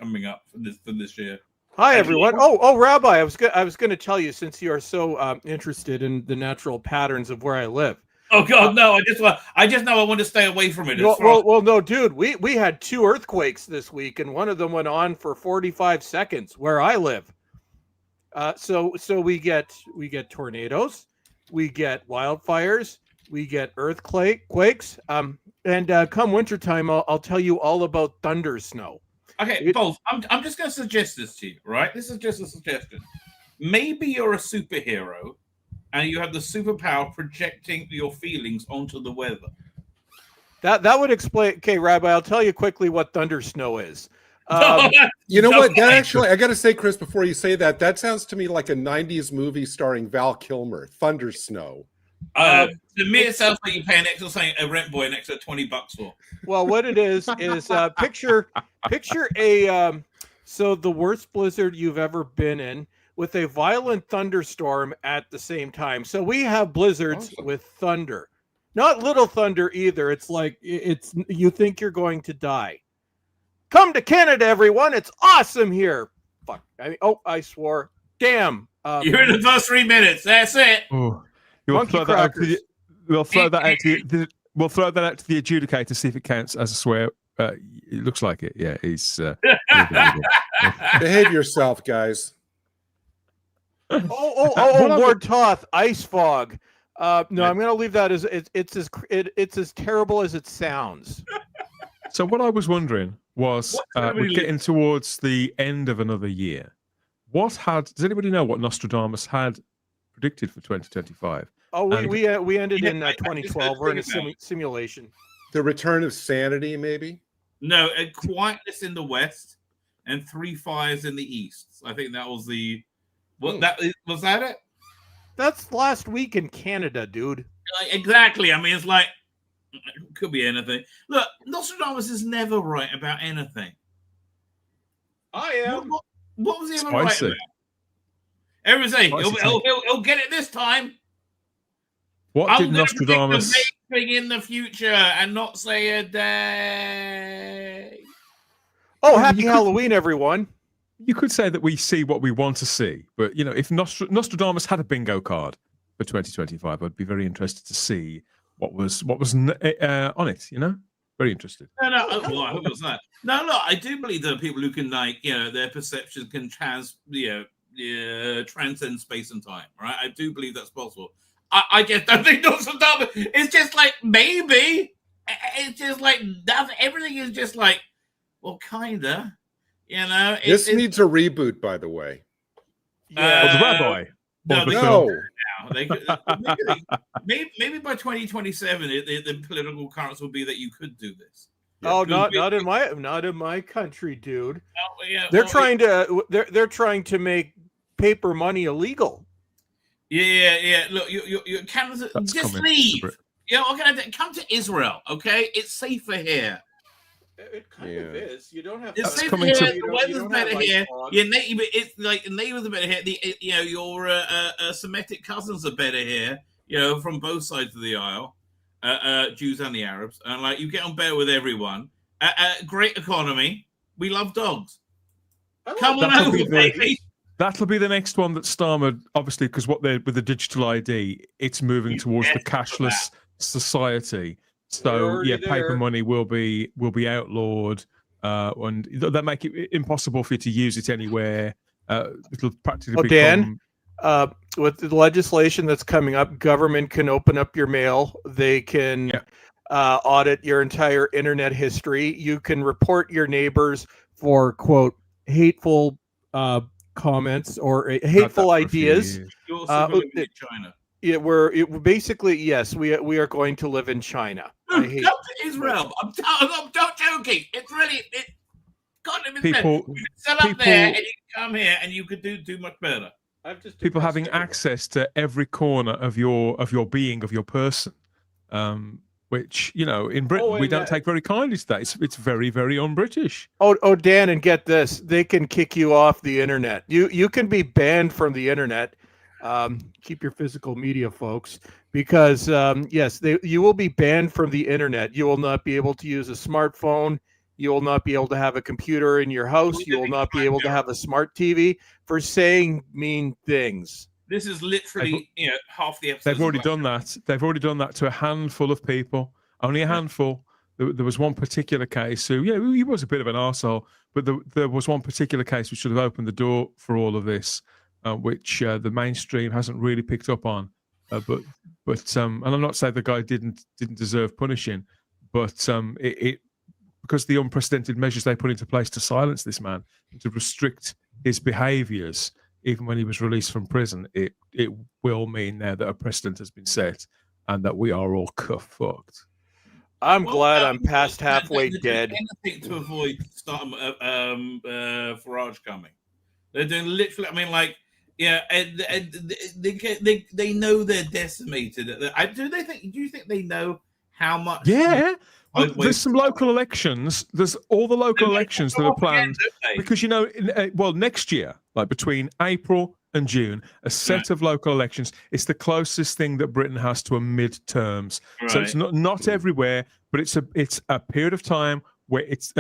coming up for this year. Hi everyone. Oh, Rabbi, I was going to tell you, since you are so interested in the natural patterns of where I live. Oh God, no! I just know I want to stay away from it. Well, no, dude. We had 2 earthquakes this week, and one of them went on for 45 seconds where I live. So we get tornadoes, we get wildfires, we get earthquakes. And come wintertime, I'll tell you all about thunder snow. Okay, both. I'm just going to suggest this to you, right? This is just a suggestion. Maybe you're a superhero, and you have the superpower projecting your feelings onto the weather. That would explain. Okay, Rabbi, I'll tell you quickly what thunder snow is. You know what? That actually, I got to say, Chris, before you say that, that sounds to me like a '90s movie starring Val Kilmer, Thunder Snow. To me, it sounds like you're paying a rent boy an extra $20 for. Well, what it is picture a so the worst blizzard you've ever been in, with a violent thunderstorm at the same time. So we have blizzards with thunder, not little thunder either. It's like you think you're going to die. Come to Canada, everyone! It's awesome here. Fuck! I swore. Damn! You're in the first 3 minutes. That's it. We'll throw that out to the adjudicator, see if it counts as a swear. It looks like it. Yeah, he's. Behave yourself, guys. Lord Toth, ice fog. No, I'm going to leave that as it's as terrible as it sounds. So what I was wondering was, we're getting towards the end of another year. Does anybody know what Nostradamus had predicted for 2025? Oh, we ended in 2012. We're in a simulation. The return of sanity, maybe? No, a quietness in the west and 3 fires in the east. I think that was the. Was that it? That's last week in Canada, dude. Exactly. I mean, it's like it could be anything. Look, Nostradamus is never right about anything. I am. What was he ever right about? Everyone say he'll get it this time. What did Nostradamus in the future and not say a day? Oh, happy Halloween, everyone. You could say that we see what we want to see, but if Nostradamus had a bingo card for 2025, I'd be very interested to see what was on it. Very interested. No, what was that? No, look, I do believe there are people who can their perceptions can transcend space and time. Right? I do believe that's possible. I just don't think Nostradamus. It's just like maybe. It's just like nothing. Everything is just like, well, kinda. This needs a reboot, by the way. Yeah, the Rabbi. No. Maybe by 2027, the political currents will be that you could do this. Oh, not in my country, dude. Oh, yeah, they're trying to make paper money illegal. Yeah. Look, you Canada, just leave. Come to Israel. Okay, it's safer here. It kind of is. You don't have. It's safer here. The weather's better here. Your neighbor, it's like the neighbors are better here. Your Semitic cousins are better here. From both sides of the aisle, Jews and the Arabs, and you get on better with everyone. Great economy. We love dogs. Come on over, baby. That'll be the next one that Starmer, obviously, because with the digital ID, it's moving towards the cashless society. So paper money will be outlawed, and that make it impossible for you to use it anywhere. It'll practically become. Dan, with the legislation that's coming up, government can open up your mail. They can audit your entire internet history. You can report your neighbors for quote hateful comments or hateful ideas. You're also going to be in China. Basically yes. We are going to live in China. Come to Israel. I'm not joking. It's really God. You can sell up there, and you can come here, and you could do much better. People having access to every corner of your being, of your person, which in Britain we don't take very kindly to that. It's very, very un-British. Oh, Dan, and get this: they can kick you off the internet. You can be banned from the internet. Keep your physical media, folks, because yes, you will be banned from the internet. You will not be able to use a smartphone, You will not be able to have a computer in your house. You will not be able to have a smart TV for saying mean things. This is literally, half the episode. They've already done that. They've already done that to a handful of people. Only a handful. There was one particular case who, he was a bit of an arsehole, but there was one particular case which should have opened the door for all of this, which the mainstream hasn't really picked up on. But and I'm not saying the guy didn't deserve punishing, but it because the unprecedented measures they put into place to silence this man, to restrict his behaviours, even when he was released from prison, it will mean now that a precedent has been set and that we are all fucked. I'm glad I'm past halfway dead. Anything to avoid Farage coming. They're doing literally. I mean, like, they know they're decimated. Do you think they know how much? Yeah. Look, there's some local elections. There's all the local elections that are planned because next year, like between April and June, a set of local elections. It's the closest thing that Britain has to a midterms. Right. So it's not everywhere, but it's a period of time where it's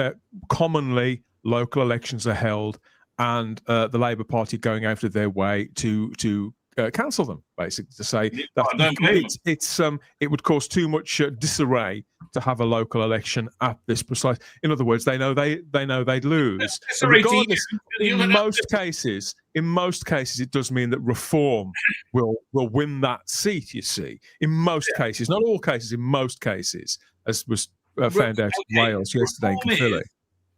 commonly local elections are held, and the Labour Party going out of their way to cancel them, basically, to say that it would cause too much disarray to have a local election at this precise. In other words, they know they'd lose. Regardless, in most cases, it does mean that Reform will win that seat. You see, in most cases, not all cases, in most cases, as was found out in Wales yesterday in Caerphilly.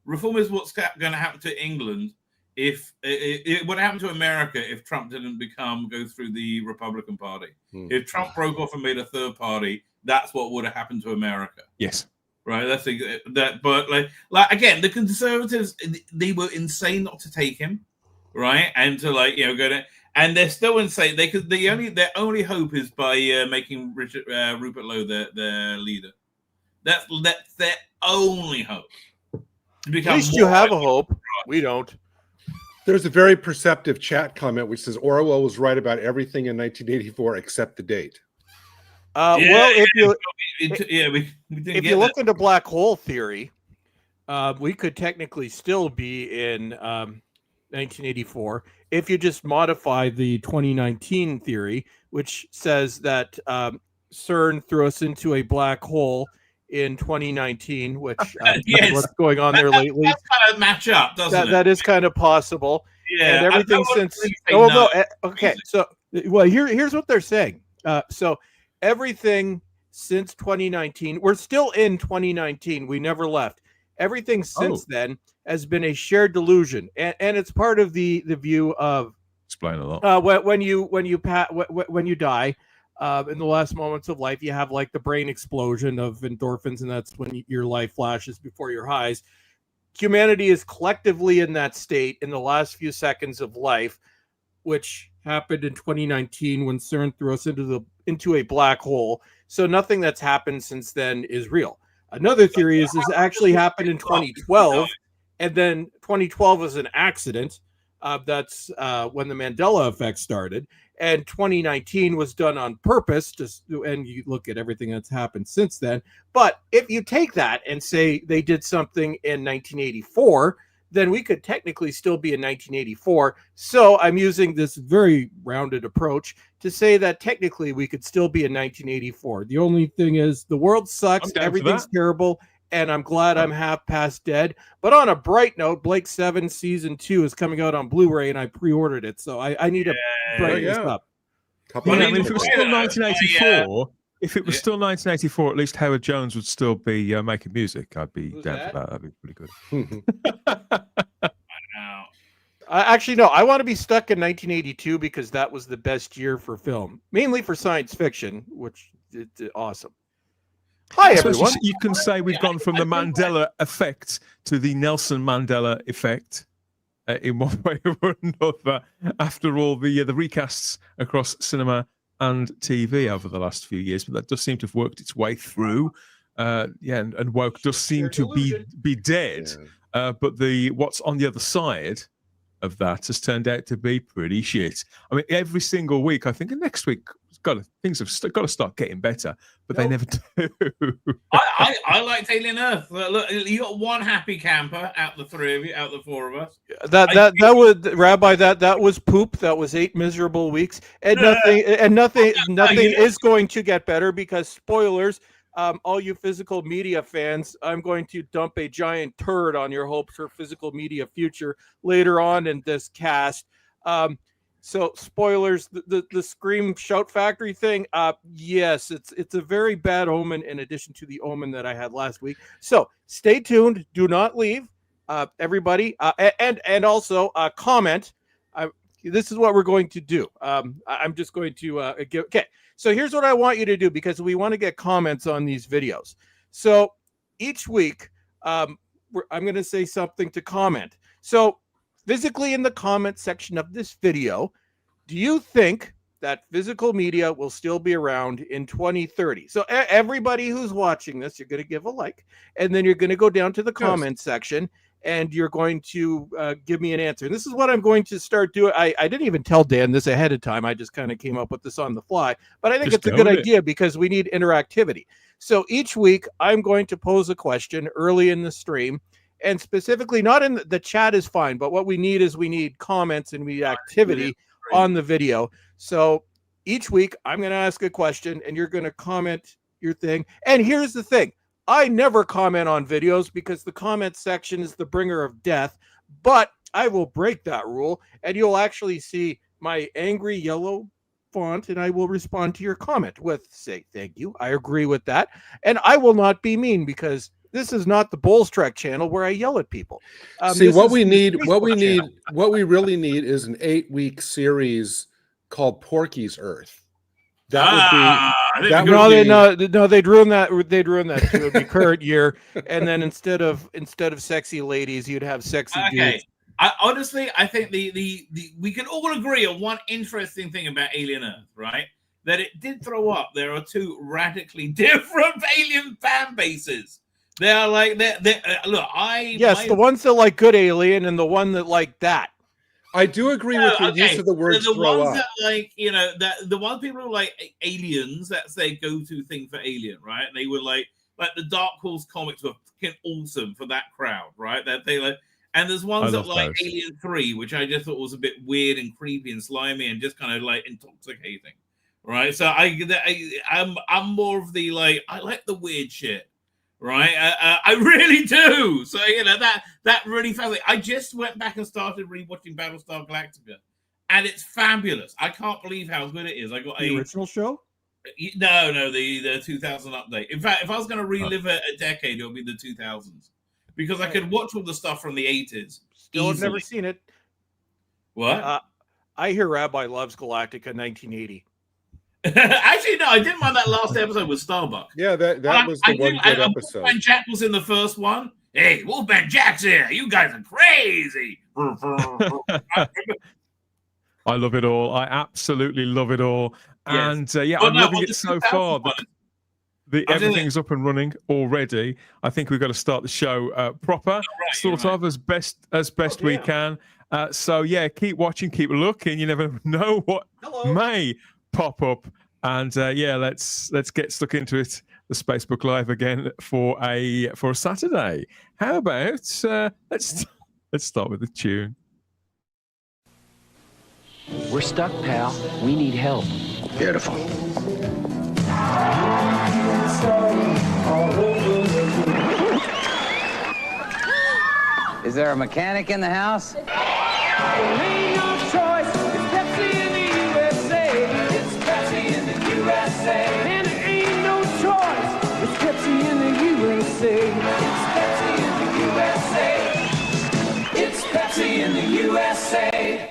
Reform is what's going to happen to England. If it would happen to America if Trump didn't go through the Republican Party. If Trump broke off and made a third party, that's what would have happened to America. Yes, right. That's that. But like again, the Conservatives, they were insane not to take him, right, and to go to, and they're still insane. Their only hope is by making Rupert Lowe their leader. That's their only hope. At least you have a hope. We don't. There's a very perceptive chat comment which says Orwell was right about everything in 1984 except the date. If you look into black hole theory, we could technically still be in 1984 if you just modify the 2019 theory, which says that CERN threw us into a black hole in 2019, which yes. What's going on there lately. That kind of match up, doesn't it? That is kind of possible. Yeah, and everything since. Okay, so here's what they're saying. So everything since 2019, we're still in 2019. We never left. Everything since then has been a shared delusion, and it's part of the view of explain a lot. When you die. In the last moments of life, you have like the brain explosion of endorphins, and that's when your life flashes before your eyes. Humanity is collectively in that state in the last few seconds of life, which happened in 2019 when CERN threw us into a black hole. So nothing that's happened since then is real. Another theory is this actually happened in 2012, and then 2012 was an accident. That's when the Mandela effect started. And 2019 was done on purpose, and you look at everything that's happened since then. But if you take that and say they did something in 1984, then we could technically still be in 1984. So I'm using this very rounded approach to say that technically we could still be in 1984. The only thing is the world sucks, everything's terrible, and I'm glad I'm half past dead. But on a bright note, Blake 7 Season 2 is coming out on Blu-ray, and I pre-ordered it, so I need to brighten this up. If it was still 1984, still 1984, at least Howard Jones would still be making music. I'd be down for that. That'd be pretty good. Actually, no, I want to be stuck in 1982 because that was the best year for film, mainly for science fiction, which is awesome. Hi, everyone. You can say we've gone from the Mandela effect to the Nelson Mandela effect in one way or another after all the recasts across cinema and TV over the last few years. But that does seem to have worked its way through. And woke does seem to be dead. But what's on the other side of that has turned out to be pretty shit. I mean, every single week, I think next week, things have got to start getting better, but they never do. I liked Alien Earth. Look, you got one happy camper out the three of you, out the four of us. That was Rabbi. That was poop. That was 8 miserable weeks, and nothing is going to get better because spoilers. All you physical media fans, I'm going to dump a giant turd on your hopes for physical media future later on in this cast. So spoilers, the Scream Shout Factory thing. Yes, it's a very bad omen in addition to the omen that I had last week. So stay tuned. Do not leave, everybody. And also comment. This is what we're going to do. I'm just going to give. Okay. So here's what I want you to do because we want to get comments on these videos. So each week, I'm going to say something to comment. So physically in the comment section of this video, do you think that physical media will still be around in 2030? So everybody who's watching this, you're going to give a like, and then you're going to go down to the comment section and you're going to give me an answer. And this is what I'm going to start doing. I didn't even tell Dan this ahead of time. I just kind of came up with this on the fly. But I think it's a good idea because we need interactivity. So each week, I'm going to pose a question early in the stream. And specifically, not in the chat is fine. But what we need comments and we need activity on the video. So each week, I'm going to ask a question and you're going to comment your thing. And here's the thing. I never comment on videos because the comment section is the bringer of death, but I will break that rule and you'll actually see my angry yellow font and I will respond to your comment with say, thank you. I agree with that. And I will not be mean because this is not the Bulls Trek channel where I yell at people. See, what we really need is an 8-week series called Porky's Earth. That would be they'd ruin that. They'd ruin that. It would be current year, and then instead of sexy ladies, you'd have sexy dudes. I think we can all agree on one interesting thing about Alien Earth, right? That it did throw up. There are two radically different alien fan bases. They are like the ones that like good Alien and the one that like that. I do agree with your use of the word the throw ones up. that like, the one people who like aliens, that's their go-to thing for Alien, right? They were like the Dark Horse comics were fucking awesome for that crowd, right? That they like, and there's ones that like those. Alien 3, which I just thought was a bit weird and creepy and slimy and just kind of like intoxicating, right? So I'm more of the like, I like the weird shit. Right, I really do. So that really fascinating. I just went back and started rewatching Battlestar Galactica, and it's fabulous. I can't believe how good it is. I got the original show. No, the 2000 update. In fact, if I was going to relive a decade, it would be the 2000s because I could watch all the stuff from the 80s. Still have never seen it. What? I hear Rabbi loves Galactica 1980. Actually, no, I didn't mind that last episode with Starbuck. Yeah, that was the one good episode. Wolfman Jack was in the first one. Hey, Wolfman Jack's here. You guys are crazy. I love it all. I absolutely love it all. Yes. And I'm loving it so far. Everything's up and running already. I think we've got to start the show proper, as best we can. So keep watching, keep looking. You never know what may pop up, and let's get stuck into it. The Spacebook Live again for a Saturday. How about let's start with the tune. We're stuck, pal. We need help. Beautiful. Is there a mechanic in the house? And it ain't no choice. It's Pepsi in the USA. It's Pepsi in the USA. It's Pepsi in the USA.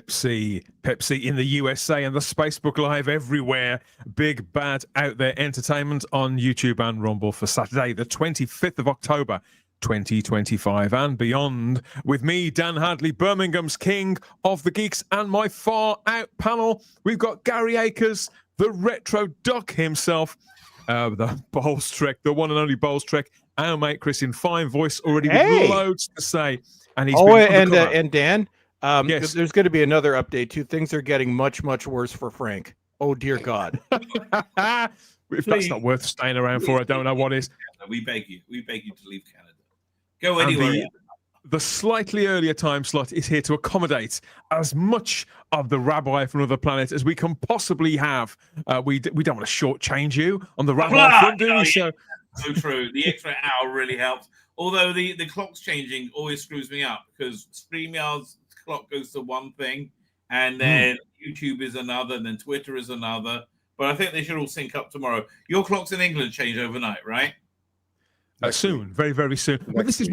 Pepsi in the USA and the Spacebook Live everywhere. Big Bad Out There Entertainment on YouTube and Rumble for Saturday, the 25th of October, 2025 and beyond. With me, Dan Hadley, Birmingham's king of the geeks, and my far out panel, we've got Gary Akers, the retro duck himself, the Bowles Trek, the one and only Bowles Trek, our mate Chris in fine voice already with loads to say. And he's and Dan, yes. There's going to be another update too. Things are getting much worse for Frank. Oh dear God. If that's not worth staying around for, I don't know what is. We beg you to leave Canada. Go anywhere. The slightly earlier time slot is here to accommodate as much of the rabbi from another planet as we can possibly have. We don't want to shortchange you on the rabbi front, do we? So true. The extra hour really helps. Although the clock's changing always screws me up because StreamYard's clock goes to one thing, and then YouTube is another, and then Twitter is another. But I think they should all sync up tomorrow. Your clocks in England change overnight, right? Soon, very, very soon. But this is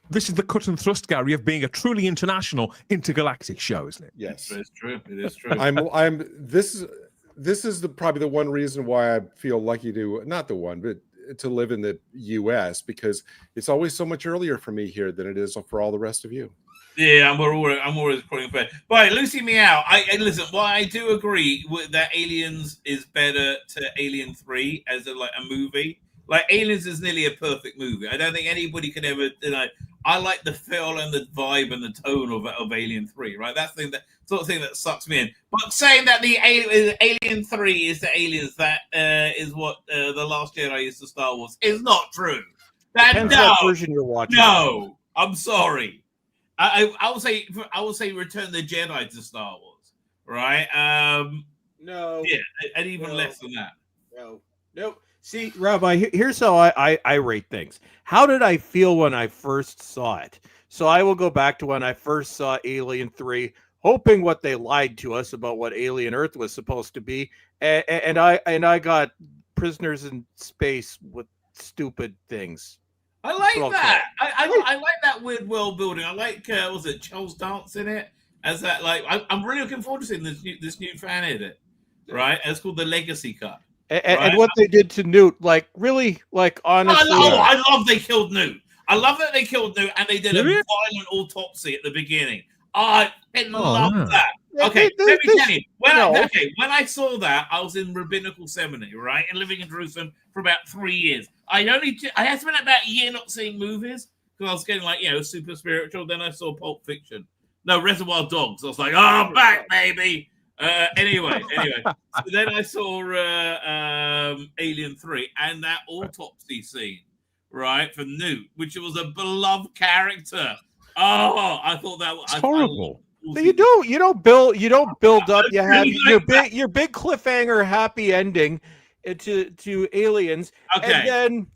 this is the cut and thrust, Gary, of being a truly international, intergalactic show, isn't it? Yes, it is true. It is true. This is probably the one reason why I feel lucky to live in the U.S. because it's always so much earlier for me here than it is for all the rest of you. Yeah, I'm always calling for it. But Lucy Meow, I listen. Well, I do agree with that. Aliens is better to Alien 3 as a movie. Like Aliens is nearly a perfect movie. I don't think anybody could ever deny. I like the feel and the vibe and the tone of Alien 3. Right, that's the sort of thing that sucks me in. But saying that the Alien 3 is the Aliens that is what the Last Jedi is to Star Wars is not true. Depends what version you're watching. No, I'm sorry. I would say Return the Jedi to Star Wars, right? No. Yeah, and even less than that. No. See, Rabbi, here's how I rate things. How did I feel when I first saw it? So I will go back to when I first saw Alien 3, hoping what they lied to us about what Alien Earth was supposed to be, and I got Prisoners in Space with stupid things. I like that. I like that weird world building. I like was it Charles Dance in it as that I'm really looking forward to seeing this new fan edit, right? It's called the Legacy Cut. And what they did to Newt, honestly. I love they killed Newt. I love that they killed Newt and they did a violent autopsy at the beginning. I love that. Okay, let me tell you. When I saw that, I was in rabbinical seminary, right, and living in Jerusalem for about 3 years. I had spent about a year not seeing movies because I was getting super spiritual. Then I saw Pulp Fiction, Reservoir Dogs. I was like, oh, back baby. Anyway. So then I saw Alien 3 and that autopsy scene, right, for Newt, which was a beloved character. Oh, I thought that was horrible. You don't build up. You have your big cliffhanger, happy ending to Aliens, and then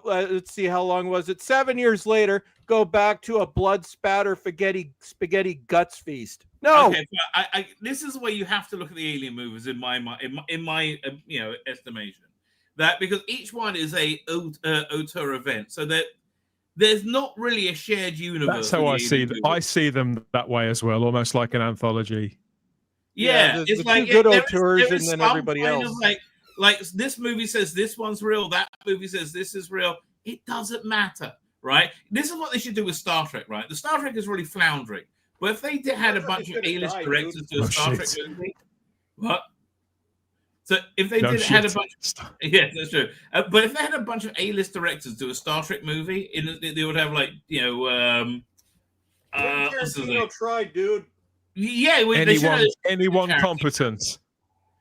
let's see, how long was it? 7 years later, go back to a blood spatter spaghetti guts feast. No, okay, this is where you have to look at the Alien movies in my estimation. That because each one is a auteur event, so that there's not really a shared universe. That's how I see them. I see them that way as well, almost like an anthology. Yeah, it's like good auteurs and then everybody else. Like this movie says this one's real, that movie says this is real. It doesn't matter, right? This is what they should do with Star Trek, right? The Star Trek is really floundering. But if they had a bunch of A-list directors do a Star Trek movie, what? So if they had a bunch, that's true. But if they had a bunch of A-list directors do a Star Trek movie, they would have tried, dude. Yeah, anyone competent.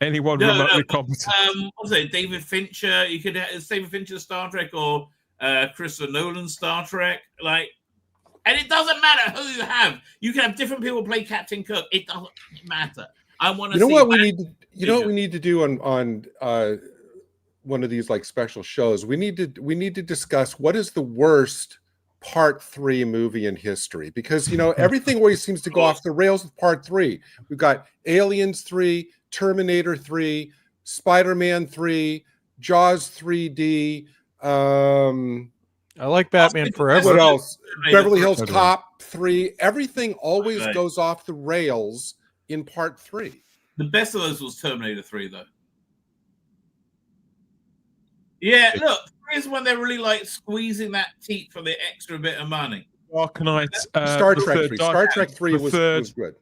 Anyone remotely competent. What's it? David Fincher. You could have David Fincher's Star Trek or Christopher Nolan's Star Trek. And it doesn't matter who you have. You can have different people play Captain Kirk. It doesn't matter. I want to. You know what we need to. You know what we need to do on one of these special shows. We need to discuss what is the worst Part 3 movie in history, because everything always seems to go off the rails with Part 3. We've got Aliens 3, Terminator 3, Spider-Man 3, Jaws 3D. I like Batman Forever. What else? Beverly Hills Cop 3. Everything always goes off the rails in Part 3. The best of those was Terminator 3, though. Yeah, look, is when they're really like squeezing that teat for the extra bit of money. Dark Knight. Star Trek 3. Star Trek 3 was good.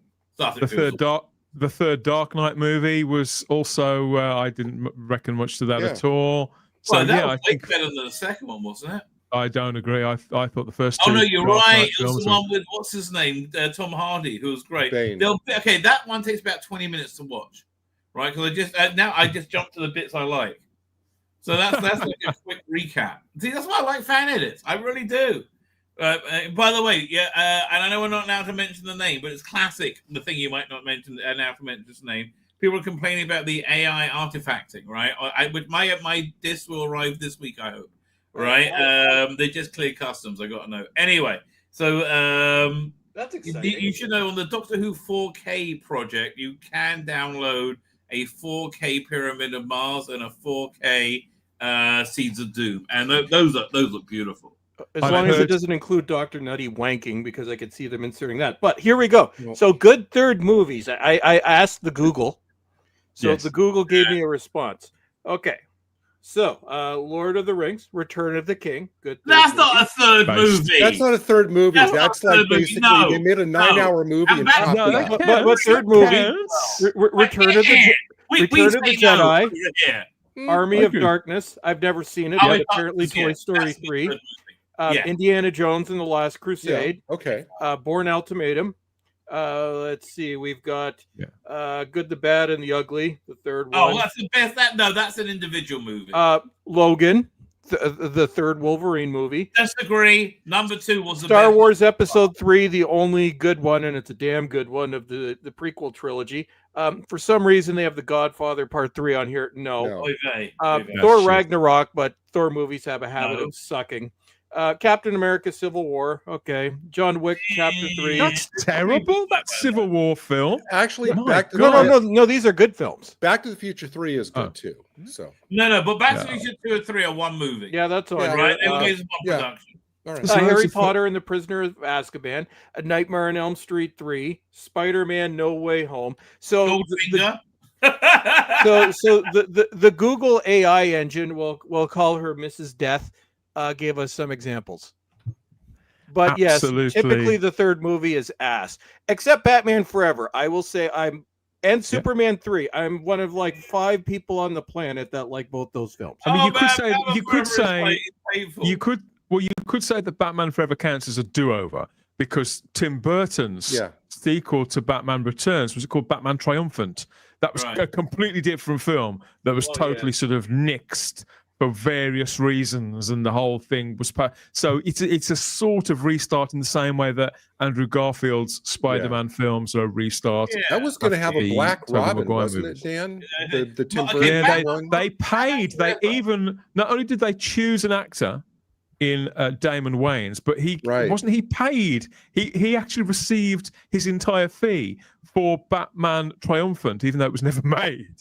The third Dark Knight movie was also. I didn't reckon much to that at all. So well, that was I think better than the second one, wasn't it? I don't agree. I thought the first two. Oh no, you're Dark right. Knight It was films the one with what's his name, Tom Hardy, who was great. Okay, that one takes about 20 minutes to watch, right? Because I just jumped to the bits I like. So that's like a quick recap. See, that's why I like fan edits. I really do. By the way, and I know we're not allowed to mention the name, but it's classic. The thing you might not mention now to mention this name. People are complaining about the AI artifacting, right? My disc will arrive this week, I hope. Right? They just cleared customs. I got to know. Anyway, so that's exciting. You should know on the Doctor Who 4K project, you can download a 4K Pyramid of Mars and a 4K Seeds of Doom, and those look beautiful. As long as it doesn't include Dr. Nutty wanking, because I could see them inserting that. But here we go. So good third movies. I asked the Google. So the Google gave me a response. Okay. So Lord of the Rings, Return of the King. Good. That's not a third movie. That's not a third movie. That's like basically they made a 9-hour movie and chopped it up. But third movie, Return of the Jedi. Army of Darkness. I've never seen it. But apparently Toy Story 3. Indiana Jones and the Last Crusade. Yeah, okay. Bourne Ultimatum. Let's see. We've got Good, the Bad, and the Ugly. The third one. Oh, that's the best. That's an individual movie. Logan, the third Wolverine movie. Disagree. Number 2 was Star Wars Episode 3, the only good one, and it's a damn good one of the prequel trilogy. For some reason, they have The Godfather Part 3 on here. No. Thor Ragnarok, but Thor movies have a habit of sucking. Captain America Civil War. Okay. John Wick Chapter 3. That's terrible. That Civil War film. Actually, no, these are good films. Back to the Future 3 is good too. So but Back to the Future 2 and 3 are one movie. Yeah, that's all right. Everybody's one production. All right. Harry Potter and the Prisoner of Azkaban, A Nightmare on Elm Street 3, Spider-Man No Way Home. So the Google AI engine, we'll call her Mrs. Death, gave us some examples. But Absolutely. Yes, typically the third movie is ass. Except Batman Forever. I will say Superman 3. I'm one of like 5 people on the planet that like both those films. I mean, you could say that Batman Forever counts as a do-over because Tim Burton's sequel to Batman Returns was called Batman Triumphant. That was a completely different film that was totally sort of nixed for various reasons, and the whole thing was so it's a sort of restart in the same way that Andrew Garfield's Spider-Man films are a restart. That was going to have a Black Robin, wasn't it, Dan? The Tim Burton one. They paid. They even not only did they choose an actor in Damon Wayans, but wasn't he paid? He actually received his entire fee for Batman Triumphant, even though it was never made.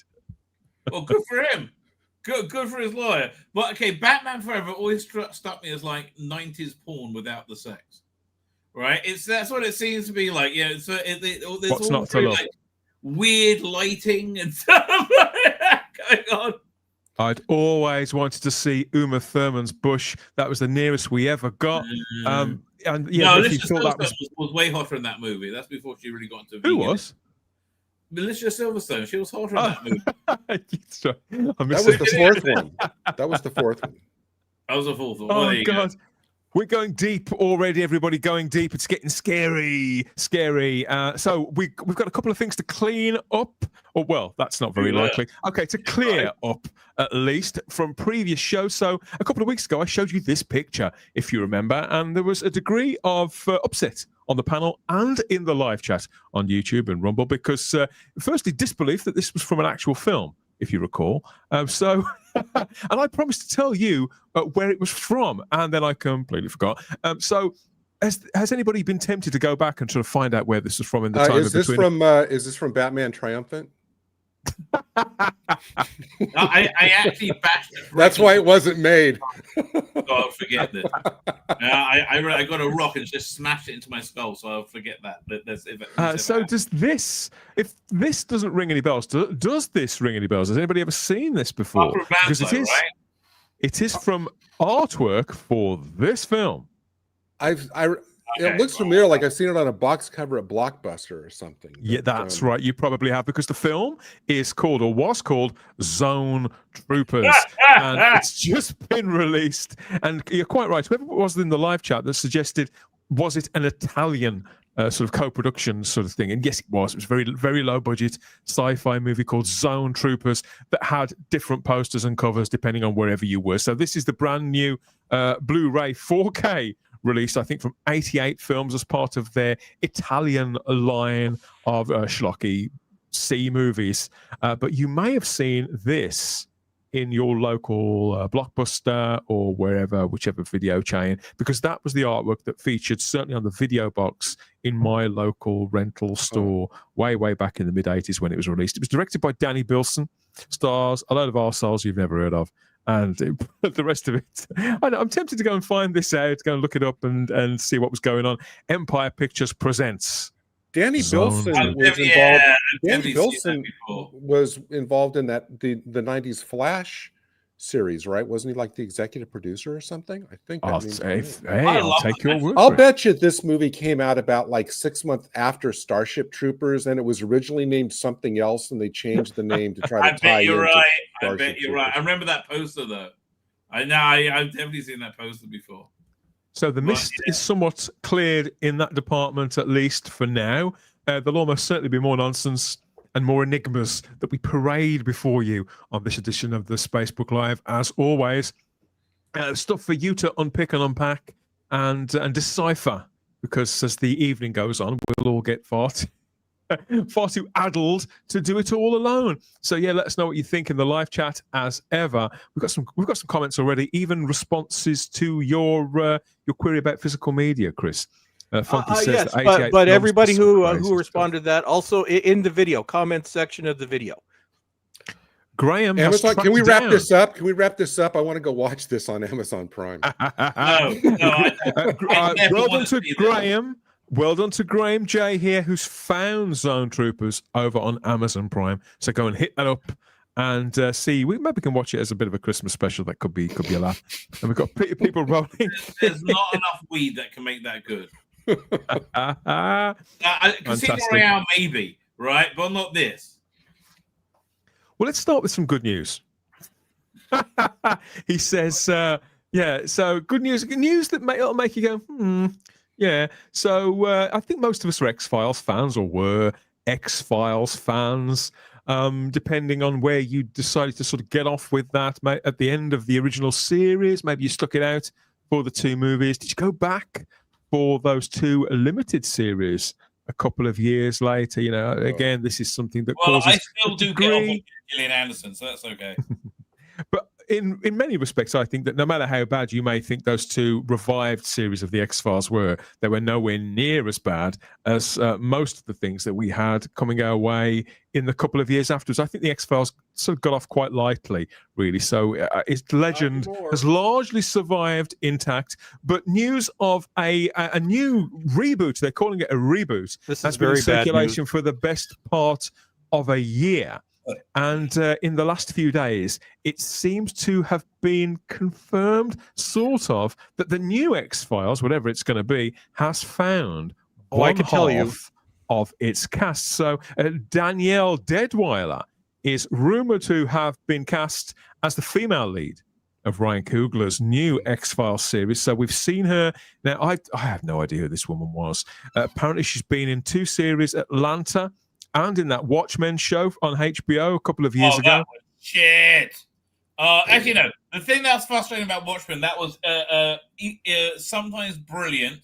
Well, good for him. Good for his lawyer. But okay, Batman Forever always struck me as like 90s porn without the sex. Right? That's what it seems to be like. Yeah. So there's what's all not to love? Like weird lighting and stuff like that going on. I'd always wanted to see Uma Thurman's Bush. That was the nearest we ever got. And Alicia Silverstone was way hotter in that movie. That's before she really got into. Who was? Alicia Silverstone. She was hotter in that movie. That was the fourth one. That was the fourth one. That was the fourth one. Oh, God. We're going deep already, everybody. Going deep. It's getting scary. So we've got a couple of things to clean up. Or, well, that's not very likely. Okay, to clear up, at least, from previous shows. So a couple of weeks ago, I showed you this picture, if you remember, and there was a degree of upset on the panel and in the live chat on YouTube and Rumble because, firstly, disbelief that this was from an actual film, if you recall. And I promised to tell you where it was from, and then I completely forgot. So has anybody been tempted to go back and try to find out where this is from in the time is this between? Is this from Batman Triumphant? I actually bashed it. That's why it wasn't made. Oh, forget that. I got a rock and just smashed it into my skull, so I'll forget that. So does this? If this doesn't ring any bells, does this ring any bells? Has anybody ever seen this before? Because it is. Right? It is from artwork for this film. It looks familiar, like I've seen it on a box cover at Blockbuster or something. Yeah, that's right. You probably have, because the film is called, or was called, Zone Troopers, and it's just been released. And you're quite right. Whoever was in the live chat that suggested, was it an Italian sort of co-production sort of thing? And yes, it was. It was very, very low budget sci-fi movie called Zone Troopers that had different posters and covers depending on wherever you were. So this is the brand new Blu-ray 4K released, I think, from 88 Films as part of their Italian line of schlocky C movies. But you may have seen this in your local Blockbuster or wherever, whichever video chain, because that was the artwork that featured certainly on the video box in my local rental store way back in the mid-80s when it was released. It was directed by Danny Bilson, stars a load of arseholes you've never heard of, and the rest of it. I'm tempted to go and find this out, go and look it up and see what was going on. Empire Pictures presents Danny Bilson was involved. Danny Bilson was involved in that the 90s Flash series, right? Wasn't he like the executive producer or something? I think. I'll take your word. I'll bet you this movie came out about like 6 months after Starship Troopers, and it was originally named something else, and they changed the name to try to tie in. I bet you're right. I remember that poster though. I've definitely seen that poster before. So the mist is somewhat cleared in that department, at least for now. There'll almost certainly be more nonsense and more enigmas that we parade before you on this edition of the Spacebook Live. As always, stuff for you to unpick and unpack and decipher, because as the evening goes on, we'll all get far too addled to do it all alone. So yeah, let us know what you think in the live chat as ever. We've got some comments already, even responses to your query about physical media, Chris. Funky says yes, but everybody who responded to that also in the video comment section of the video. Graham, Amazon, can we wrap this up? Can we wrap this up? I want to go watch this on Amazon Prime. Well done to Graham. Well done to Graham J here, who's found Zone Troopers over on Amazon Prime. So go and hit that up and see. We maybe can watch it as a bit of a Christmas special. That could be a laugh. And we've got people rolling. There's not enough weed that can make that good. Casino Royale maybe, right? But not this. Well, let's start with some good news. He says, so good news that it'll make you go, yeah. So I think most of us are X-Files fans, or were X-Files fans, depending on where you decided to sort of get off with that at the end of the original series. Maybe you stuck it out for the 2 movies. Did you go back for those 2 limited series a couple of years later? You know, again, this is something that causes I still do get off on Gillian Anderson, so that's okay. But in many respects, I think that no matter how bad you may think those 2 revived series of the X-Files were, they were nowhere near as bad as most of the things that we had coming our way in the couple of years afterwards. I think the X-Files sort of got off quite lightly, really. So its legend has largely survived intact. But news of a new reboot, they're calling it a reboot, has been in circulation for the best part of a year. And in the last few days, it seems to have been confirmed, sort of, that the new X-Files, whatever it's going to be, has found one half of its cast. So Danielle Deadwyler is rumored to have been cast as the female lead of Ryan Coogler's new X-Files series. So we've seen her. Now, I have no idea who this woman was. Apparently, she's been in 2 series, Atlanta, and in that Watchmen show on HBO a couple of years ago. That was shit. Actually, no. The thing that was frustrating about Watchmen, that was sometimes brilliant,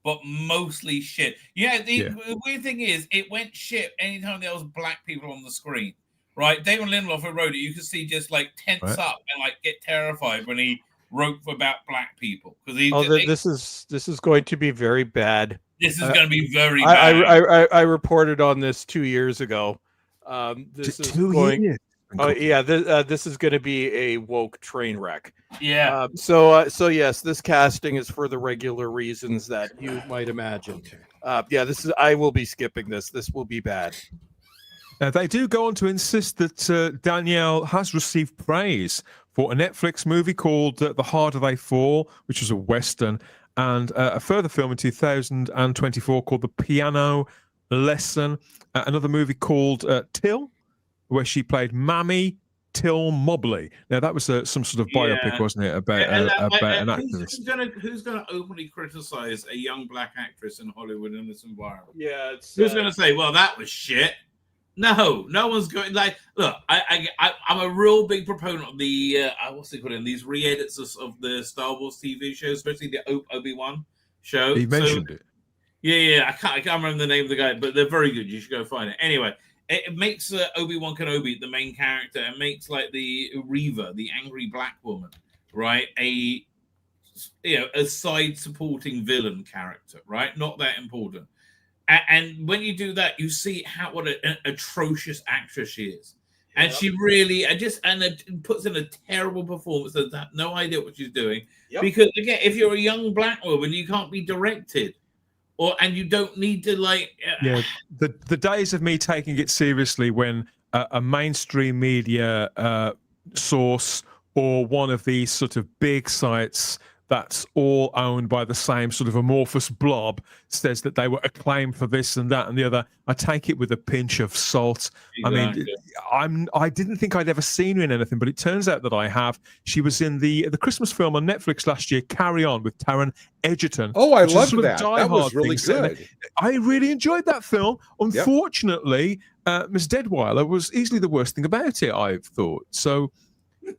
but mostly shit. The weird thing is, it went shit anytime there was black people on the screen. Right? Damon Lindelof, who wrote it, you could see just like tense up and like get terrified when he wrote about black people. This is going to be very bad. This is going to be very bad. I reported on this 2 years ago. This is going. This is going to be a woke train wreck. Yeah. So yes, this casting is for the regular reasons that you might imagine. I will be skipping this. This will be bad. They do go on to insist that Danielle has received praise for a Netflix movie called The Harder They Fall, which was a Western, and a further film in 2024 called The Piano Lesson, another movie called Till, where she played Mammy Till Mobley. Now that was some sort of biopic, wasn't it, about an activist? Who's gonna openly criticize a young black actress in Hollywood in this environment? Yeah, who's gonna say, "Well, that was shit"? No one's going. Like, look, I'm a real big proponent of the what's it called? These re-edits of the Star Wars TV shows, especially the Obi-Wan show. He mentioned it. Yeah, I can't remember the name of the guy, but they're very good. You should go find it. Anyway, it makes Obi-Wan Kenobi the main character. It makes like the Reva, the angry black woman, right? A side supporting villain character, right? Not that important. And when you do that, you see what an atrocious actress she is. And she really, it puts in a terrible performance that has no idea what she's doing. Yep. Because again, if you're a young black woman, you can't be directed, and you don't need to the days of me taking it seriously when a mainstream media source or one of these sort of big sites that's all owned by the same sort of amorphous blob says that they were acclaimed for this and that and the other. I take it with a pinch of salt. Exactly. I mean, I didn't think I'd ever seen her in anything, but it turns out that I have. She was in the Christmas film on Netflix last year, Carry On, with Taron Egerton. Oh, I loved that. That was really good. I really enjoyed that film. Unfortunately, Miss Deadweiler was easily the worst thing about it, I thought. So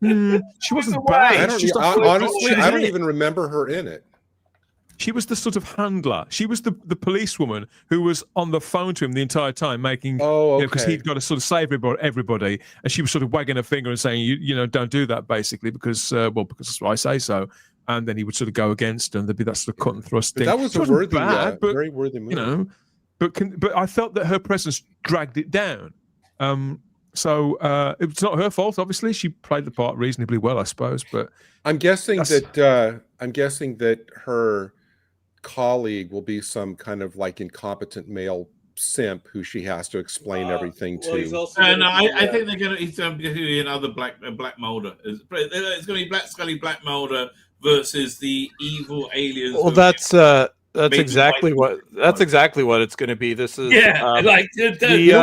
she wasn't bad. Honestly, I don't even remember her in it. She was the sort of handler. She was the policewoman who was on the phone to him the entire time, making because he'd got to sort of save everybody, and she was sort of wagging her finger and saying, you know, don't do that, basically, because I say so. And then he would sort of go against, and there'd be that sort of cut and thrust thing. That was a worthy, very worthy movie. You know, but I felt that her presence dragged it down. So it's not her fault. Obviously, she played the part reasonably well, I suppose. But I'm guessing that her colleague will be some kind of like incompetent male simp who she has to explain everything to. I think he's going to be another Black Mulder. It's going to be Black Scully, Black Mulder versus the evil aliens. Well, that's exactly what it's going to be. This is you know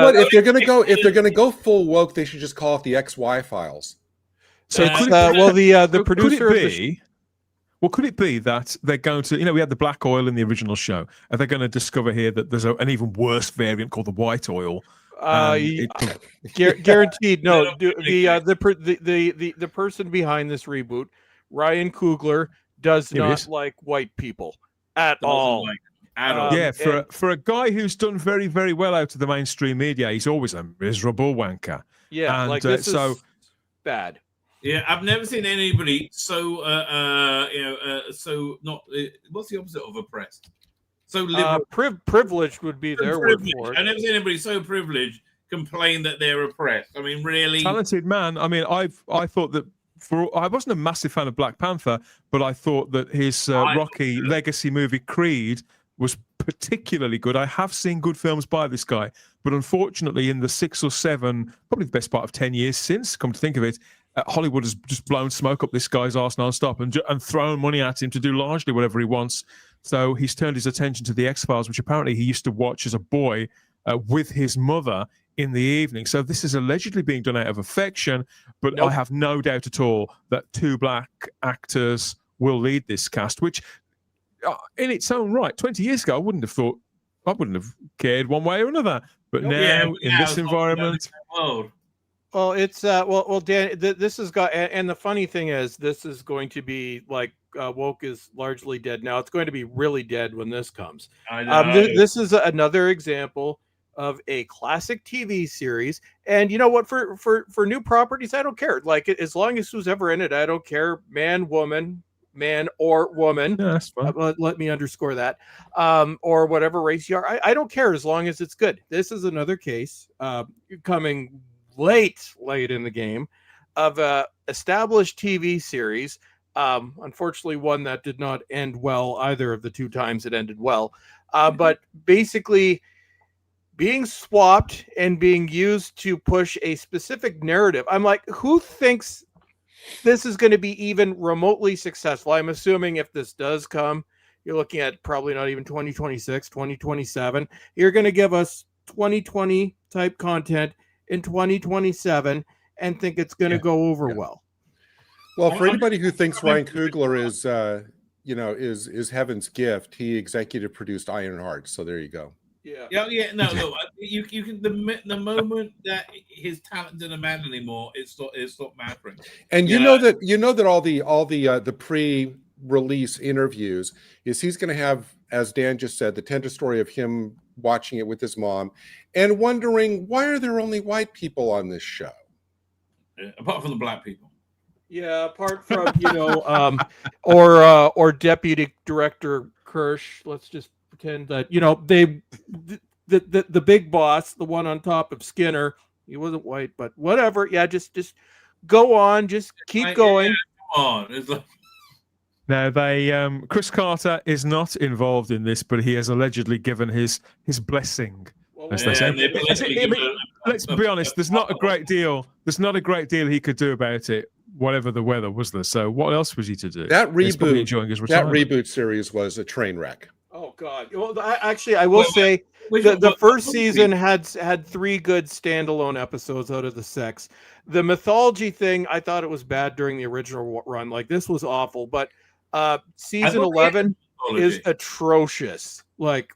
what? If they're going to go full woke, they should just call it the XY files. So the producer could it be that they're going to, we had the black oil in the original show. Are they going to discover here that there's an even worse variant called the white oil? Guaranteed. No, the person behind this reboot, Ryan Coogler, does not like white people at all. For a guy who's done very, very well out of the mainstream media, he's always a miserable wanker. Yeah, and, this is bad. Yeah, I've never seen anybody so so not. What's the opposite of oppressed? So liberal. Privileged would be their word for it. I've never seen anybody so privileged complain that they're oppressed. I mean, really talented man. I mean, I thought that I wasn't a massive fan of Black Panther, but I thought that his Rocky legacy movie Creed was particularly good. I have seen good films by this guy, but unfortunately, in the 6 or 7, probably the best part of 10 years since, come to think of it, Hollywood has just blown smoke up this guy's arse non-stop and thrown money at him to do largely whatever he wants. So he's turned his attention to the X-Files, which apparently he used to watch as a boy with his mother in the evening. So this is allegedly being done out of affection, but I have no doubt at all that 2 black actors will lead this cast, which in its own right, 20 years ago, I wouldn't have cared one way or another. But now in this environment... Well, it's Dan. This has got, and the funny thing is, this is going to be like woke is largely dead now. It's going to be really dead when this comes. I know. This is another example of a classic TV series, and you know what? For new properties, I don't care. Like as long as who's ever in it, I don't care. Man, woman, man or woman. Yeah, that's fine. Let me underscore that. Or whatever race you are, I don't care as long as it's good. This is another case coming late in the game of a established TV series. Unfortunately, one that did not end well either of the 2 times it ended well. But basically being swapped and being used to push a specific narrative. I'm like, who thinks this is going to be even remotely successful. I'm assuming if this does come, you're looking at probably not even 2026, 2027. You're going to give us 2020 type content in 2027 and think it's going to go over well. Well, for anybody who thinks Ryan Coogler is, is heaven's gift, he executive produced Ironheart. So there you go. Yeah. No, look, you can the moment that his talent didn't matter anymore, it stopped mattering. And you know that all the pre-release interviews is he's going to have, as Dan just said, the tender story of him watching it with his mom and wondering why are there only white people on this show, apart from the black people. Yeah, apart from or Deputy Director Kirsch. Let's just pretend that the big boss, the one on top of Skinner, he wasn't white, but whatever. Yeah, just go on, just keep going. Come on, it's like... Now Chris Carter is not involved in this, but he has allegedly given his blessing. As they say. Let's be honest. There's not a great deal he could do about it. Whatever the weather, was there? So what else was he to do? That reboot series was a train wreck. Oh God! Well, I will say the first season had 3 good standalone episodes out of the 6. The mythology thing, I thought it was bad during the original run. Like, this was awful, but season 11 is atrocious. Like,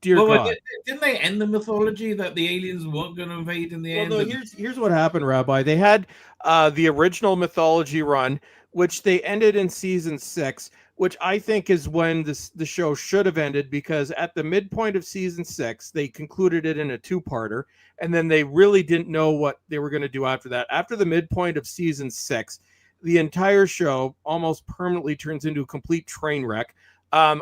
dear God. Didn't they end the mythology that the aliens weren't going to invade in the end? No, here's what happened, Rabbi. They had the original mythology run, which they ended in season 6, which I think is when the show should have ended, because at the midpoint of season 6, they concluded it in a 2-parter, and then they really didn't know what they were going to do after that. After the midpoint of season 6, the entire show almost permanently turns into a complete train wreck. I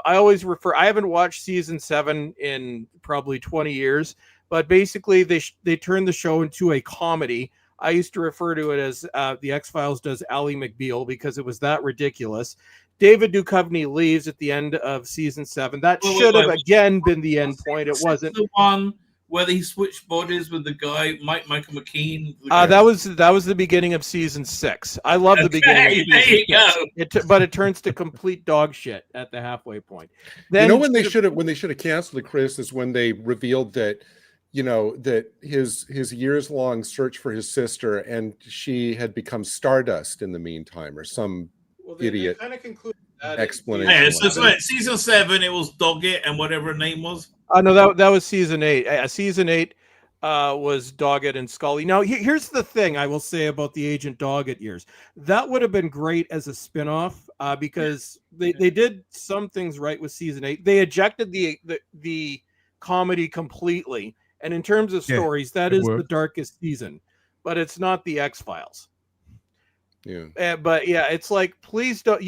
haven't watched season 7 in probably 20 years, but basically they turned the show into a comedy. I used to refer to it as the X-Files does Ally McBeal, because it was that ridiculous. David Duchovny leaves at the end of season 7. That should have again been the end point. It wasn't the one where he switched bodies with the guy Michael McKean. That was the beginning of season 6. I love the beginning. There you go. But it turns to complete dog shit at the halfway point. Then when they should have canceled it, Chris, is when they revealed that that his years-long search for his sister, and she had become Stardust in the meantime, or some idiot kind of concluded that explanation. Yeah, so like season 7, it was Doggett and whatever her name was. No, that was season 8. Season 8 was Doggett and Scully. Now, here's the thing I will say about the Agent Doggett years. That would have been great as a spinoff, because they did some things right with season 8. They ejected the comedy completely. And in terms of stories, that is the darkest season, but it's not the X-Files. Yeah. But yeah, it's like, please don't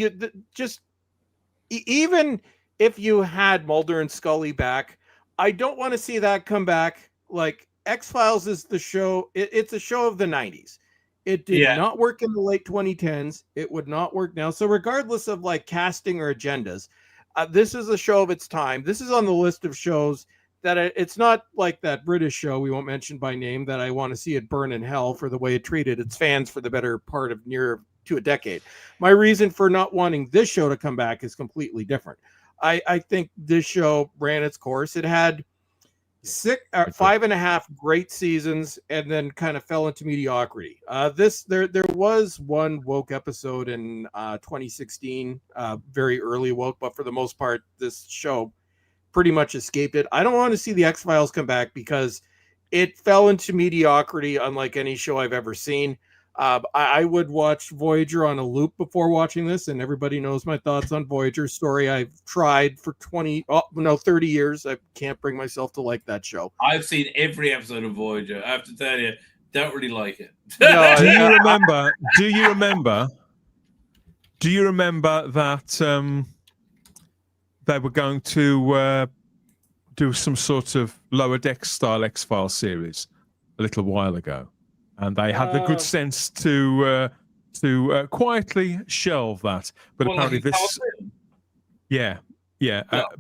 even if you had Mulder and Scully back, I don't want to see that come back. Like, X-Files is the show. It's a show of the 90s. It did not work in the late 2010s. It would not work now. So regardless of like casting or agendas, this is a show of its time. This is on the list of shows that it's not like that British show we won't mention by name that I want to see it burn in hell for the way it treated its fans for the better part of near to a decade. My reason for not wanting this show to come back is completely different. I think this show ran its course. It had 5.5 great seasons and then kind of fell into mediocrity. There was one woke episode in 2016, very early woke, but for the most part, this show pretty much escaped it. I don't want to see the X-Files come back because it fell into mediocrity unlike any show I've ever seen. I would watch Voyager on a loop before watching this, and everybody knows my thoughts on Voyager's story. I've tried for 30 years. I can't bring myself to like that show. I've seen every episode of Voyager. I have to tell you, don't really like it. No, Do you remember that they were going to do some sort of Lower Decks style X-Files series a little while ago, and they had the good sense to quietly shelve that. But apparently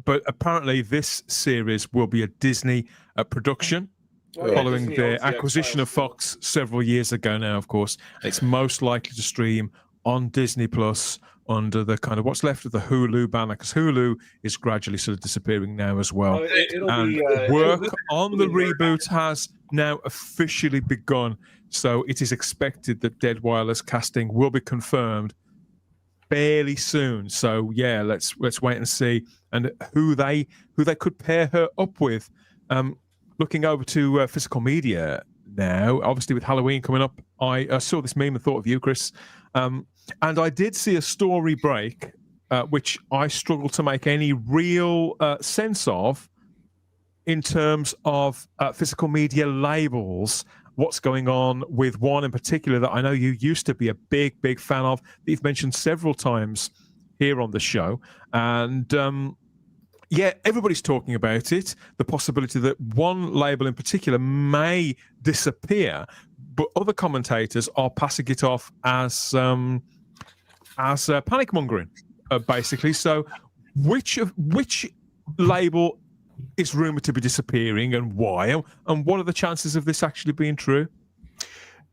but apparently this series will be a Disney production, following their acquisition of Fox several years ago now, of course. It's most likely to stream on Disney Plus under the kind of what's left of the Hulu banner, because Hulu is gradually sort of disappearing now as well. And work on the reboot has now officially begun. So it is expected that Dead Wireless casting will be confirmed fairly soon. So yeah, let's wait and see, and who they could pair her up with. Looking over to physical media now, obviously with Halloween coming up, I saw this meme and thought of you, Chris. And I did see a story break, which I struggled to make any real sense of in terms of physical media labels. What's going on with one in particular that I know you used to be a big fan of, that you've mentioned several times here on the show. And yeah, everybody's talking about it, the possibility that one label in particular may disappear, but other commentators are passing it off as panic mongering, basically. So which label is rumored to be disappearing, and why, and what are the chances of this actually being true?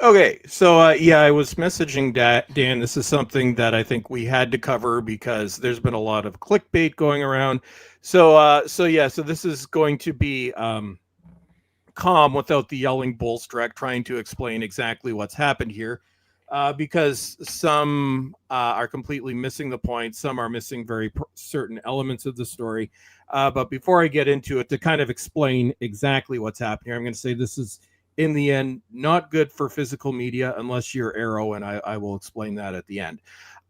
Okay, so yeah, I was messaging Dan. This is something that I think we had to cover because there's been a lot of clickbait going around. So this is going to be calm without the yelling bulls direct, trying to explain exactly what's happened here, because some are completely missing the point, some are missing very certain elements of the story. But before I get into it, to kind of explain exactly what's happening here, I'm going to say this is, in the end, not good for physical media unless you're Arrow, and I will explain that at the end.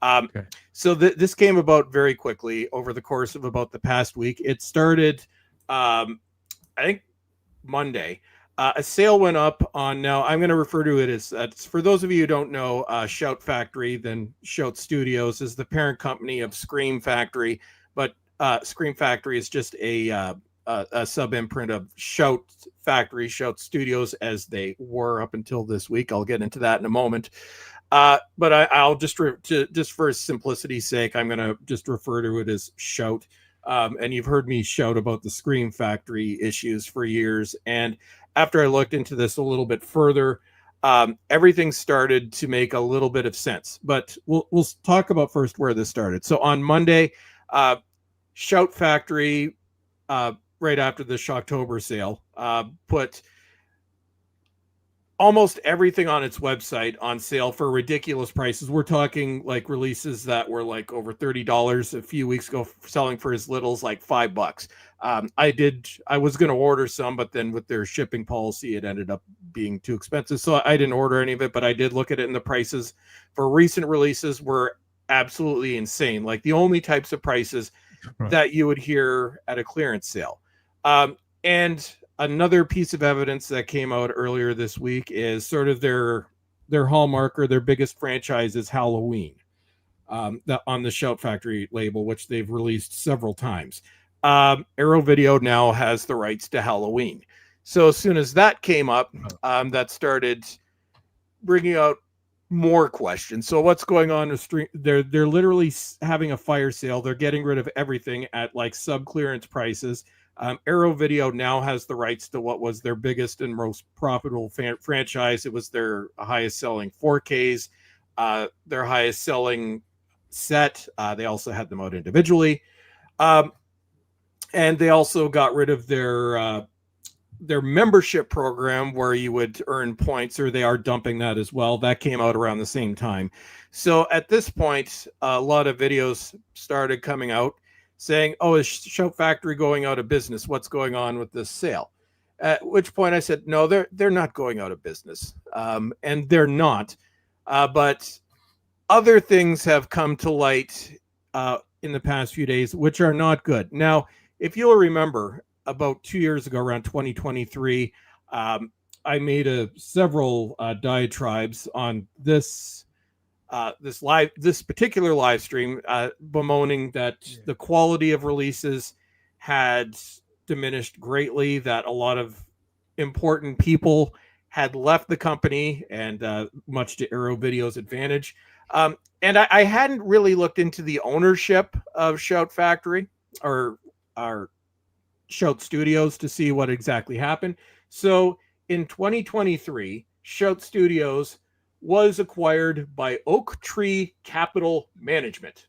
Okay. So this came about very quickly over the course of about the past week. It started, I think, Monday. A sale went up on, now I'm going to refer to it as, for those of you who don't know, Shout Factory, then Shout Studios is the parent company of Scream Factory, but Scream Factory is just a sub-imprint of Shout Factory, Shout Studios, as they were up until this week. I'll get into that in a moment. But I'll just for simplicity's sake, I'm going to just refer to it as Shout. And you've heard me shout about the Scream Factory issues for years. And after I looked into this a little bit further, everything started to make a little bit of sense. But we'll talk about first where this started. So on Monday, Shout Factory, right after the Shocktober sale, put almost everything on its website on sale for ridiculous prices. We're talking like releases that were like over $30 a few weeks ago, selling for as little as like $5. I was going to order some, but then with their shipping policy, it ended up being too expensive. So I didn't order any of it, but I did look at it, and the prices for recent releases were absolutely insane. Like the only types of prices that you would hear at a clearance sale. And another piece of evidence that came out earlier this week is sort of their hallmark, or their biggest franchise, is Halloween, that on the Shout Factory label, which they've released several times. Arrow Video now has the rights to Halloween. So as soon as that came up, that started bringing out more questions. So what's going on with stream? They're literally having a fire sale. They're getting rid of everything at like sub clearance prices. Arrow Video now has the rights to what was their biggest and most profitable franchise. It was their highest selling 4Ks, their highest selling set. They also had them out individually. And they also got rid of their membership program where you would earn points, or they are dumping that as well. That came out around the same time. So at this point, a lot of videos started coming out saying, oh, is Shout Factory going out of business? What's going on with this sale? At which point I said, no, they're not going out of business. And they're not. But other things have come to light in the past few days, which are not good. Now, if you'll remember, about 2 years ago, around 2023, I made several diatribes on this particular live stream, bemoaning that the quality of releases had diminished greatly, that a lot of important people had left the company, and much to Arrow Video's advantage. And I hadn't really looked into the ownership of Shout Factory or Shout Studios to see what exactly happened. So in 2023, Shout Studios was acquired by Oak Tree Capital Management.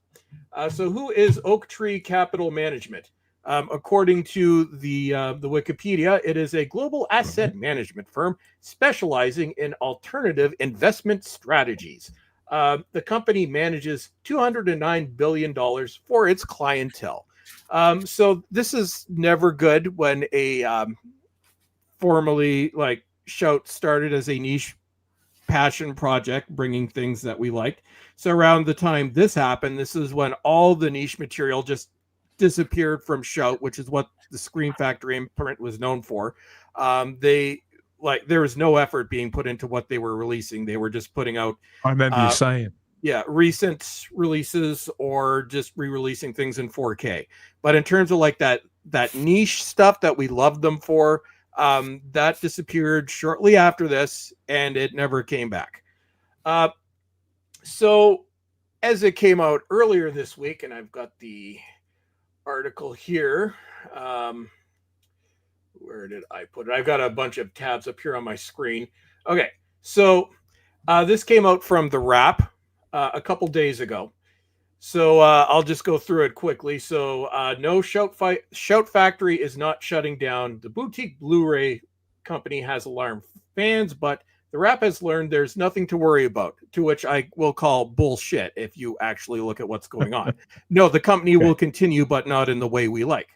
So who is Oak Tree Capital Management? According to the Wikipedia, it is a global asset management firm specializing in alternative investment strategies. The company manages $209 billion for its clientele. So this is never good when a formerly like Shout started as a niche passion project, bringing things that we liked. So around the time this happened, this is when all the niche material just disappeared from Shout, which is what the Scream Factory imprint was known for. There was no effort being put into what they were releasing. They were just putting out, I remember you saying, recent releases or just re-releasing things in 4K. But in terms of like that niche stuff that we loved them for, that disappeared shortly after this, and it never came back. So as it came out earlier this week, and I've got the article here. Where did I put it? I've got a bunch of tabs up here on my screen. Okay, so this came out from The Wrap a couple days ago. So I'll just go through it quickly. So no, Shout Factory is not shutting down. The boutique Blu-ray company has alarmed fans, but The Wrap has learned there's nothing to worry about, to which I will call bullshit if you actually look at what's going on. No, the company will continue, but not in the way we like.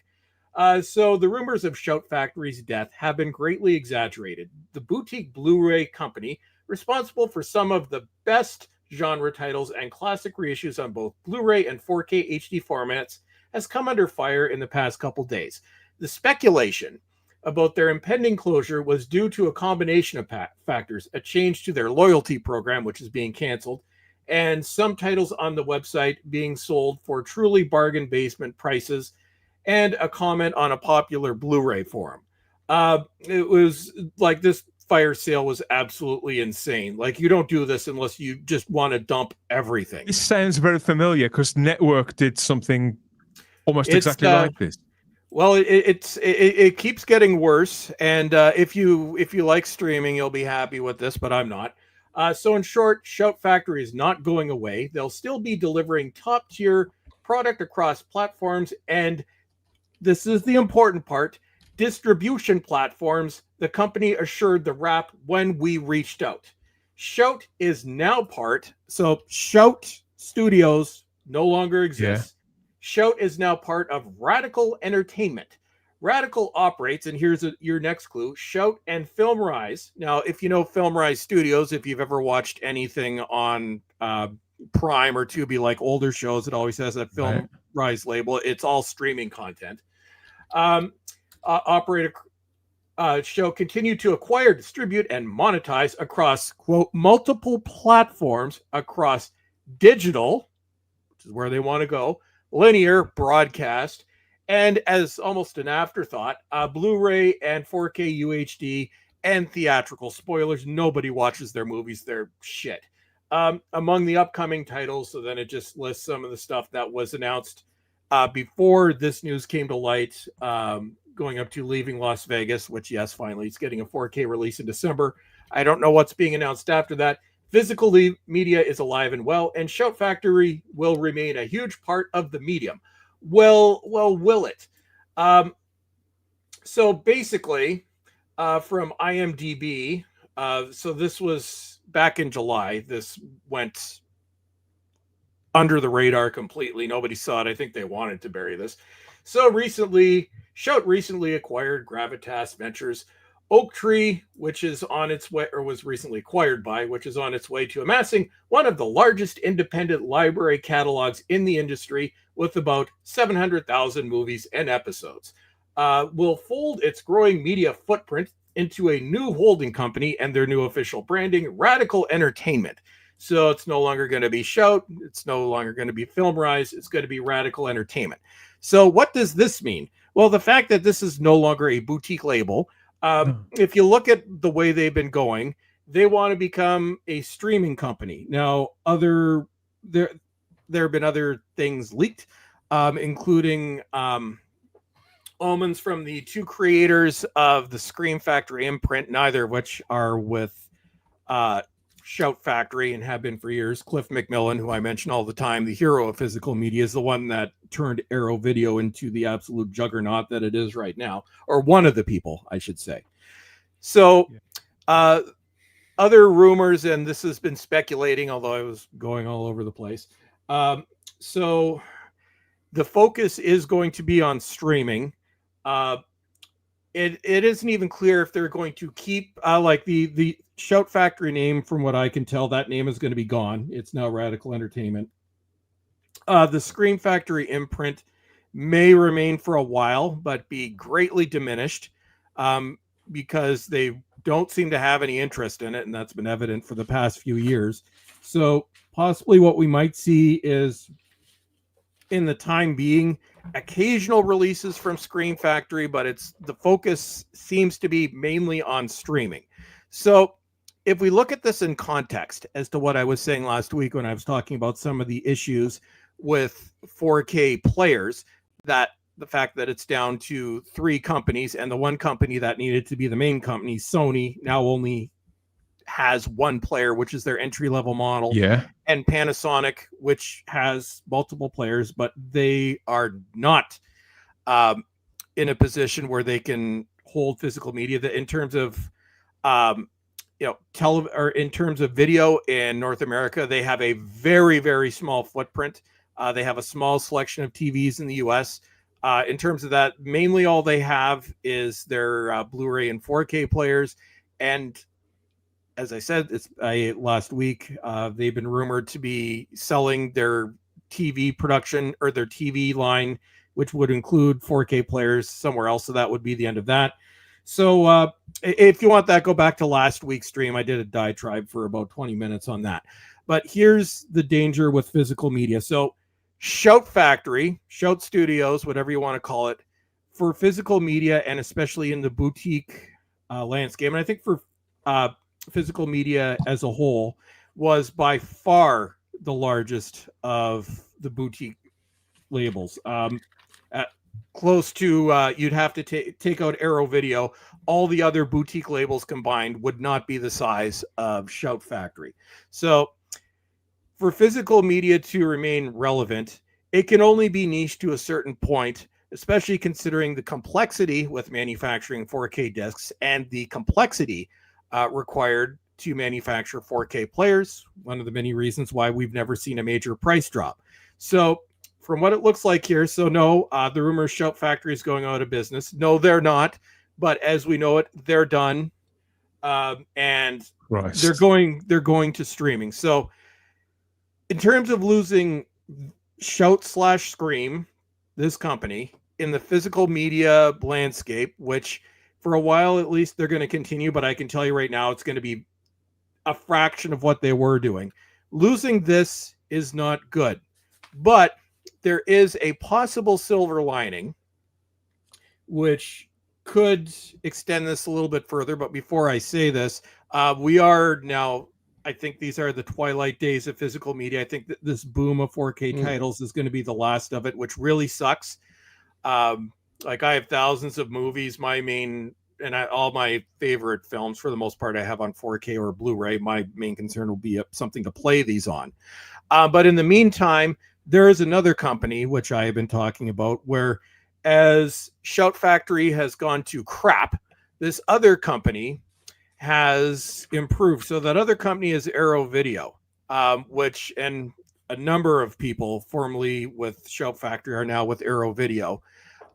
So the rumors of Shout Factory's death have been greatly exaggerated. The boutique Blu-ray company, responsible for some of the best genre titles and classic reissues on both Blu-ray and 4K HD formats, has come under fire in the past couple days. The speculation about their impending closure was due to a combination of factors: a change to their loyalty program, which is being canceled, and some titles on the website being sold for truly bargain basement prices, and a comment on a popular Blu-ray forum. It was like this fire sale was absolutely insane. Like, you don't do this unless you just want to dump everything. This sounds very familiar because Network did something almost exactly like this. Well, it keeps getting worse, and if you like streaming, you'll be happy with this, but I'm not. So in short, Shout Factory is not going away. They'll still be delivering top tier product across platforms, and this is the important part: distribution platforms. The company assured The Wrap when we reached out. Shout is now so Shout Studios no longer exists. Yeah. Shout is now part of Radical Entertainment. Radical operates, and here's your next clue, Shout and FilmRise. Now, if you know FilmRise Studios, if you've ever watched anything on Prime or Tubi, like older shows, it always has that FilmRise label. It's all streaming content. Show continue to acquire, distribute, and monetize across, quote, multiple platforms across digital, which is where they want to go, linear, broadcast, and as almost an afterthought, Blu-ray and 4K UHD and theatrical. Spoilers, nobody watches their movies, they're shit. Among the upcoming titles, so then it just lists some of the stuff that was announced before this news came to light, going up to Leaving Las Vegas, which, yes, finally, it's getting a 4K release in December. I don't know what's being announced after that. Physical media is alive and well, and Shout Factory will remain a huge part of the medium. Well, will it? So basically, from IMDb, so this was back in July. This went under the radar completely. Nobody saw it. I think they wanted to bury this. So Shout recently acquired Gravitas Ventures, Oak Tree, which is on its way, or was recently acquired by, which is on its way to amassing one of the largest independent library catalogs in the industry, with about 700,000 movies and episodes. Will fold its growing media footprint into a new holding company and their new official branding, Radical Entertainment. So it's no longer going to be Shout. It's no longer going to be FilmRise. It's going to be Radical Entertainment. So what does this mean? Well, the fact that this is no longer a boutique label, if you look at the way they've been going, they want to become a streaming company. Now, there have been other things leaked, including omens from the two creators of the Scream Factory imprint, neither of which are with Shout Factory and have been for years. Cliff McMillan, who I mention all the time, the hero of physical media, is the one that turned Arrow Video into the absolute juggernaut that it is right now, or one of the people, I should say. So, other rumors, and this has been speculating, although I was going all over the place. So, the focus is going to be on streaming. It isn't even clear if they're going to keep like the Shout Factory name. From what I can tell, that name is going to be gone. It's now Radical Entertainment. The Scream Factory imprint may remain for a while, but be greatly diminished because they don't seem to have any interest in it, and that's been evident for the past few years. So possibly what we might see is, in the time being, occasional releases from Scream Factory, but the focus seems to be mainly on streaming. So if we look at this in context as to what I was saying last week when I was talking about some of the issues with 4K players, that the fact that it's down to 3 companies, and the one company that needed to be the main company, Sony, now only has 1 player, which is their entry-level model. Yeah. And Panasonic, which has multiple players, but they are not in a position where they can hold physical media. That in terms of in terms of video in North America, they have a very, very small footprint. They have a small selection of TVs in the US. In terms of that, mainly all they have is their Blu-ray and 4K players. And as I said, last week, they've been rumored to be selling their TV production or their TV line, which would include 4K players, somewhere else. So that would be the end of that. So if you want that, go back to last week's stream. I did a diatribe for about 20 minutes on that. But here's the danger with physical media. So Shout Factory, Shout Studios, whatever you want to call it, for physical media, and especially in the boutique landscape, and I think for physical media as a whole, was by far the largest of the boutique labels. Close to, you'd have to take out Arrow Video. All the other boutique labels combined would not be the size of Shout Factory. So for physical media to remain relevant, it can only be niche to a certain point, especially considering the complexity with manufacturing 4K discs and the complexity required to manufacture 4K players. One of the many reasons why we've never seen a major price drop. So from what it looks like here, so no, the rumor is Shout Factory is going out of business. No, they're not. But as we know it, they're done. And Christ. they're going to streaming. So in terms of losing Shout/Scream, this company, in the physical media landscape, which for a while at least they're going to continue, but I can tell you right now it's going to be a fraction of what they were doing. Losing this is not good. But there is a possible silver lining, which could extend this a little bit further. But before I say this, we are now, I think these are the twilight days of physical media. I think that this boom of 4K titles is going to be the last of it, which really sucks. Like I have thousands of movies. All my favorite films, for the most part, I have on 4K or Blu-ray. My main concern will be something to play these on. But in the meantime, there is another company, which I have been talking about, where as Shout Factory has gone to crap, this other company has improved. So that other company is Arrow Video, which, and a number of people formerly with Shout Factory are now with Arrow Video.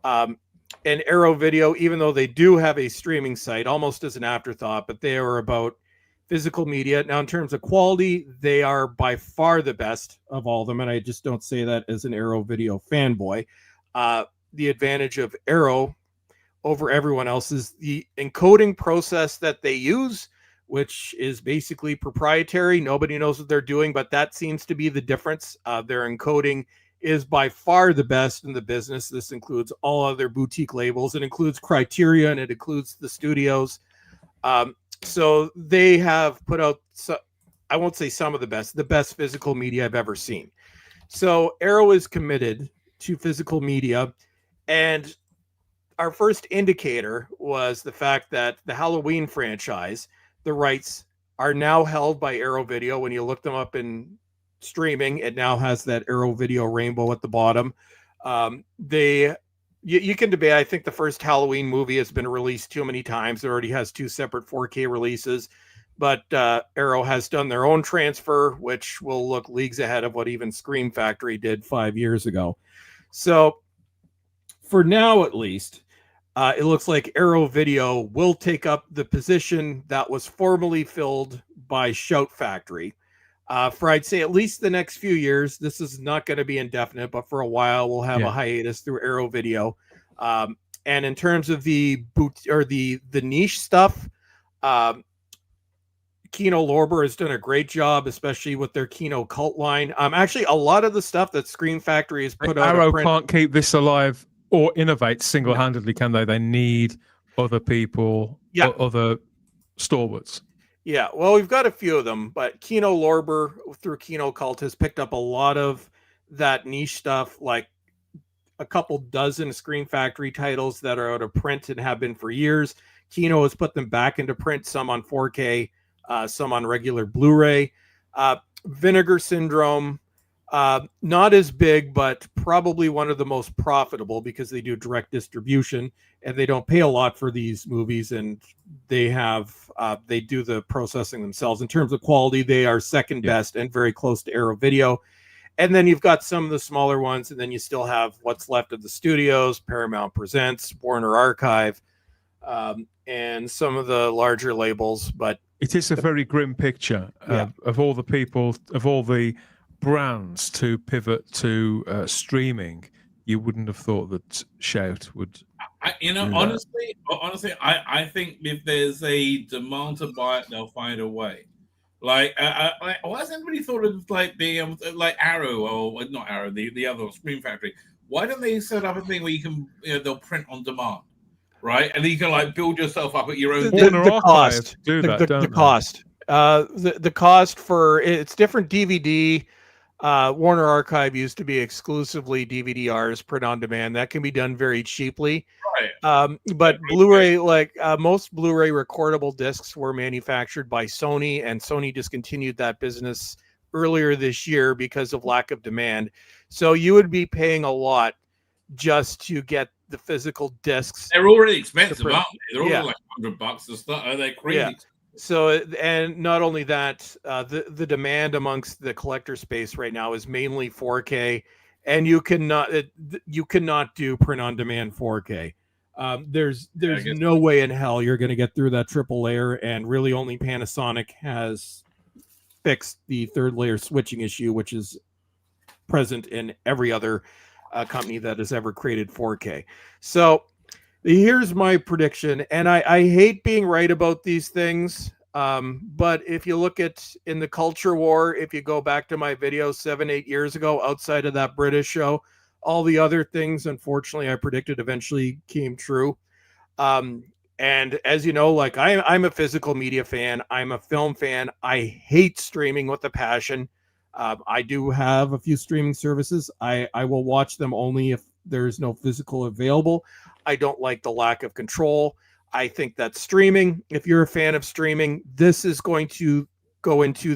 And Arrow Video, even though they do have a streaming site, almost as an afterthought, but they are about physical media. Now, in terms of quality, they are by far the best of all of them, and I just don't say that as an Arrow Video fanboy. The advantage of Arrow over everyone else is the encoding process that they use, which is basically proprietary. Nobody knows what they're doing, but that seems to be the difference. Their encoding is by far the best in the business. This includes all other boutique labels. It includes Criterion. It includes the studios. So they have put out, I won't say some of the best physical media I've ever seen. So Arrow is committed to physical media. And our first indicator was the fact that the Halloween franchise, the rights are now held by Arrow Video. When you look them up in streaming, it now has that Arrow Video rainbow at the bottom. You can debate. I think the first Halloween movie has been released too many times. It already has 2 separate 4K releases, but Arrow has done their own transfer, which will look leagues ahead of what even Scream Factory did 5 years ago. So for now, at least, it looks like Arrow Video will take up the position that was formerly filled by Shout Factory. For I'd say at least the next few years. This is not going to be indefinite, but for a while we'll have a hiatus through Arrow Video. And in terms of the niche stuff, Kino Lorber has done a great job, especially with their Kino Cult line. Actually, a lot of the stuff that Scream Factory has put out. Arrow can't keep this alive or innovate single-handedly, can they? They need other people, other stalwarts. Yeah, well, we've got a few of them, but Kino Lorber through Kino Cult has picked up a lot of that niche stuff, like a couple dozen Scream Factory titles that are out of print and have been for years. Kino has put them back into print, some on 4K, some on regular Blu-ray. Vinegar Syndrome, not as big, but probably one of the most profitable because they do direct distribution and they don't pay a lot for these movies, and they do the processing themselves. In terms of quality, they are second best and very close to Arrow Video. And then you've got some of the smaller ones, and then you still have what's left of the studios, Paramount Presents, Warner Archive, and some of the larger labels. But it is a very grim picture of all the people, of all the brands to pivot to streaming. You wouldn't have thought that Shout would. Honestly, I think if there's a demand to buy it, they'll find a way. Why has anybody thought of like the like Arrow or not Arrow, the other Scream Factory? Why don't they set up a thing where you can they'll print on demand, right? And you can like build yourself up at your own. The cost, the cost for it's different DVD. Warner Archive used to be exclusively DVD-Rs, print on demand. That can be done very cheaply. Right. But Blu-ray, most Blu-ray recordable discs were manufactured by Sony, and Sony discontinued that business earlier this year because of lack of demand. So you would be paying a lot just to get the physical discs. They're already expensive, aren't they? They're already like $100 to start. Are they crazy? Yeah. So, and not only that, the demand amongst the collector space right now is mainly 4K, and you cannot do print on demand 4K. There's no way in hell you're going to get through that triple layer, and really only Panasonic has fixed the third layer switching issue, which is present in every other company that has ever created 4K. So here's my prediction, and I hate being right about these things, but if you look at in the culture war, if you go back to my video 7-8 years ago, outside of that British show, all the other things, unfortunately, I predicted eventually came true. And as you know, like I'm a physical media fan, I'm a film fan. I hate streaming with a passion. I do have a few streaming services. I will watch them only if there's no physical available. I don't like the lack of control. I think that streaming, if you're a fan of streaming, this is going to go into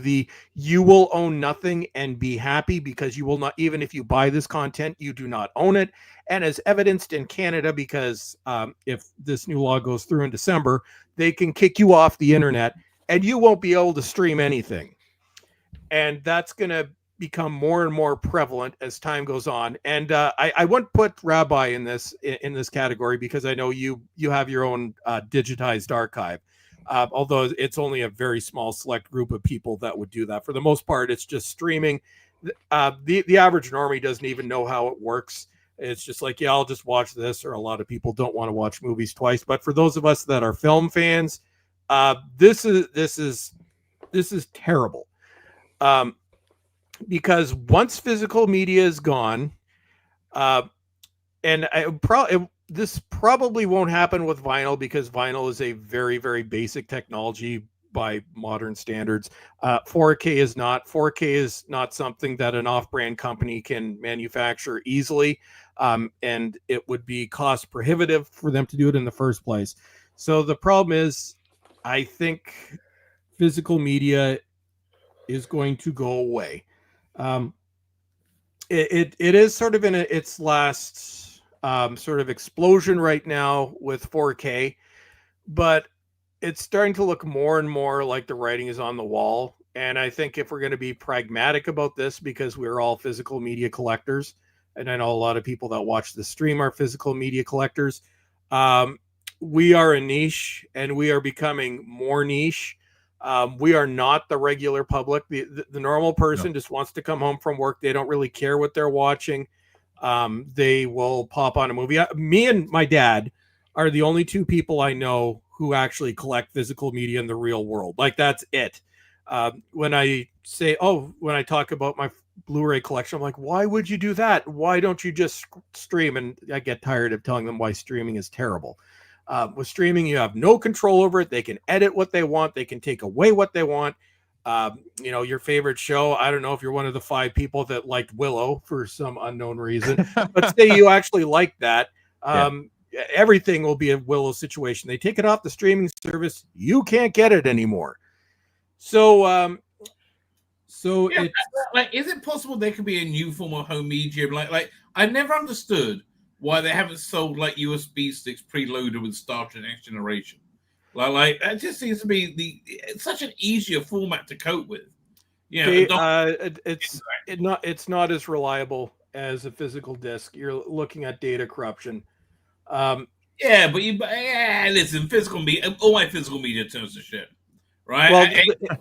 you will own nothing and be happy, because you will not, even if you buy this content, you do not own it. And as evidenced in Canada, because if this new law goes through in December, they can kick you off the internet and you won't be able to stream anything. And that's going to become more and more prevalent as time goes on. And I wouldn't put Rabbi in this category, because I know you have your own digitized archive, although it's only a very small select group of people that would do that. For the most part, it's just streaming. The average normie doesn't even know how it works. It's just like, yeah, I'll just watch this, or a lot of people don't want to watch movies twice. But for those of us that are film fans, this is terrible. Because once physical media is gone, and this probably won't happen with vinyl, because vinyl is a very, very basic technology by modern standards. 4K is not. 4K is not something that an off-brand company can manufacture easily. and it would be cost prohibitive for them to do it in the first place. So the problem is, I think physical media is going to go away. It is sort of in its last sort of explosion right now with 4K, but it's starting to look more and more like the writing is on the wall. And I think if we're going to be pragmatic about this, because we're all physical media collectors, and I know a lot of people that watch the stream are physical media collectors, we are a niche, and we are becoming more niche. We are not the regular public. The normal person just wants to come home from work. They don't really care what they're watching. They will pop on a movie. Me and my dad are the only two people I know who actually collect physical media in the real world. Like, that's it. When I talk about my Blu-ray collection, I'm like, why would you do that? Why don't you just stream? And I get tired of telling them why streaming is terrible. With streaming, you have no control over it. They can edit what they want. They can take away what they want. Your favorite show, I don't know if you're one of the 5 people that liked Willow for some unknown reason, but say you actually like that. Everything will be a Willow situation. They take it off the streaming service. You can't get it anymore. So is it possible there could be a new form of home media? Like I never understood why they haven't sold like USB sticks preloaded with Star Trek Next Generation. Like it just seems to be it's such an easier format to cope with. It's not as reliable as a physical disc. You're looking at data corruption. Listen, physical media. All my physical media turns to shit. Right.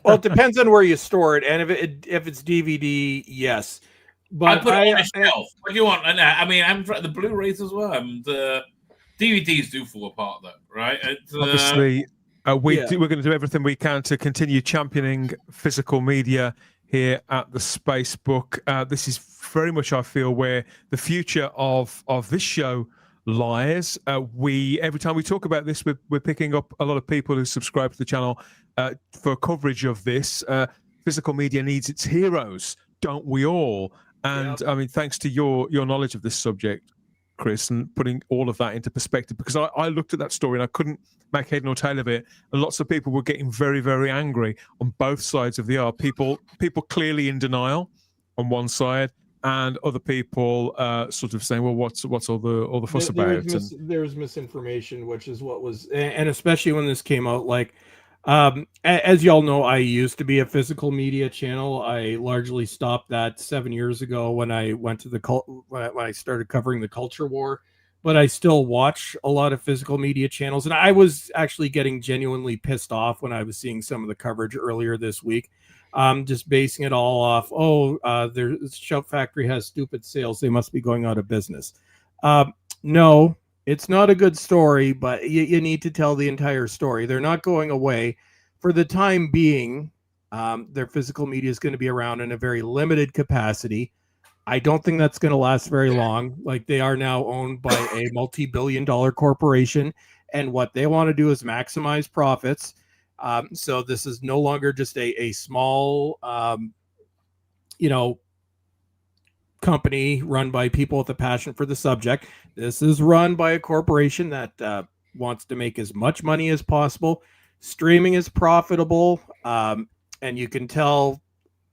Well, it depends on where you store it, and if it's DVD, yes. But I put it on a shelf. What do you want? I mean, I'm the Blu-rays as well. And DVDs do fall apart, though, right? Obviously, we're going to do everything we can to continue championing physical media here at the Spacebook. This is very much, I feel, where the future of this show lies. Every time we talk about this, we're picking up a lot of people who subscribe to the channel for coverage of this. Physical media needs its heroes, don't we all? And I mean, thanks to your knowledge of this subject, Chris, and putting all of that into perspective, because I looked at that story and I couldn't make head nor tail of it. And lots of people were getting very, very angry on both sides of the aisle. People clearly in denial on one side, and other people sort of saying, well, what's all the fuss about? There's misinformation, which is what was, and especially when this came out, like, as y'all know, I used to be a physical media channel. I largely stopped that 7 years ago when I went to when I started covering the culture war, but I still watch a lot of physical media channels. And I was actually getting genuinely pissed off when I was seeing some of the coverage earlier this week. Just basing it all off, their Shout Factory has stupid sales, they must be going out of business. No, it's not a good story, but you need to tell the entire story. They're not going away. For the time being, their physical media is going to be around in a very limited capacity. I don't think that's going to last very long. Like, they are now owned by a multi-billion-dollar corporation, and what they want to do is maximize profits. So this is no longer just a small, company run by people with a passion for the subject. This is run by a corporation that wants to make as much money as possible. Streaming is profitable, and you can tell.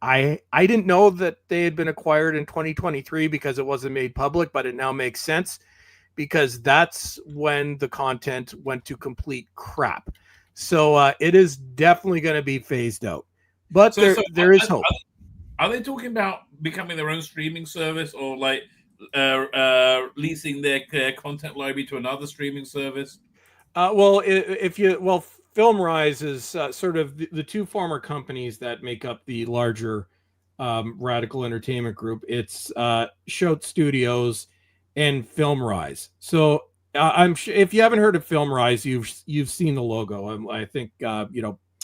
I didn't know that they had been acquired in 2023 because it wasn't made public, but it now makes sense because that's when the content went to complete crap. So it is definitely going to be phased out, but there is hope. Are they talking about becoming their own streaming service, or like leasing their content library to another streaming service? FilmRise is sort of the two former companies that make up the larger Radical Entertainment Group. It's Shout Studios and FilmRise. So I'm sure if you haven't heard of FilmRise, you've seen the logo. I think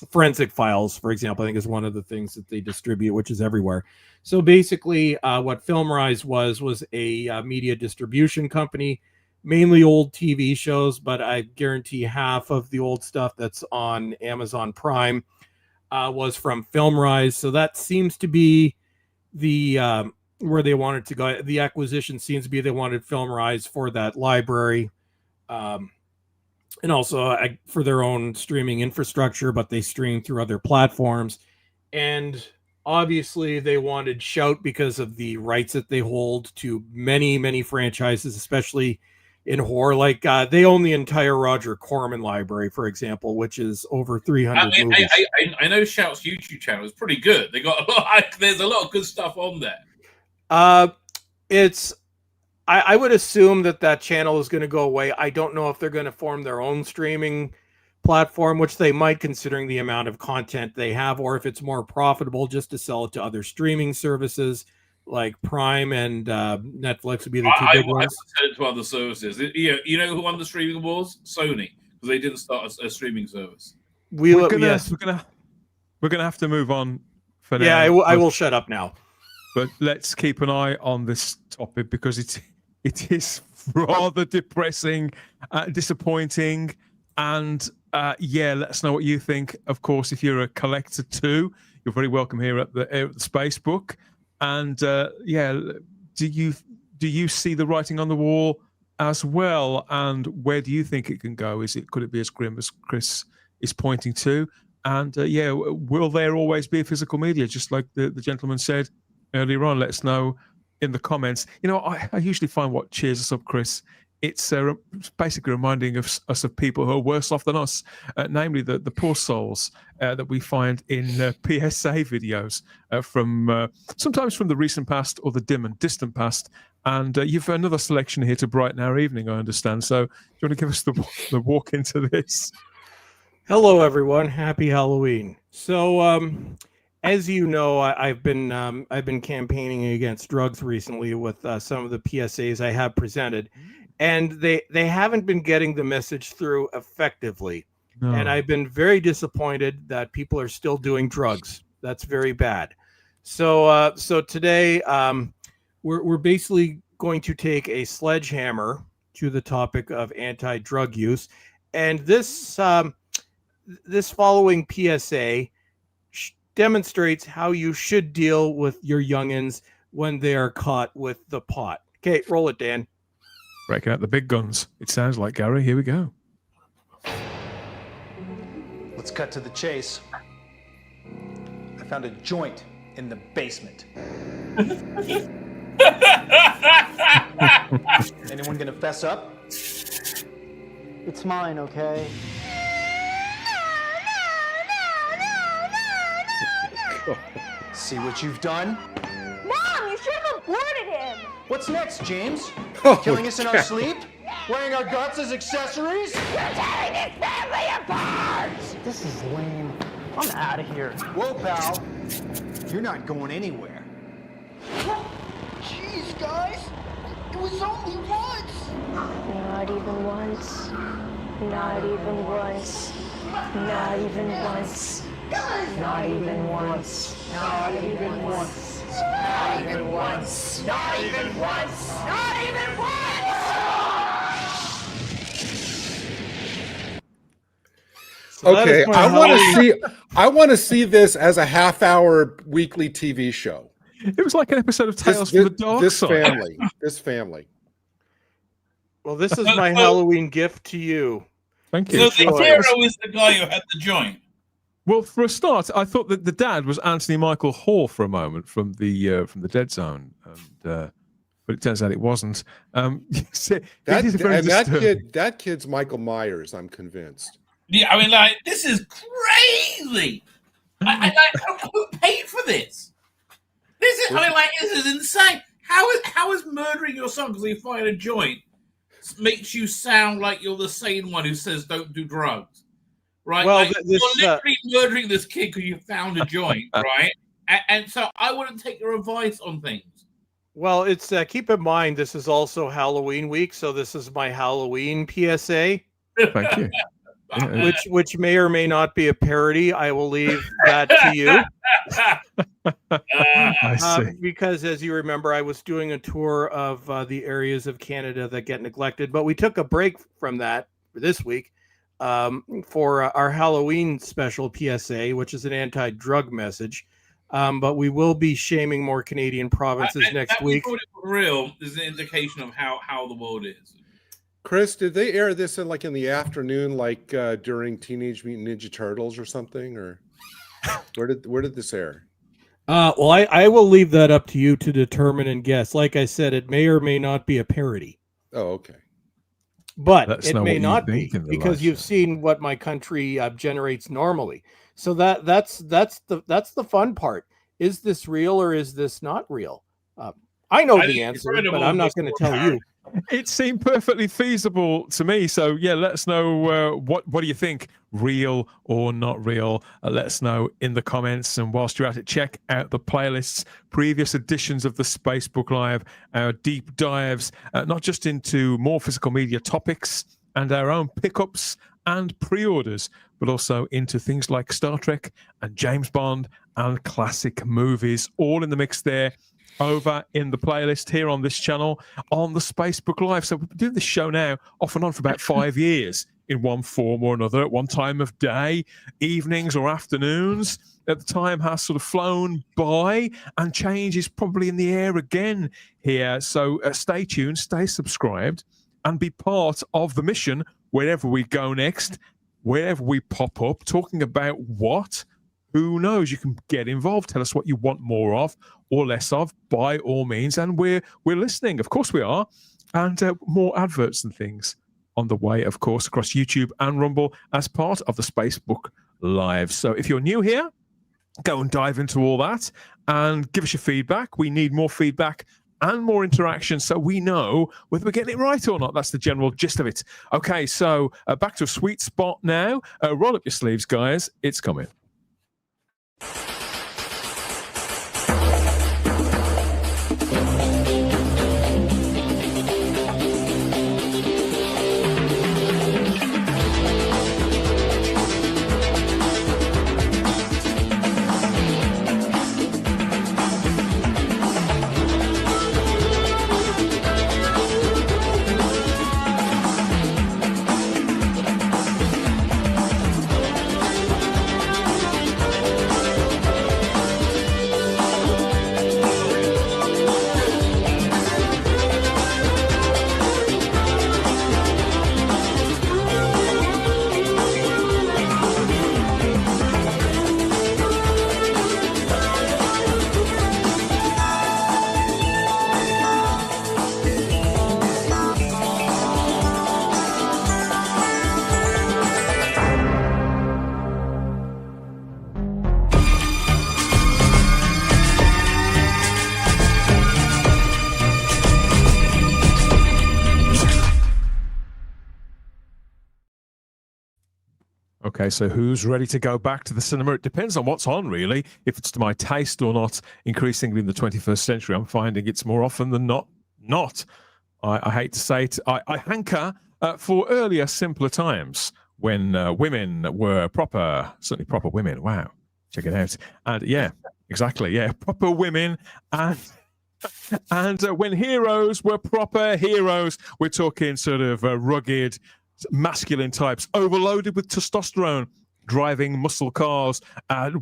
Forensic Files, for example, I think is one of the things that they distribute, which is everywhere. So basically, what FilmRise was a media distribution company, mainly old TV shows, but I guarantee half of the old stuff that's on Amazon Prime was from FilmRise. So that seems to be the where they wanted to go. The acquisition seems to be they wanted FilmRise for that library, and also for their own streaming infrastructure, but they stream through other platforms. And obviously they wanted Shout because of the rights that they hold to many, many franchises, especially in horror. Like they own the entire Roger Corman library, for example, which is over 300 movies. I know Shout's YouTube channel is pretty good. They got there's a lot of good stuff on there. I would assume that channel is going to go away. I don't know if they're going to form their own streaming platform, which they might, considering the amount of content they have, or if it's more profitable just to sell it to other streaming services like Prime and Netflix would be the two big ones. I would sell it to other services. You know who won the streaming wars? Sony, because they didn't start a streaming service. We're gonna have to move on for now. Yeah, I will shut up now. But let's keep an eye on this topic because it is rather depressing, disappointing, and let us know what you think. Of course, if you're a collector too, you're very welcome here at the Spacebook. And do you see the writing on the wall as well? And where do you think it can go? Could it be as grim as Chris is pointing to? And will there always be a physical media, just like the gentleman said earlier on? Let us know in the comments. I usually find what cheers us up, Chris. It's basically reminding us of people who are worse off than us, namely the poor souls that we find in PSA videos from sometimes from the recent past or the dim and distant past. And you've another selection here to brighten our evening, I understand. So do you want to give us the walk into this? Hello, everyone. Happy Halloween. So, as you know, I've been campaigning against drugs recently with some of the PSAs I have presented. And they haven't been getting the message through effectively. No. And I've been very disappointed that people are still doing drugs. That's very bad. So today we're basically going to take a sledgehammer to the topic of anti-drug use. And this following PSA demonstrates how you should deal with your youngins when they are caught with the pot. Okay, roll it, Dan. Breaking out the big guns. It sounds like, Gary. Here we go. Let's cut to the chase. I found a joint in the basement. Anyone gonna fess up? It's mine, okay? See what you've done? Mom, you should have aborted him! What's next, James? Killing us in our sleep? Wearing our guts as accessories? You're tearing this family apart! This is lame. I'm out of here. Whoa, pal. You're not going anywhere. Jeez, guys. It was only once. Not even once. Not even once. Not even once. Not even once. Not even once. Not even once. Not even once. Not even once. Okay, I want to see this as a half-hour weekly TV show. It was like an episode of Tales from the Dark Side. This family. Well, this is my Halloween gift to you. Thank you. So the hero is the guy who had the joint. Well, for a start, I thought that the dad was Anthony Michael Hall for a moment from the Dead Zone, and, but it turns out it wasn't. That kid's Michael Myers. I'm convinced. Yeah, I mean, like, this is crazy. Who paid for this? This is insane. How is murdering your son because you fired a joint makes you sound like you're the sane one who says don't do drugs, right? Well, you're literally murdering this kid because you found a joint, right? And so I wouldn't take your advice on things. Well, it's keep in mind this is also Halloween week, so this is my Halloween PSA. Thank you. Which may or may not be a parody. I will leave that to you. I see. Because as you remember, I was doing a tour of the areas of Canada that get neglected, but we took a break from that for this week for our Halloween special PSA, which is an anti-drug message. But we will be shaming more Canadian provinces next week. We thought it was real is an indication of how the world is. Chris, did they air this in the afternoon, during Teenage Mutant Ninja Turtles or something, or where did this air? Well, I will leave that up to you to determine and guess. Like I said, it may or may not be a parody. Oh, okay. But it may not be, because you've seen what my country generates normally. So that's the fun part. Is this real or is this not real? I know the answer, but I'm not going to tell you. It seemed perfectly feasible to me. So yeah, let us know what do you think, real or not real. Let us know in the comments. And whilst you're at it, check out the playlists, previous editions of the Spacebook Live, our deep dives, not just into more physical media topics and our own pickups and pre-orders, but also into things like Star Trek and James Bond and classic movies, all in the mix there. Over in the playlist here on this channel on the Spacebook Live. So we've been doing this show now off and on for about 5 years in one form or another, at one time of day, evenings or afternoons. At the time has sort of flown by, and change is probably in the air again here. So stay tuned, stay subscribed, and be part of the mission wherever we go next, wherever we pop up, talking about what. Who knows? You can get involved. Tell us what you want more of or less of, by all means. And we're listening. Of course we are. And more adverts and things on the way, of course, across YouTube and Rumble as part of the Spacebook Live. So if you're new here, go and dive into all that and give us your feedback. We need more feedback and more interaction so we know whether we're getting it right or not. That's the general gist of it. Okay, so back to a sweet spot now. Roll up your sleeves, guys. It's coming. Okay, so who's ready to go back to the cinema? It depends on what's on, really. If it's to my taste or not. Increasingly in the 21st century, I'm finding it's more often than not. I hate to say it. I hanker for earlier, simpler times when women were certainly proper women. Wow, check it out. And yeah, exactly. Yeah, proper women. And when heroes were proper heroes, we're talking sort of rugged, masculine types, overloaded with testosterone, driving muscle cars,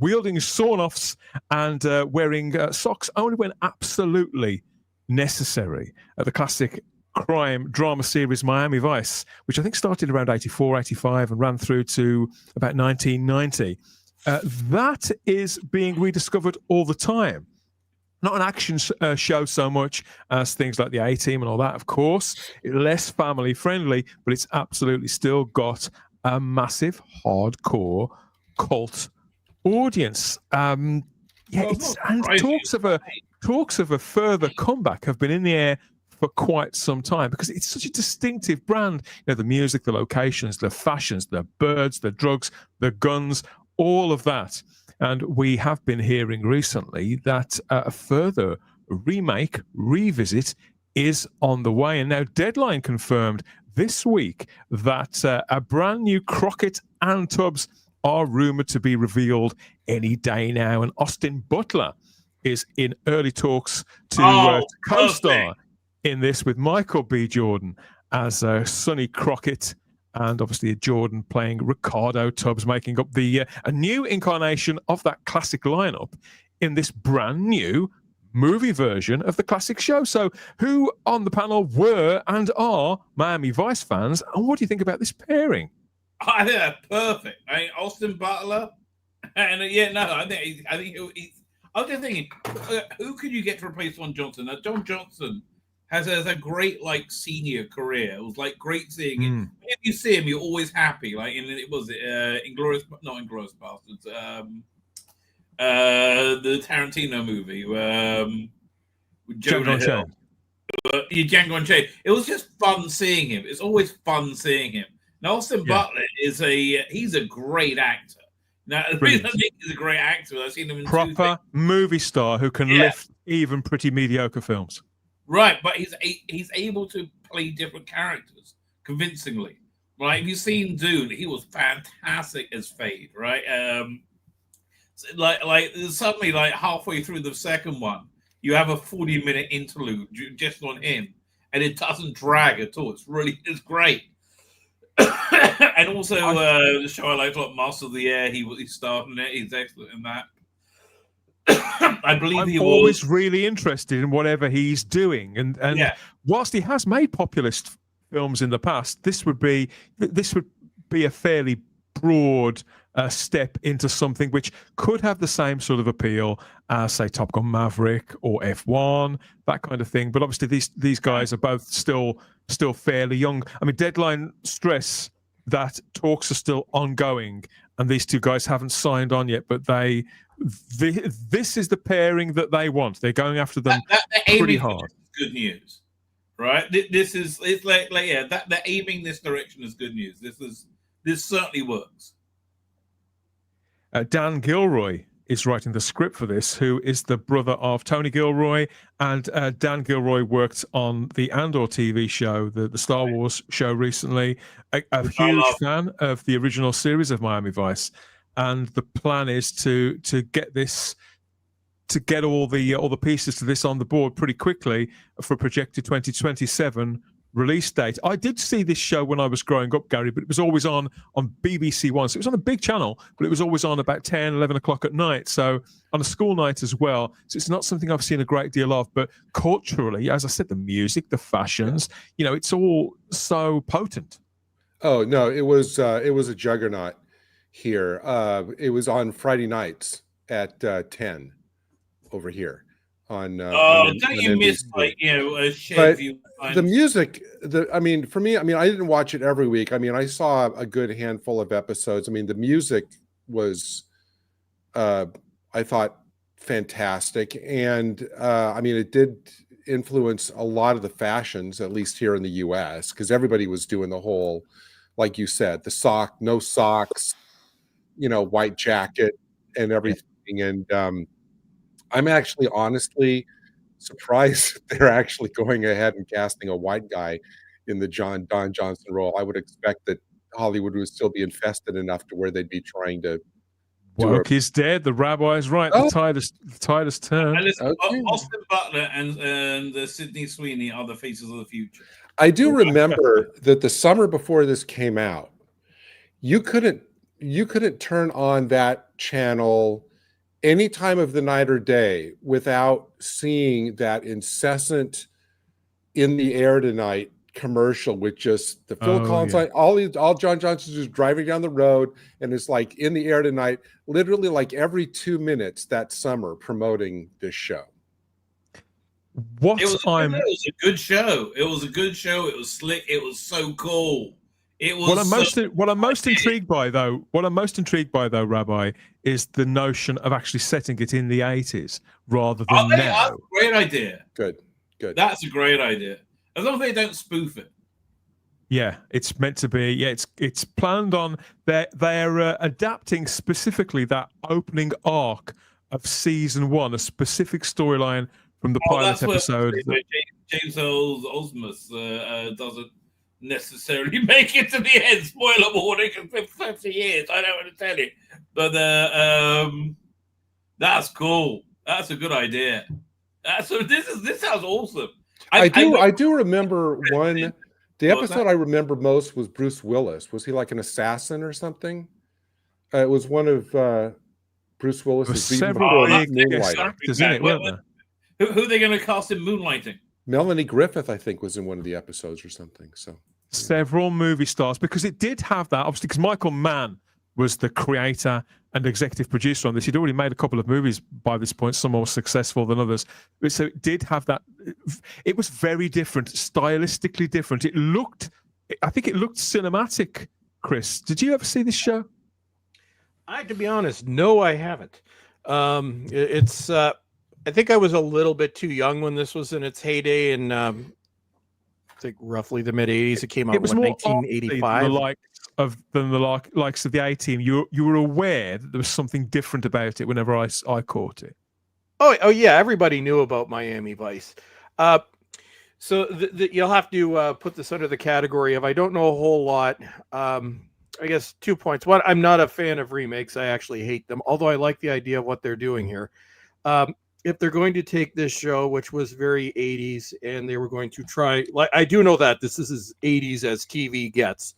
wielding sawn-offs, and wearing socks only when absolutely necessary. The classic crime drama series Miami Vice, which I think started around 84, 85 and ran through to about 1990. That is being rediscovered all the time. Not an action show so much as things like the A-Team and all that, of course. Less family friendly, but it's absolutely still got a massive hardcore cult audience. Talks of a further comeback have been in the air for quite some time because it's such a distinctive brand. You know, the music, the locations, the fashions, the birds, the drugs, the guns, all of that. And we have been hearing recently that a further revisit is on the way. And now Deadline confirmed this week that a brand new Crockett and Tubbs are rumored to be revealed any day now. And Austin Butler is in early talks to co-star in this with Michael B. Jordan as Sonny Crockett. And obviously Jordan playing Ricardo Tubbs, making up a new incarnation of that classic lineup in this brand new movie version of the classic show. So who on the panel were and are Miami Vice fans, and what do you think about this pairing? I think that's perfect. I mean, Austin Butler, and I think he's. I was just thinking, who could you get to replace Don Johnson? Now, Don Johnson has a great senior career. It was great seeing it. If you see him, you're always happy. Inglorious Bastards, the Tarantino movie, with Jonah Hill. Django Unchained. It was just fun seeing him. It's always fun seeing him. Now, Austin Butler he's a great actor. Now, the reason I think he's a great actor, I've seen him in proper movie star who can lift even pretty mediocre films. Right, but he's able to play different characters convincingly. Right, if you've seen Dune, he was fantastic as Fade. Right, suddenly halfway through the second one, you have a 40-minute interlude just on him, and it doesn't drag at all. It's great. And also the show I liked a lot, Master of the Air. He starred in it. He's excellent in that. I believe I'm always really interested in whatever he's doing, and whilst he has made populist films in the past, this would be a fairly broad step into something which could have the same sort of appeal as, say, Top Gun Maverick or F1, that kind of thing. But obviously, these guys are both still fairly young. I mean, Deadline stress that talks are still ongoing, and these two guys haven't signed on yet. But this is the pairing that they want. They're going after them pretty hard. Good news, right? They're aiming this direction is good news. This certainly works. Dan Gilroy is writing the script for this, who is the brother of Tony Gilroy, and Dan Gilroy worked on the Andor TV show, the Star Wars show recently. A huge fan of the original series of Miami Vice, and the plan is to get this, to get all the pieces to this on the board pretty quickly for a projected 2027 release date. I did see this show when I was growing up, Gary, but it was always on BBC One. So it was on a big channel, but it was always on about 10, 11 o'clock at night. So on a school night as well. So it's not something I've seen a great deal of, but culturally, as I said, the music, the fashions, it's all so potent. Oh, no, it was a juggernaut here. It was on Friday nights at 10 over here. Don't you miss a shade? The music, for me, I didn't watch it every week. I saw a good handful of episodes. The music was, I thought, fantastic, and it did influence a lot of the fashions, at least here in the U.S., because everybody was doing the whole, like you said, the no socks, white jacket and everything, and I'm actually honestly surprised they're actually going ahead and casting a white guy in the Don Johnson role. I would expect that Hollywood would still be infested enough to where they'd be trying to. Woke is dead. The rabbi's right. The tide has turned. Austin Butler and Sydney Sweeney are the faces of the future. I do remember that the summer before this came out, you couldn't turn on that channel any time of the night or day without seeing that incessant "In the Air Tonight" commercial with just the Phil Collins line. All John Johnson's just driving down the road, and it's like "In the Air Tonight," literally like every 2 minutes that summer promoting this show. It was a good show. It was a good show. It was slick. It was so cool. It was what I'm most intrigued by though, Rabbi, is the notion of actually setting it in the 80s rather than now. That's a great idea. Good. That's a great idea. As long as they don't spoof it. Yeah, it's meant to be. Yeah, it's planned on. They're adapting specifically that opening arc of season 1, a specific storyline from the pilot episode. James Earl Osmus doesn't necessarily make it to the end. Spoiler warning for 50 years. I don't want to tell you, but that's cool. That's a good idea. This sounds awesome. I do remember one. The episode I remember most was Bruce Willis. Was he like an assassin or something? It was one of Bruce Willis There were is even several before big guest Moonlighting. actors in it, weren't there? Who are they going to cast in Moonlighting? Melanie Griffith, I think, was in one of the episodes or something. So several movie stars, because it did have that, obviously, because Michael Mann was the creator and executive producer on this. He'd already made a couple of movies by this point, some more successful than others. So it did have that. It was very different, stylistically different. I think it looked cinematic. Chris, did you ever see this show? To be honest, no, I haven't. It's I think I was a little bit too young when this was in its heyday, and I think roughly the mid '80s. It came out in 1985. Than the likes of the A-Team. You were aware that there was something different about it whenever I caught it. Oh yeah, everybody knew about Miami Vice. So you'll have to put this under the category of I don't know a whole lot. I guess 2 points. One, I'm not a fan of remakes. I actually hate them, although I like the idea of what they're doing here. If they're going to take this show, which was very 80s, and they were going to try, like, I do know that this is as 80s as TV gets.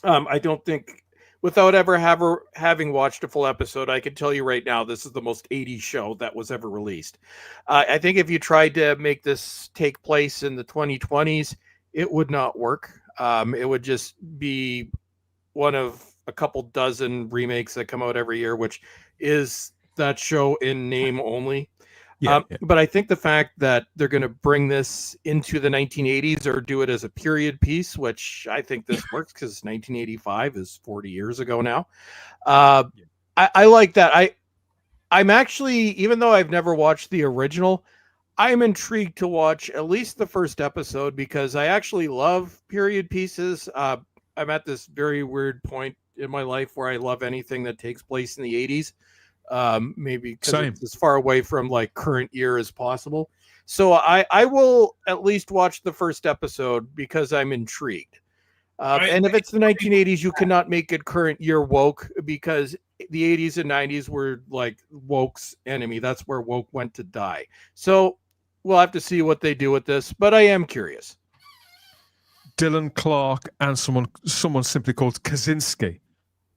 I don't think, without ever having watched a full episode, I can tell you right now, this is the most 80s show that was ever released. I think if you tried to make this take place in the 2020s, it would not work. It would just be one of a couple dozen remakes that come out every year, which is that show in name only. But I think the fact that they're going to bring this into the 1980s or do it as a period piece, which I think this works because 1985 is 40 years ago now. I like that. I'm actually, even though I've never watched the original, I'm intrigued to watch at least the first episode because I actually love period pieces. I'm at this very weird point in my life where I love anything that takes place in the 80s. Maybe because it's as far away from like current year as possible. So I will at least watch the first episode because I'm intrigued. And if it's the 1980s, you cannot make it current year woke because the 80s and 90s were like woke's enemy. That's where woke went to die. So we'll have to see what they do with this, but I am curious. Dylan Clark and someone simply called Kaczynski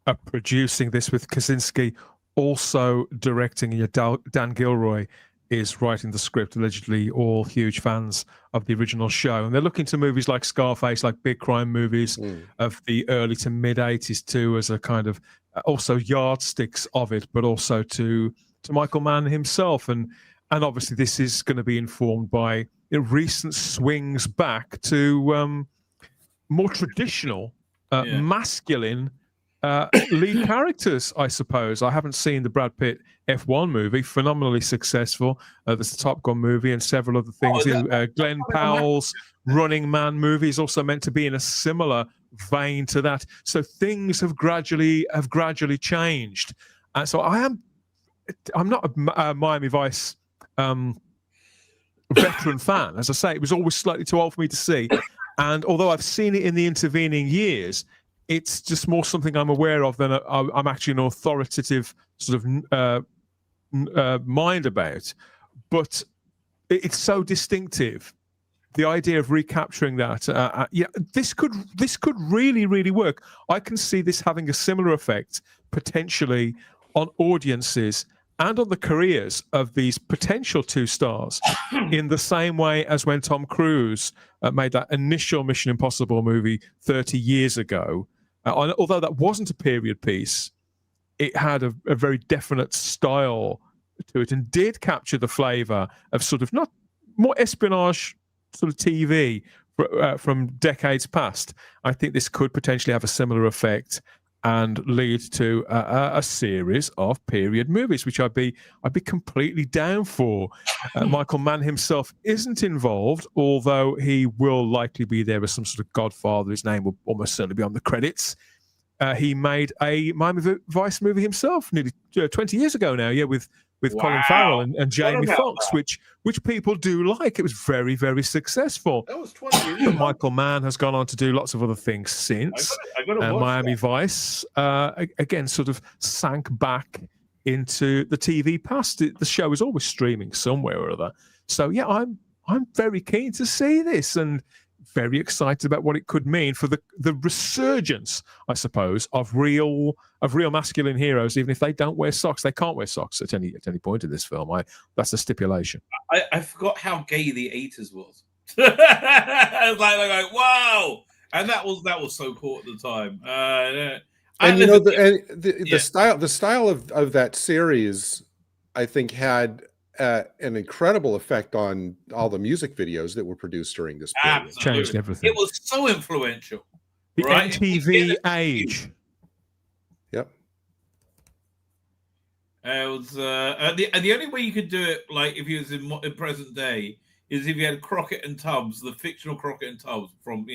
are producing this, with Kaczynski also directing. Dan Gilroy is writing the script, allegedly all huge fans of the original show. And they're looking to movies like Scarface, like big crime movies of the early to mid 80s too, as a kind of also yardsticks of it, but also to Michael Mann himself. And obviously this is going to be informed by recent swings back to more traditional, masculine lead characters, I suppose. I haven't seen the Brad Pitt F1 movie, phenomenally successful. There's the Top Gun movie and several other things. Glenn Powell's Running Man movie is also meant to be in a similar vein to that. So things have gradually changed. So I'm not a Miami Vice veteran fan. As I say, it was always slightly too old for me to see. And although I've seen it in the intervening years, it's just more something I'm aware of than I'm actually an authoritative sort of mind about. But it's so distinctive. The idea of recapturing that, this could really, really work. I can see this having a similar effect potentially on audiences and on the careers of these potential two stars in the same way as when Tom Cruise made that initial Mission Impossible movie 30 years ago. Although that wasn't a period piece, it had a very definite style to it and did capture the flavor of sort of not more espionage sort of TV from decades past. I think this could potentially have a similar effect and lead to a series of period movies, which I'd be completely down for. Michael Mann himself isn't involved, although he will likely be there as some sort of godfather. His name will almost certainly be on the credits. He made a Miami Vice movie himself nearly 20 years ago now, with Colin Farrell and Jamie Foxx, which people do like. It was very, very successful. That was 20 years ago. Michael Mann has gone on to do lots of other things since. Miami Vice, again, sort of sank back into the TV past. The show is always streaming somewhere or other. So, yeah, I'm very keen to see this and very excited about what it could mean for the resurgence, I suppose, of real masculine heroes. Even if they don't wear socks, they can't wear socks at any point in this film. That's a stipulation. I forgot how gay the 80s was. I was like, wow, and that was so cool at the time. And you know, the style of that series, I think, had an incredible effect on all the music videos that were produced during this period. Absolutely. Changed everything. It was so influential. The right? MTV age. Yep. It was the only way you could do it, like if you was in present day, is if you had Crockett and Tubbs, the fictional Crockett and Tubbs from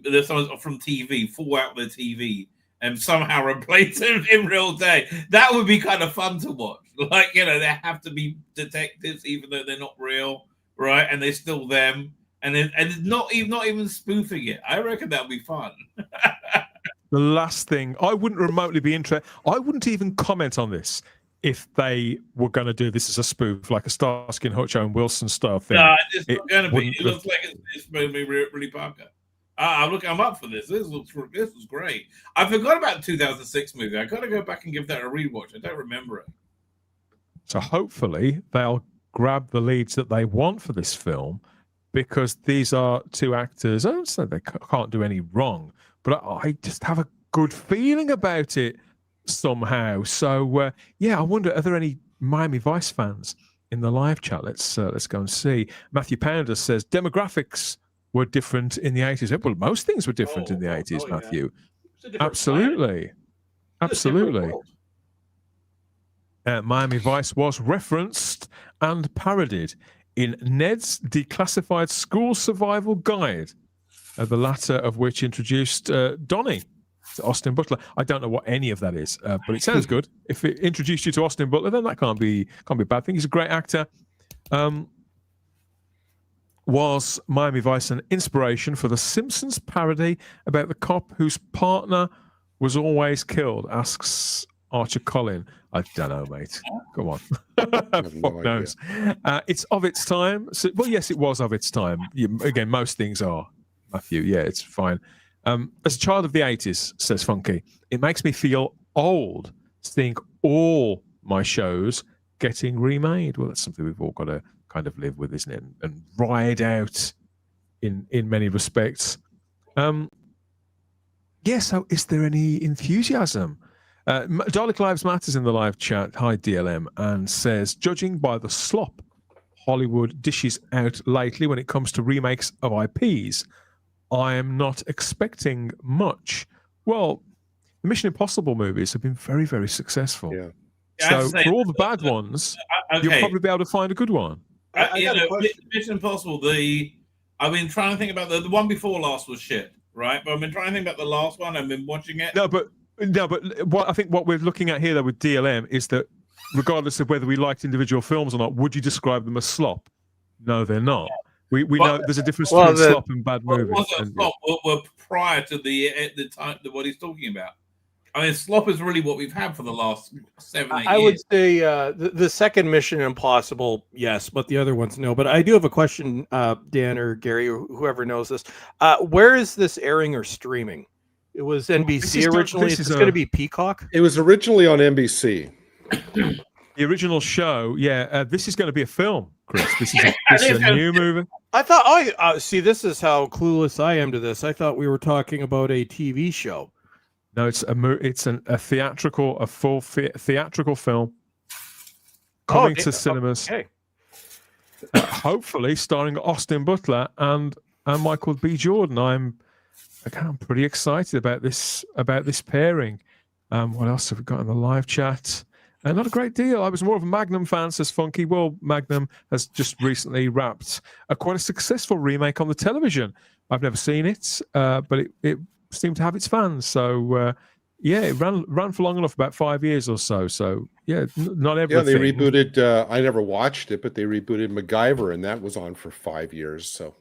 there's someone from TV fall out their TV and somehow replace them in real day. That would be kind of fun to watch. Like, they have to be detectives, even though they're not real, right? And they're still them, and not even spoofing it. I reckon that would be fun. The last thing, I wouldn't remotely be interested. I wouldn't even comment on this if they were going to do this as a spoof, like a Starsky and Hutch, Owen Wilson style thing. No, it's not going to be. It looks like it's going to be really Parker. I'm up for this. This was great. I forgot about the 2006 movie. I got to go back and give that a rewatch. I don't remember it. So hopefully they'll grab the leads that they want for this film, because these are two actors. I don't say they can't do any wrong, but I just have a good feeling about it somehow. So I wonder, are there any Miami Vice fans in the live chat? Let's go and see. Matthew Pounder says demographics were different in the 80s. Well, most things were different in the 80s, Matthew. Absolutely. Miami Vice was referenced and parodied in Ned's Declassified School Survival Guide, the latter of which introduced Donnie to Austin Butler. I don't know what any of that is, but it sounds good. If it introduced you to Austin Butler, then that can't be a bad thing. He's a great actor. Was Miami Vice an inspiration for the Simpsons parody about the cop whose partner was always killed? Asks Archer Collin. I don't know, mate. Come on. Fuck knows. It's of its time. So, well, yes, it was of its time. Again, most things are, Matthew. Yeah, it's fine. As a child of the 80s, says Funky, it makes me feel old seeing all my shows getting remade. Well, that's something we've all got to kind of live with, isn't it? And ride out in many respects. So is there any enthusiasm? Dalek Lives Matters in the live chat, hi DLM, and says, judging by the slop Hollywood dishes out lately when it comes to remakes of IPs, I am not expecting much. Well, the Mission Impossible movies have been very, very successful. Yeah. So for all the bad ones, you'll probably be able to find a good one. Mission Impossible, I've been trying to think about the one before last was shit, right? But I've been trying to think about the last one. I've been watching it. No, but what we're looking at here, though, with DLM is that regardless of whether we liked individual films or not, would you describe them as slop? No, they're not. We know there's a difference between slop and bad movies. Slop were prior to the time what he's talking about. I mean, slop is really what we've had for the last 7-8 years. I would say the second Mission Impossible, yes, but the other ones, no. But I do have a question, Dan or Gary, or whoever knows this. Where is this airing or streaming? It was NBC originally. Is this going to be Peacock? It was originally on NBC. The original show, yeah. This is going to be a film, Chris. This is a new movie. I thought, see, this is how clueless I am to this. I thought we were talking about a TV show. No, it's a full theatrical film coming to cinemas. Okay. Hopefully starring Austin Butler and Michael B. Jordan. I'm pretty excited about this pairing. What else have we got in the live chat? Not a great deal. I was more of a Magnum fan, says Funky. Well, Magnum has just recently wrapped quite a successful remake on the television. I've never seen it, but it seemed to have its fans. So, it ran for long enough, about 5 years or so. So, not everything. Yeah, they rebooted. I never watched it, but they rebooted MacGyver, and that was on for 5 years. So,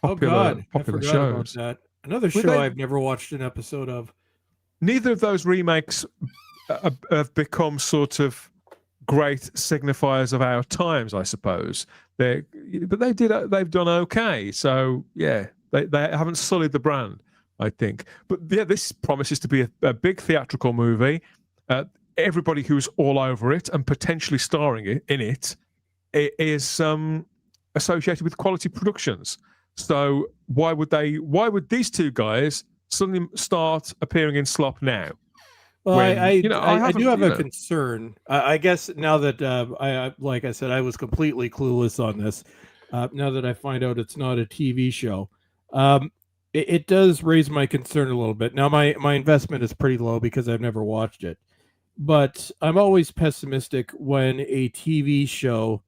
popular I forgot shows. about that. Another show I've never watched an episode of. Neither of those remakes have become sort of great signifiers of our times, I suppose. They've done okay. So yeah, they haven't sullied the brand, I think. But yeah, this promises to be a big theatrical movie. Everybody who's all over it and potentially starring in it is associated with quality productions. So why would these two guys suddenly start appearing in slop now? Well, I do have a concern. I guess now that like I said, I was completely clueless on this. Now that I find out it's not a TV show, it does raise my concern a little bit. Now my investment is pretty low because I've never watched it, but I'm always pessimistic when a TV show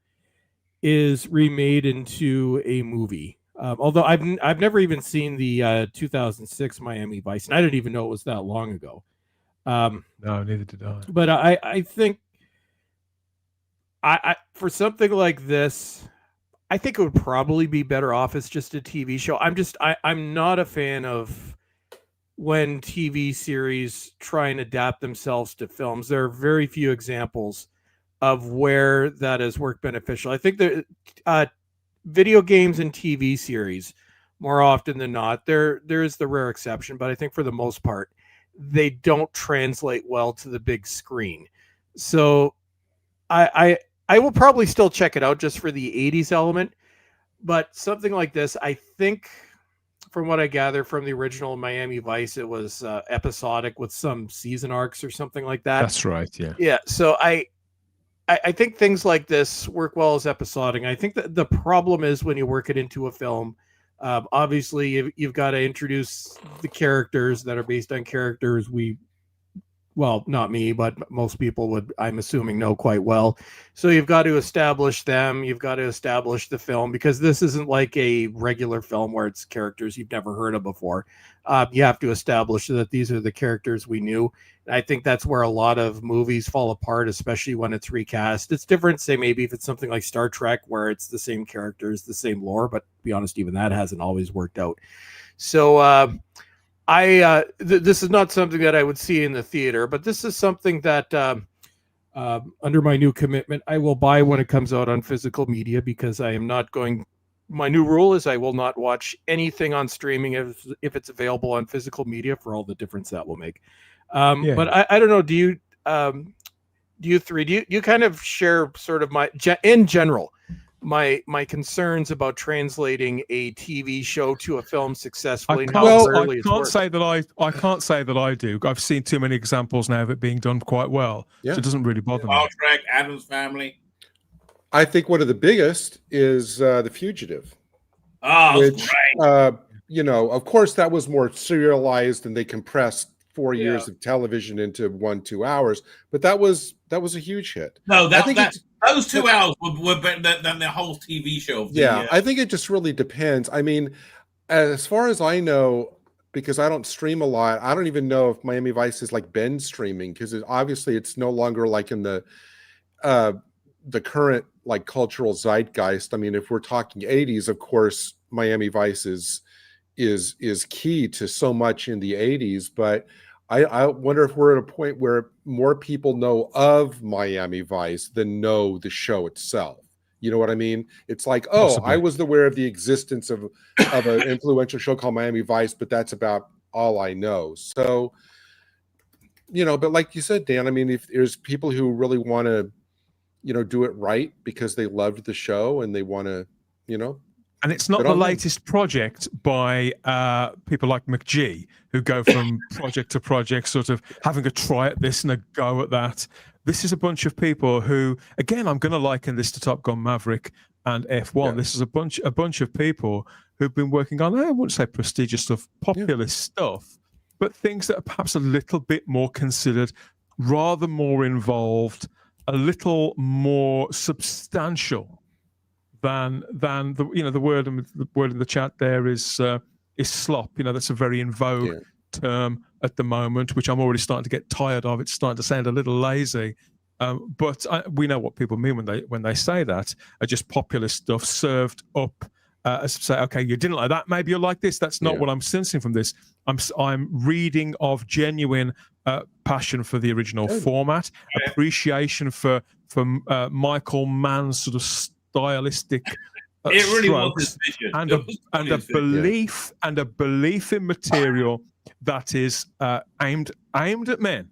is remade into a movie. Although I've never even seen the 2006 Miami Vice, and I didn't even know it was that long ago. No, neither did I. But I think I for something like this, I think it would probably be better off as just a TV show. I'm not a fan of when TV series try and adapt themselves to films. There are very few examples of where that has worked beneficial. I think that video games and TV series, more often than not, there is the rare exception, but I think for the most part, they don't translate well to the big screen. So I will probably still check it out just for the 80s element, but something like this, I think from what I gather from the original Miami Vice, it was episodic with some season arcs or something like that. That's right, yeah. Yeah, so I think things like this work well as episodic. I think that the problem is when you work it into a film, obviously you've got to introduce the characters that are based on characters well, not me, but most people would, I'm assuming, know quite well. So you've got to establish them. You've got to establish the film, because this isn't like a regular film where it's characters you've never heard of before. You have to establish that these are the characters we knew. And I think that's where a lot of movies fall apart, especially when it's recast. It's different, say, maybe if it's something like Star Trek, where it's the same characters, the same lore, but to be honest, even that hasn't always worked out. So, this is not something that I would see in the theater, but this is something that under my new commitment, I will buy when it comes out on physical media, because I am not going. My new rule is I will not watch anything on streaming if it's available on physical media, for all the difference that will make. But I don't know. Do you kind of share sort of in general my concerns about translating a TV show to a film successfully? I can't say that I do. I've seen too many examples now of it being done quite well. Yeah. So it doesn't really bother me. Star Trek, Addams Family. I think one of the biggest is The Fugitive. Oh, which, great. Of course, that was more serialized, and they compressed 4 years of television into 1-2 hours. But that was a huge hit. No, those 2 hours were better than the whole TV show. I think it just really depends. I mean, as far as I know, because I don't stream a lot, I don't even know if Miami Vice has been streaming, because obviously it's no longer in the current cultural zeitgeist. I mean, if we're talking 80s, of course, Miami Vice is key to so much in the 80s, but I wonder if we're at a point where more people know of Miami Vice than know the show itself. You know what I mean? It's possibly. I was aware of the existence of an influential show called Miami Vice, but that's about all I know. So, but like you said, Dan, I mean, if there's people who really want to, do it right because they loved the show and they want to, And it's not the latest project by people like McGee, who go from project to project, sort of having a try at this and a go at that. This is a bunch of people who, again, I'm going to liken this to Top Gun Maverick and F1. Yeah. This is a bunch of people who've been working on, I wouldn't say prestigious stuff, popular stuff, but things that are perhaps a little bit more considered, rather more involved, a little more substantial than the word in the chat there is slop. That's a very in vogue term at the moment, which I'm already starting to get tired of. It's starting to sound a little lazy, but we know what people mean when they say that. Are just populist stuff served up as to say, okay, you didn't like that, maybe you'll like this. That's not what I'm sensing from this. I'm reading of genuine passion for the original format, appreciation for Michael Mann's sort of stylistic strokes, and a belief in material that is aimed at men,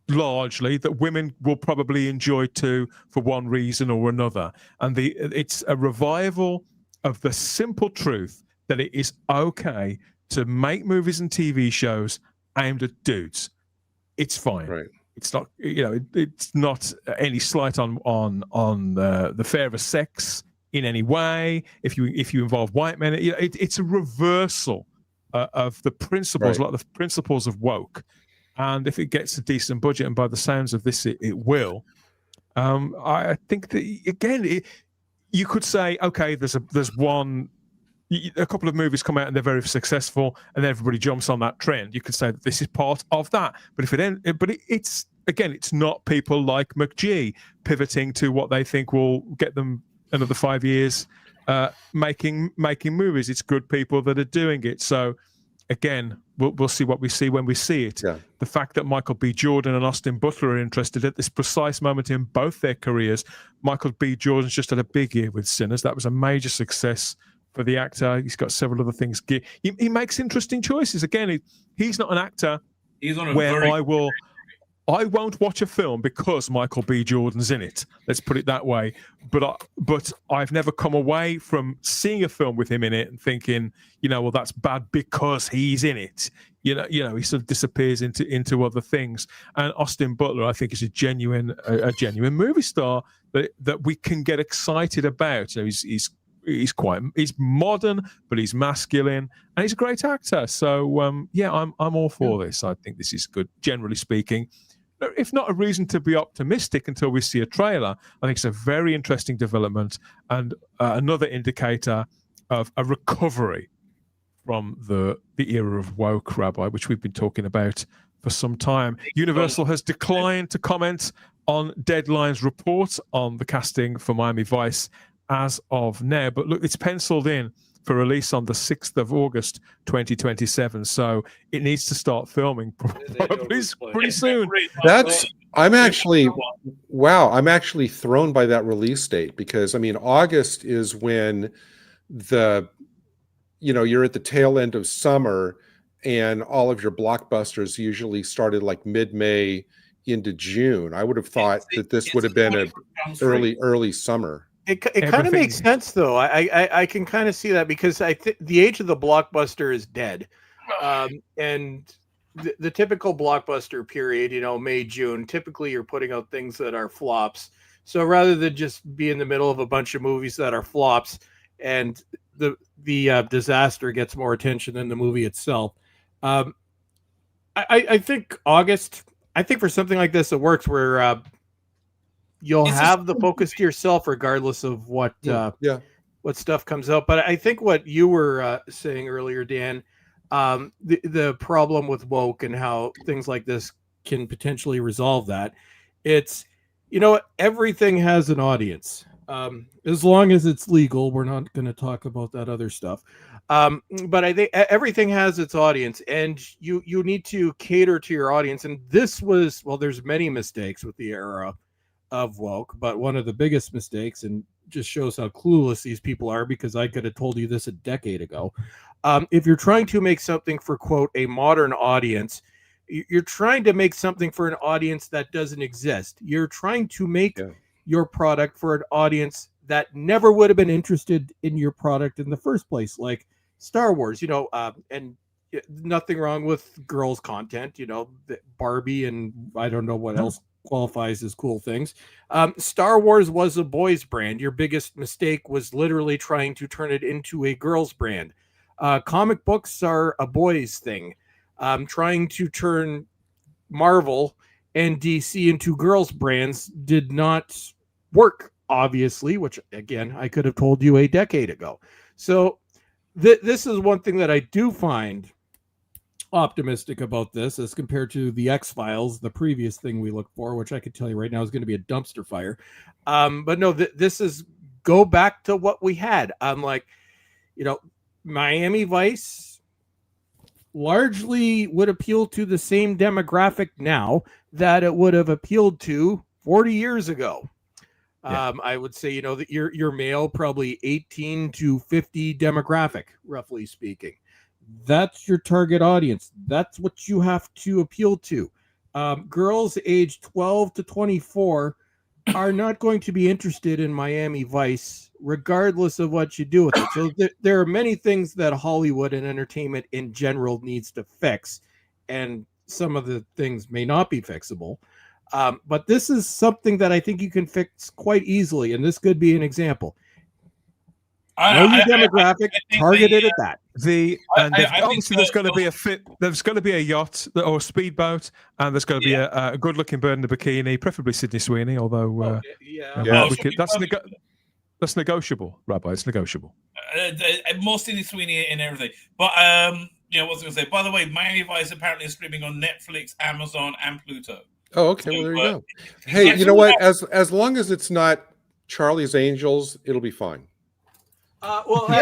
largely, that women will probably enjoy too for one reason or another. And it's a revival of the simple truth that it is okay to make movies and TV shows aimed at dudes. It's fine. Right. It's not, it's not any slight on the fairer sex in any way. If you involve white men, it's a reversal of the principles, like the principles of woke. And if it gets a decent budget, and by the sounds of this, it will. I think that again, you could say, okay, there's a couple of movies come out and they're very successful, and everybody jumps on that trend. You could say that this is part of that. But it's again, it's not people like McGee pivoting to what they think will get them another 5 years making movies. It's good people that are doing it. So again, we'll see what we see when we see it. Yeah. The fact that Michael B. Jordan and Austin Butler are interested at this precise moment in both their careers. Michael B. Jordan's just had a big year with Sinners. That was a major success for the actor. He's got several other things. He makes interesting choices. Again, he's not an actor where I won't watch a film because Michael B. Jordan's in it. Let's put it that way. But I've never come away from seeing a film with him in it and thinking, well, that's bad because he's in it. He sort of disappears into other things. And Austin Butler, I think, is a genuine movie star that we can get excited about. He's modern, but he's masculine, and he's a great actor. So I'm all for this. I think this is good, generally speaking. If not a reason to be optimistic until we see a trailer, I think it's a very interesting development and another indicator of a recovery from the era of woke, Rabbi, which we've been talking about for some time. Universal has declined to comment on Deadline's report on the casting for Miami Vice as of now. But look, it's penciled in for release on the 6th of August, 2027. So it needs to start filming probably pretty soon. I'm actually thrown by that release date, because August is when you're at the tail end of summer, and all of your blockbusters usually started like mid-May into June. I would have thought that this would have been an early summer. It kind of makes sense, though. I can kind of see that, because I think the age of the blockbuster is dead, and the typical blockbuster period, May, June. Typically, you're putting out things that are flops. So rather than just be in the middle of a bunch of movies that are flops, and the disaster gets more attention than the movie itself, I think August. I think for something like this, it works where. You'll have the focus to yourself, regardless of what stuff comes out. But I think what you were saying earlier, Dan, the problem with woke and how things like this can potentially resolve that. It's, everything has an audience. As long as it's legal, we're not going to talk about that other stuff. But I think everything has its audience, and you need to cater to your audience. And this was, there's many mistakes with the era of woke, but one of the biggest mistakes, and just shows how clueless these people are, because I could have told you this a decade ago. If you're trying to make something for, quote, a modern audience, you're trying to make something for an audience that doesn't exist. You're trying to make your product for an audience that never would have been interested in your product in the first place, like Star Wars, and nothing wrong with girls content, Barbie and I don't know what else qualifies as cool things. Star Wars was a boys brand. Your biggest mistake was literally trying to turn it into a girls brand. Comic books are a boys thing. Trying to turn Marvel and DC into girls brands did not work, obviously, which again, I could have told you a decade ago. So this is one thing that I do find optimistic about this, as compared to the X-Files, the previous thing we looked for, which I could tell you right now is going to be a dumpster fire. But no, this is go back to what we had. I'm like, Miami Vice largely would appeal to the same demographic now that it would have appealed to 40 years ago. Yeah. I would say, that your male, probably 18 to 50 demographic, roughly speaking. That's your target audience. That's what you have to appeal to. Girls aged 12 to 24 are not going to be interested in Miami Vice, regardless of what you do with it. So there are many things that Hollywood and entertainment in general needs to fix, and some of the things may not be fixable. But this is something that I think you can fix quite easily, and this could be an example. Know your demographic, target it at that. Obviously there's going to be there's going to be a yacht or a speedboat, and there's going to be a good-looking bird in a bikini, preferably Sydney Sweeney. Although that's negotiable, Rabbi. It's negotiable. More Sydney Sweeney and everything. But what was I going to say? By the way, Miami Vice apparently is streaming on Netflix, Amazon, and Pluto. Oh, okay. Well, there you go. Hey, you know what? As long as it's not Charlie's Angels, it'll be fine. Although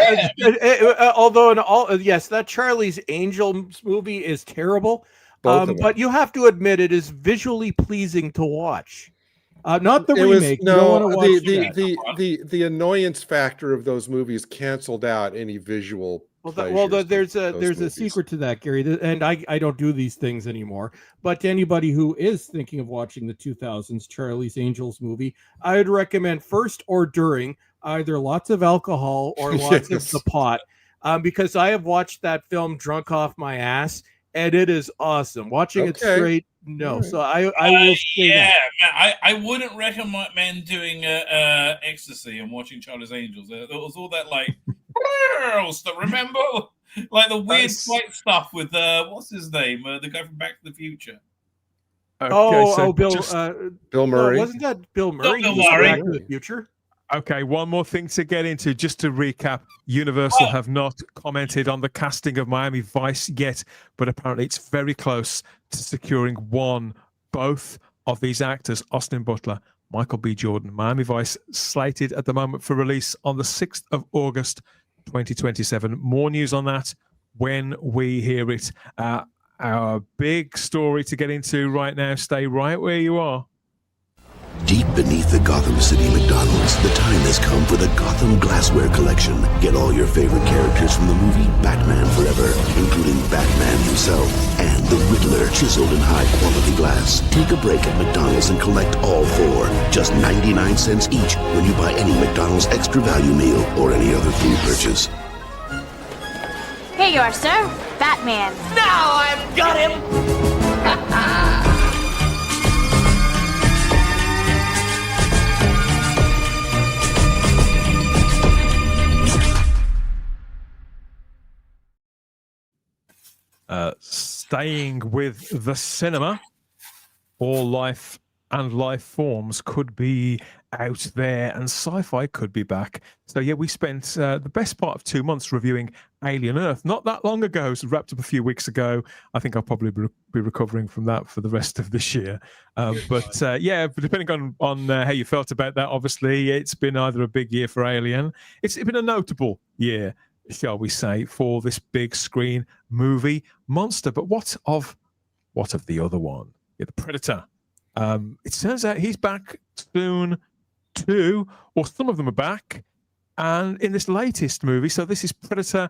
yes, that Charlie's Angels movie is terrible. But you have to admit it is visually pleasing to watch. Not the remake. The annoyance factor of those movies canceled out any visual. There's a secret to that, Gary, and I don't do these things anymore. But to anybody who is thinking of watching the 2000s Charlie's Angels movie, I would recommend first or during either lots of alcohol or lots of the pot, because I have watched that film drunk off my ass, and it is awesome. Watching it straight, no. Right. So I will say that. Man, I wouldn't recommend doing ecstasy and watching Charlie's Angels. There was all that stuff. Remember, like the weird fight stuff with what's his name, the guy from Back to the Future. Okay, Bill Murray. No, wasn't that Bill Murray? Bill Murray. Back to the Future. Okay, one more thing to get into, just to recap. Universal have not commented on the casting of Miami Vice yet, but apparently it's very close to securing both of these actors, Austin Butler, Michael B. Jordan. Miami Vice slated at the moment for release on the 6th of August, 2027. More news on that when we hear it. Our big story to get into right now, stay right where you are. Deep beneath the Gotham City McDonald's, the time has come for the Gotham Glassware Collection. Get all your favorite characters from the movie Batman Forever, including Batman himself and the Riddler, chiseled in high-quality glass. Take a break at McDonald's and collect all 4, just 99 cents each when you buy any McDonald's Extra Value meal or any other food purchase. Here you are, sir. Batman. Now I've got him! Staying with the cinema, all life and life forms could be out there, and sci-fi could be back. So yeah, we spent the best part of 2 months reviewing Alien Earth not that long ago. So wrapped up a few weeks ago. I think I'll probably be recovering from that for the rest of this year. But depending on how you felt about that, obviously it's been either a big year for Alien. It's been a notable year, shall we say, for this big screen movie monster. But what of the other one? Yeah, the Predator. It turns out he's back soon too, or some of them are back. And in this latest movie, so this is Predator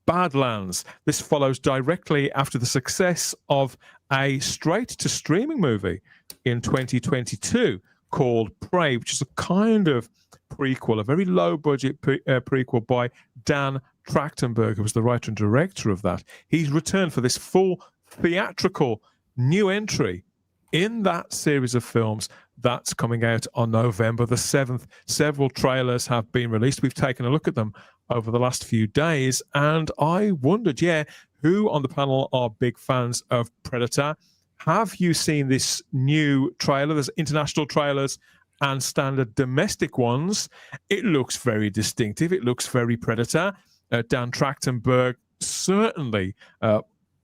Badlands. This follows directly after the success of a straight-to-streaming movie in 2022 called Prey, which is a kind of prequel, a very low-budget prequel by Dan Trachtenberg, who was the writer and director of that. He's returned for this full theatrical new entry in that series of films that's coming out on November the 7th. Several trailers have been released. We've taken a look at them over the last few days, and I wondered, who on the panel are big fans of Predator? Have you seen this new trailer? There's international trailers and standard domestic ones. It looks very distinctive. It looks very Predator. Dan Trachtenberg certainly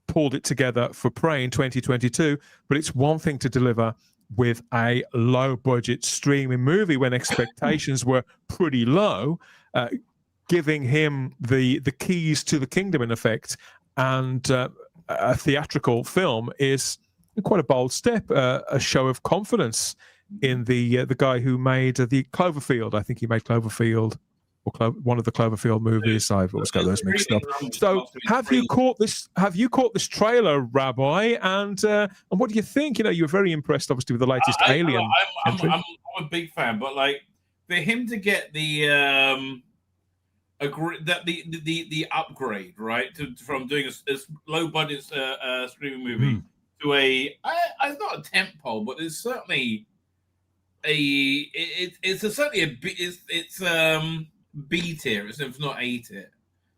pulled it together for Prey in 2022, but it's one thing to deliver with a low-budget streaming movie when expectations were pretty low. giving him the keys to the kingdom in effect, and a theatrical film is quite a bold step, a show of confidence in the guy who made the Cloverfield. I think he made Cloverfield, or one of the Cloverfield movies. I've always got those mixed up. So, have you caught this? Have you caught this trailer, Rabbi? And what do you think? You know, you're very impressed, obviously, with the latest Alien. I'm a big fan, but like for him to get the the upgrade, right, from doing a low budget streaming movie to it's not a tentpole, but it's certainly it's certainly B tier, if not A tier,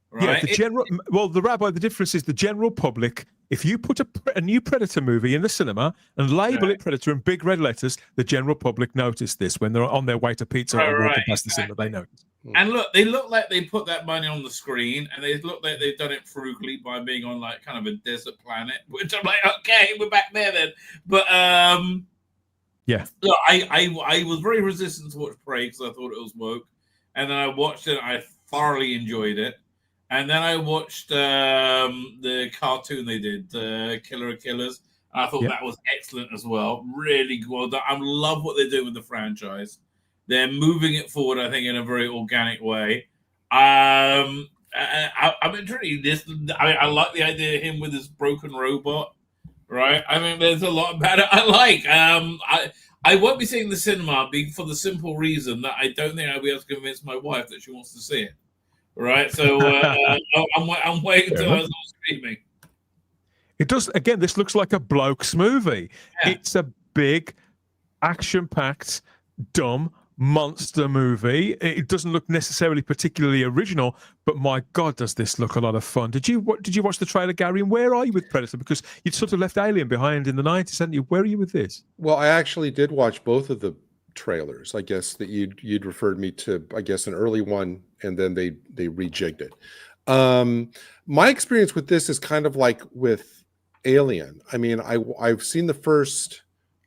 right? Yeah, the difference is the general public. If you put a new Predator movie in the cinema and label it Predator in big red letters, the general public notice this when they're on their way to pizza or walking past the cinema. They notice. And look, they look like they put that money on the screen, and they look like they've done it frugally by being on like kind of a desert planet. Which I'm like, okay, we're back there then. But yeah, look, I was very resistant to watch Prey because I thought it was woke, and then I watched it. I thoroughly enjoyed it. And then I watched the cartoon they did, Killer of Killers. And I thought that was excellent as well. Really well done. I love what they're doing with the franchise. They're moving it forward, I think, in a very organic way. I'm intrigued. I like the idea of him with his broken robot, right? I mean, there's a lot about it I like. I won't be seeing the cinema for the simple reason that I don't think I'll be able to convince my wife that she wants to see it. Right, so I'm waiting until I was on streaming. It does. Again, this looks like a bloke's movie. Yeah. It's a big, action-packed, dumb monster movie. It doesn't look necessarily particularly original, but my God, does this look a lot of fun? Did you watch the trailer, Gary? And where are you with Predator? Because you'd sort of left Alien behind in the 90s, hadn't you? Where are you with this? Well, I actually did watch both of the trailers. I guess that you'd referred me to, I guess, an early one, and then they rejigged it. My experience with this is kind of like with Alien. I mean, I've seen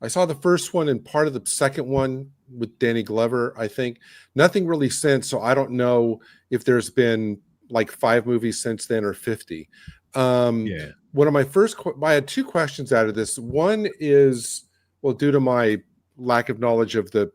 I saw the first one and part of the second one with Danny Glover, I think. Nothing really since, so I don't know if there's been like 5 movies since then or 50. One of my I had 2 questions out of this. One is, well, due to my lack of knowledge of the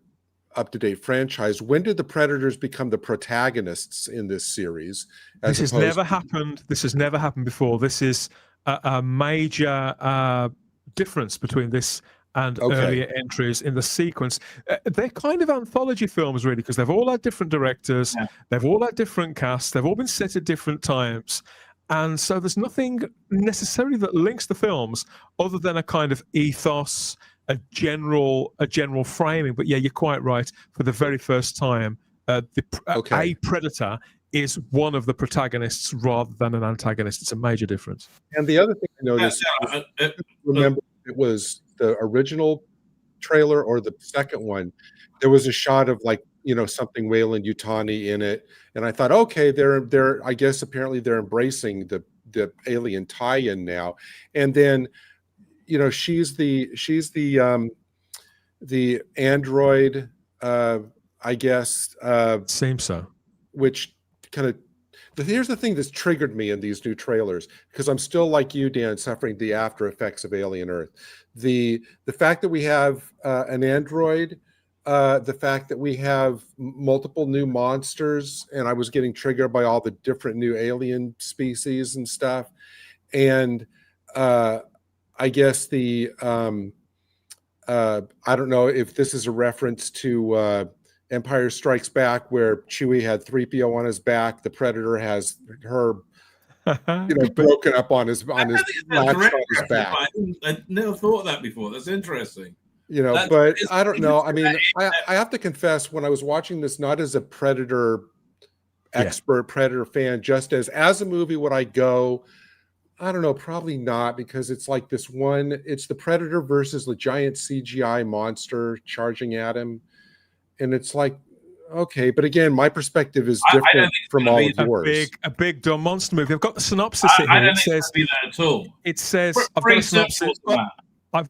up-to-date franchise, when did the Predators become the protagonists in this series? This has never happened. This has never happened before. This is a major difference between this and earlier entries in the sequence. They're kind of anthology films, really, because they've all had different directors, they've all had different casts, they've all been set at different times. And so there's nothing necessarily that links the films other than a kind of ethos, a general framing. But yeah, you're quite right. For the very first time, a Predator is one of the protagonists rather than an antagonist. It's a major difference. And the other thing I noticed, remember, it was the original trailer or the second one, there was a shot of like, something Weyland-Yutani in it. And I thought, okay, they're I guess apparently they're embracing the Alien tie-in now. And then, she's the android, I guess. Seems so. Which kind of, here's the thing that's triggered me in these new trailers, because I'm still like you, Dan, suffering the after effects of Alien Earth. The fact that we have an android, the fact that we have multiple new monsters, and I was getting triggered by all the different new alien species and stuff. And I guess I don't know if this is a reference to Empire Strikes Back, where Chewie had 3PO on his back. The Predator has her, broken up on his back. I never thought of that before. That's interesting. But I don't know. I mean, I have to confess, when I was watching this, not as a Predator expert, Predator fan, just as a movie, would I go? I don't know, probably not, because it's like this one. It's the Predator versus the giant CGI monster charging at him. And it's like, okay, but again, my perspective is different from all of yours. A big dumb monster movie. I've got the synopsis here. I don't think it'll be that at all. It says, I've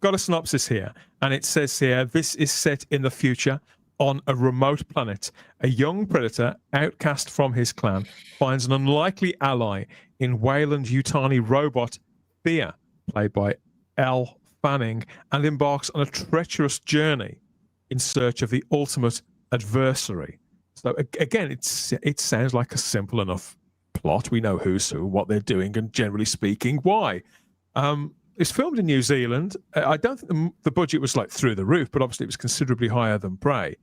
got a synopsis here, and it says here, this is set in the future. On a remote planet, a young predator, outcast from his clan, finds an unlikely ally in Wayland-Yutani robot Thea, played by Elle Fanning, and embarks on a treacherous journey in search of the ultimate adversary. So again, it sounds like a simple enough plot. We know who's who, what they're doing, and generally speaking, why. It's filmed in New Zealand. I don't think the budget was like through the roof, but obviously it was considerably higher than Prey.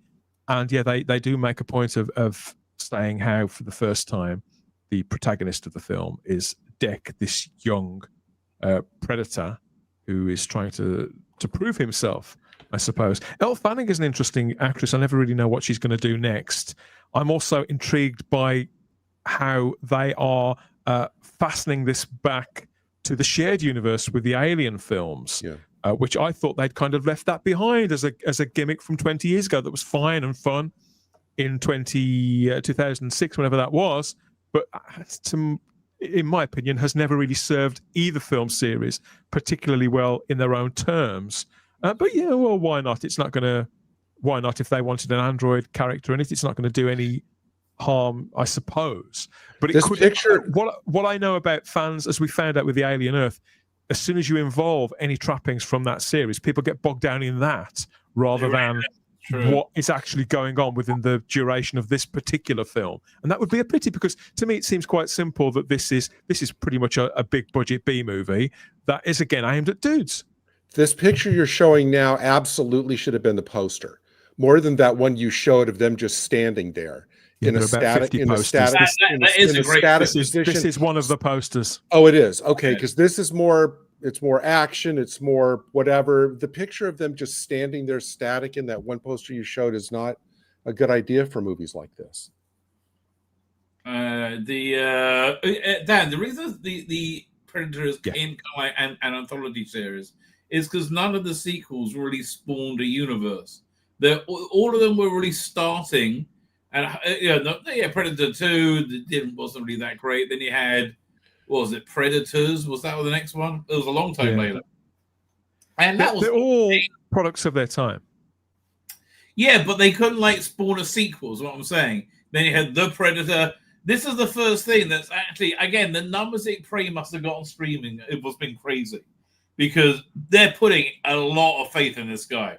And yeah, they do make a point of saying how, for the first time, the protagonist of the film is Dec, this young predator who is trying to prove himself, I suppose. Elle Fanning is an interesting actress. I never really know what she's going to do next. I'm also intrigued by how they are fastening this back to the shared universe with the Alien films, which I thought they'd kind of left that behind as a gimmick from 20 years ago that was fine and fun in 2006, whenever that was, but in my opinion, has never really served either film series particularly well in their own terms. But yeah, well, why not? It's not going to. Why not? If they wanted an android character in it, it's not going to do any harm, I suppose. But it could. Picture... What I know about fans, as we found out with the Alien Earth, as soon as you involve any trappings from that series, people get bogged down in that rather than what is actually going on within the duration of this particular film. And that would be a pity, because to me it seems quite simple that this is pretty much a big budget B movie that is again aimed at dudes. This picture you're showing now absolutely should have been the poster, more than that one you showed of them just standing there in a static position. This is one of the posters. Oh, it is. Okay, because this is more. It's more action. It's more whatever. The picture of them just standing there static in that one poster you showed is not a good idea for movies like this. Dan, the reason the Predators in an anthology series is because none of the sequels really spawned a universe. All of them were really starting, and Predator 2 wasn't really that great. Then you had, what was it, Predators? Was that the next one? It was a long time later. And they're all products of their time. Yeah, but they couldn't spawn a sequel, is what I'm saying. Then you had The Predator. This is the first thing that's actually, again, the numbers that Prey must have got on streaming, it was been crazy, because they're putting a lot of faith in this guy.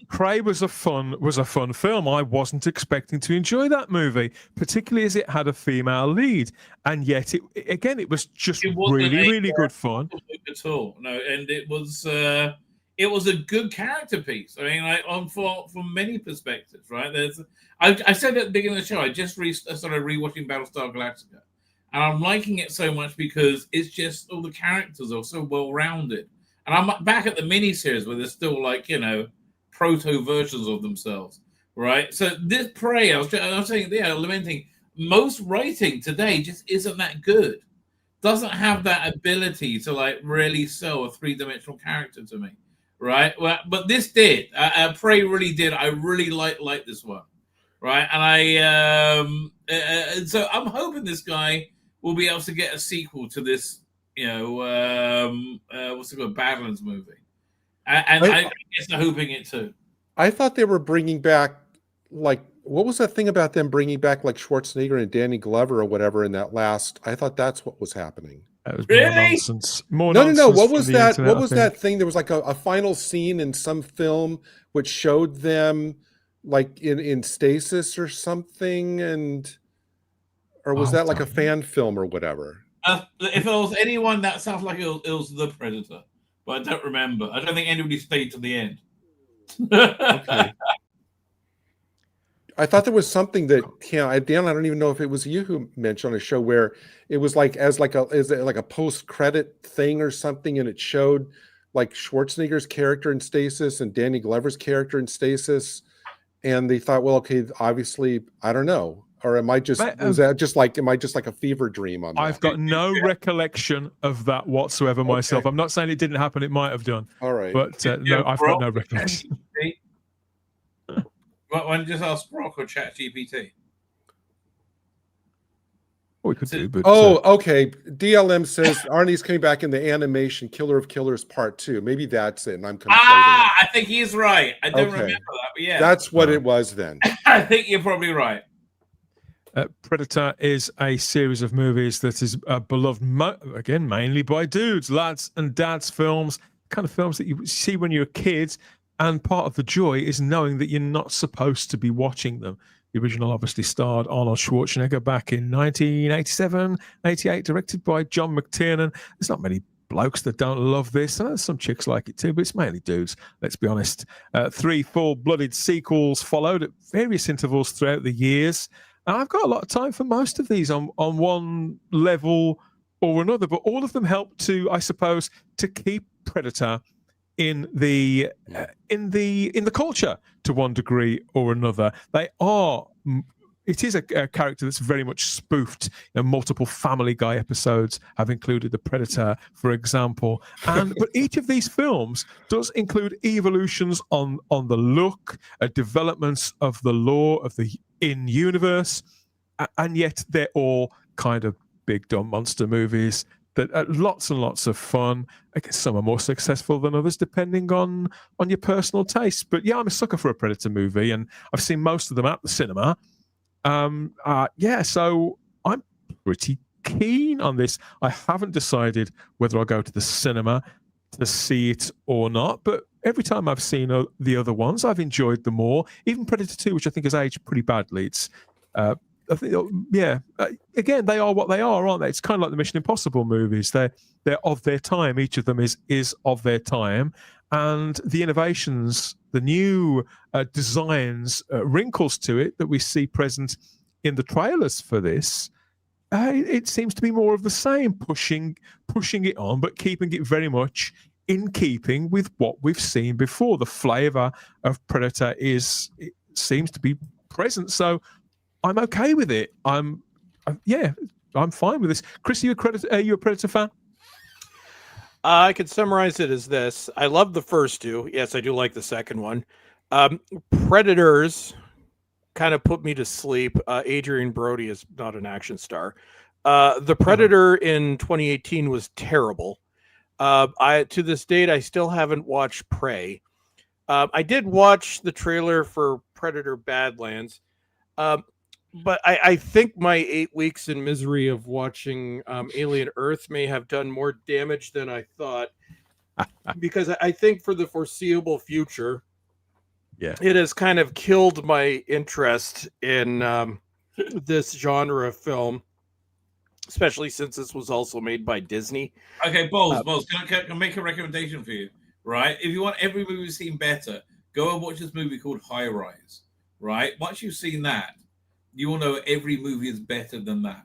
Prey was a fun film. I wasn't expecting to enjoy that movie, particularly as it had a female lead, and yet it was just really good fun. At all, no, and it was a good character piece. I mean, from many perspectives, right? I said at the beginning of the show, I just started rewatching Battlestar Galactica, and I'm liking it so much because it's just all the characters are so well rounded. And I'm back at the miniseries where they're still proto versions of themselves, right? So this Prey, I was saying, lamenting, most writing today just isn't that good. Doesn't have that ability to really sell a three-dimensional character to me, right? Well, but this did. Prey really did. I really like this one, right? And so I'm hoping this guy will be able to get a sequel to this. What's it called, Badlands movie, and I guess they're hoping it too. I thought they were bringing back, what was that thing about them bringing back Schwarzenegger and Danny Glover or whatever in that last? I thought that's what was happening. That was really? More nonsense. No. What was that? What was that thing? There was a final scene in some film which showed them in stasis or something, or was that a fan film or whatever? If it was anyone, that sounds like it was The Predator, but I don't remember. I don't think anybody stayed to the end. Okay. I thought there was something that Dan, I don't even know if it was you who mentioned on a show where it was as a post-credit thing or something, and it showed Schwarzenegger's character in stasis and Danny Glover's character in stasis, and they thought, well, okay, obviously, I don't know. Or am I just a fever dream on that? I've got no recollection of that whatsoever myself. I'm not saying it didn't happen; it might have done. All right, but no, I've got no recollection. Why don't you just ask Brock or ChatGPT? We could do, but okay. DLM says Arnie's coming back in the animation Killer of Killers Part 2. Maybe that's it, and I'm conflating. I think he's right. I don't remember that, but yeah. That's what it was then. I think you're probably right. Predator is a series of movies that is beloved, again, mainly by dudes, lads and dads films, kind of films that you see when you're a kid, and part of the joy is knowing that you're not supposed to be watching them. The original obviously starred Arnold Schwarzenegger back in 1987, 88, directed by John McTiernan. There's not many blokes that don't love this. Some chicks like it too, but it's mainly dudes, let's be honest. 3 full-blooded sequels followed at various intervals throughout the years. And I've got a lot of time for most of these on one level or another, but all of them help to, I suppose, to keep Predator in the culture to one degree or another. It is a character that's very much spoofed. Multiple Family Guy episodes have included the Predator, for example. But each of these films does include evolutions on the look, developments of the lore of the in-universe, and yet they're all kind of big dumb monster movies that are lots and lots of fun. I guess some are more successful than others, depending on your personal taste. But yeah, I'm a sucker for a Predator movie, and I've seen most of them at the cinema. So I'm pretty keen on this. I haven't decided whether I'll go to the cinema to see it or not, but every time I've seen the other ones, I've enjoyed them more. Even Predator 2, which I think has aged pretty badly. It's, again, they are what they are, aren't they? It's kind of like the Mission Impossible movies. They're of their time. Each of them is of their time. And the innovations, the new designs, wrinkles to it that we see present in the trailers for this, it seems to be more of the same, pushing it on, but keeping it very much in keeping with what we've seen before. The flavour of Predator seems to be present, so I'm okay with it. I'm fine with this. Chris, are you a Predator fan? I could summarize it as this. I love the first two. Yes, I do like the second one. Predators kind of put me to sleep. Adrian Brody is not an action star. The Predator in 2018 was terrible. To this date, I still haven't watched Prey. I did watch the trailer for Predator Badlands. But I think my 8 weeks in misery of watching Alien Earth may have done more damage than I thought. Because I think for the foreseeable future, it has kind of killed my interest in this genre of film, especially since this was also made by Disney. Okay, Bowles, can I make a recommendation for you? Right? If you want every movie seen better, go and watch this movie called High Rise. Right? Once you've seen that, you will know every movie is better than that.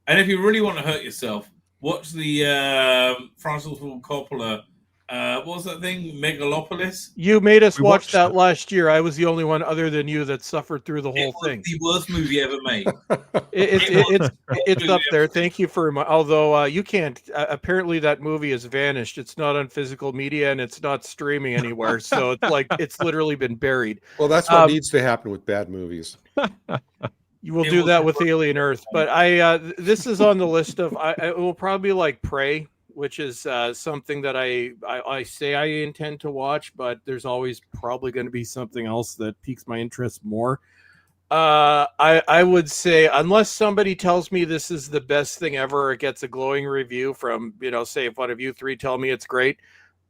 And if you really want to hurt yourself, watch the Francis Ford Coppola. What was that thing? Megalopolis? You made us watch that last year. I was the only one other than you that suffered through the whole thing. The worst movie ever made. It's up there. Thank you for although you can't. Apparently, that movie has vanished. It's not on physical media and it's not streaming anywhere. So it's like it's literally been buried. Well, that's what needs to happen with bad movies. You will do that with Alien Earth, but this is on the list of. It will probably like Prey, which is something that I say I intend to watch, but there's always probably going to be something else that piques my interest more. I would say, unless somebody tells me this is the best thing ever, or gets a glowing review from, say if one of you three tell me it's great.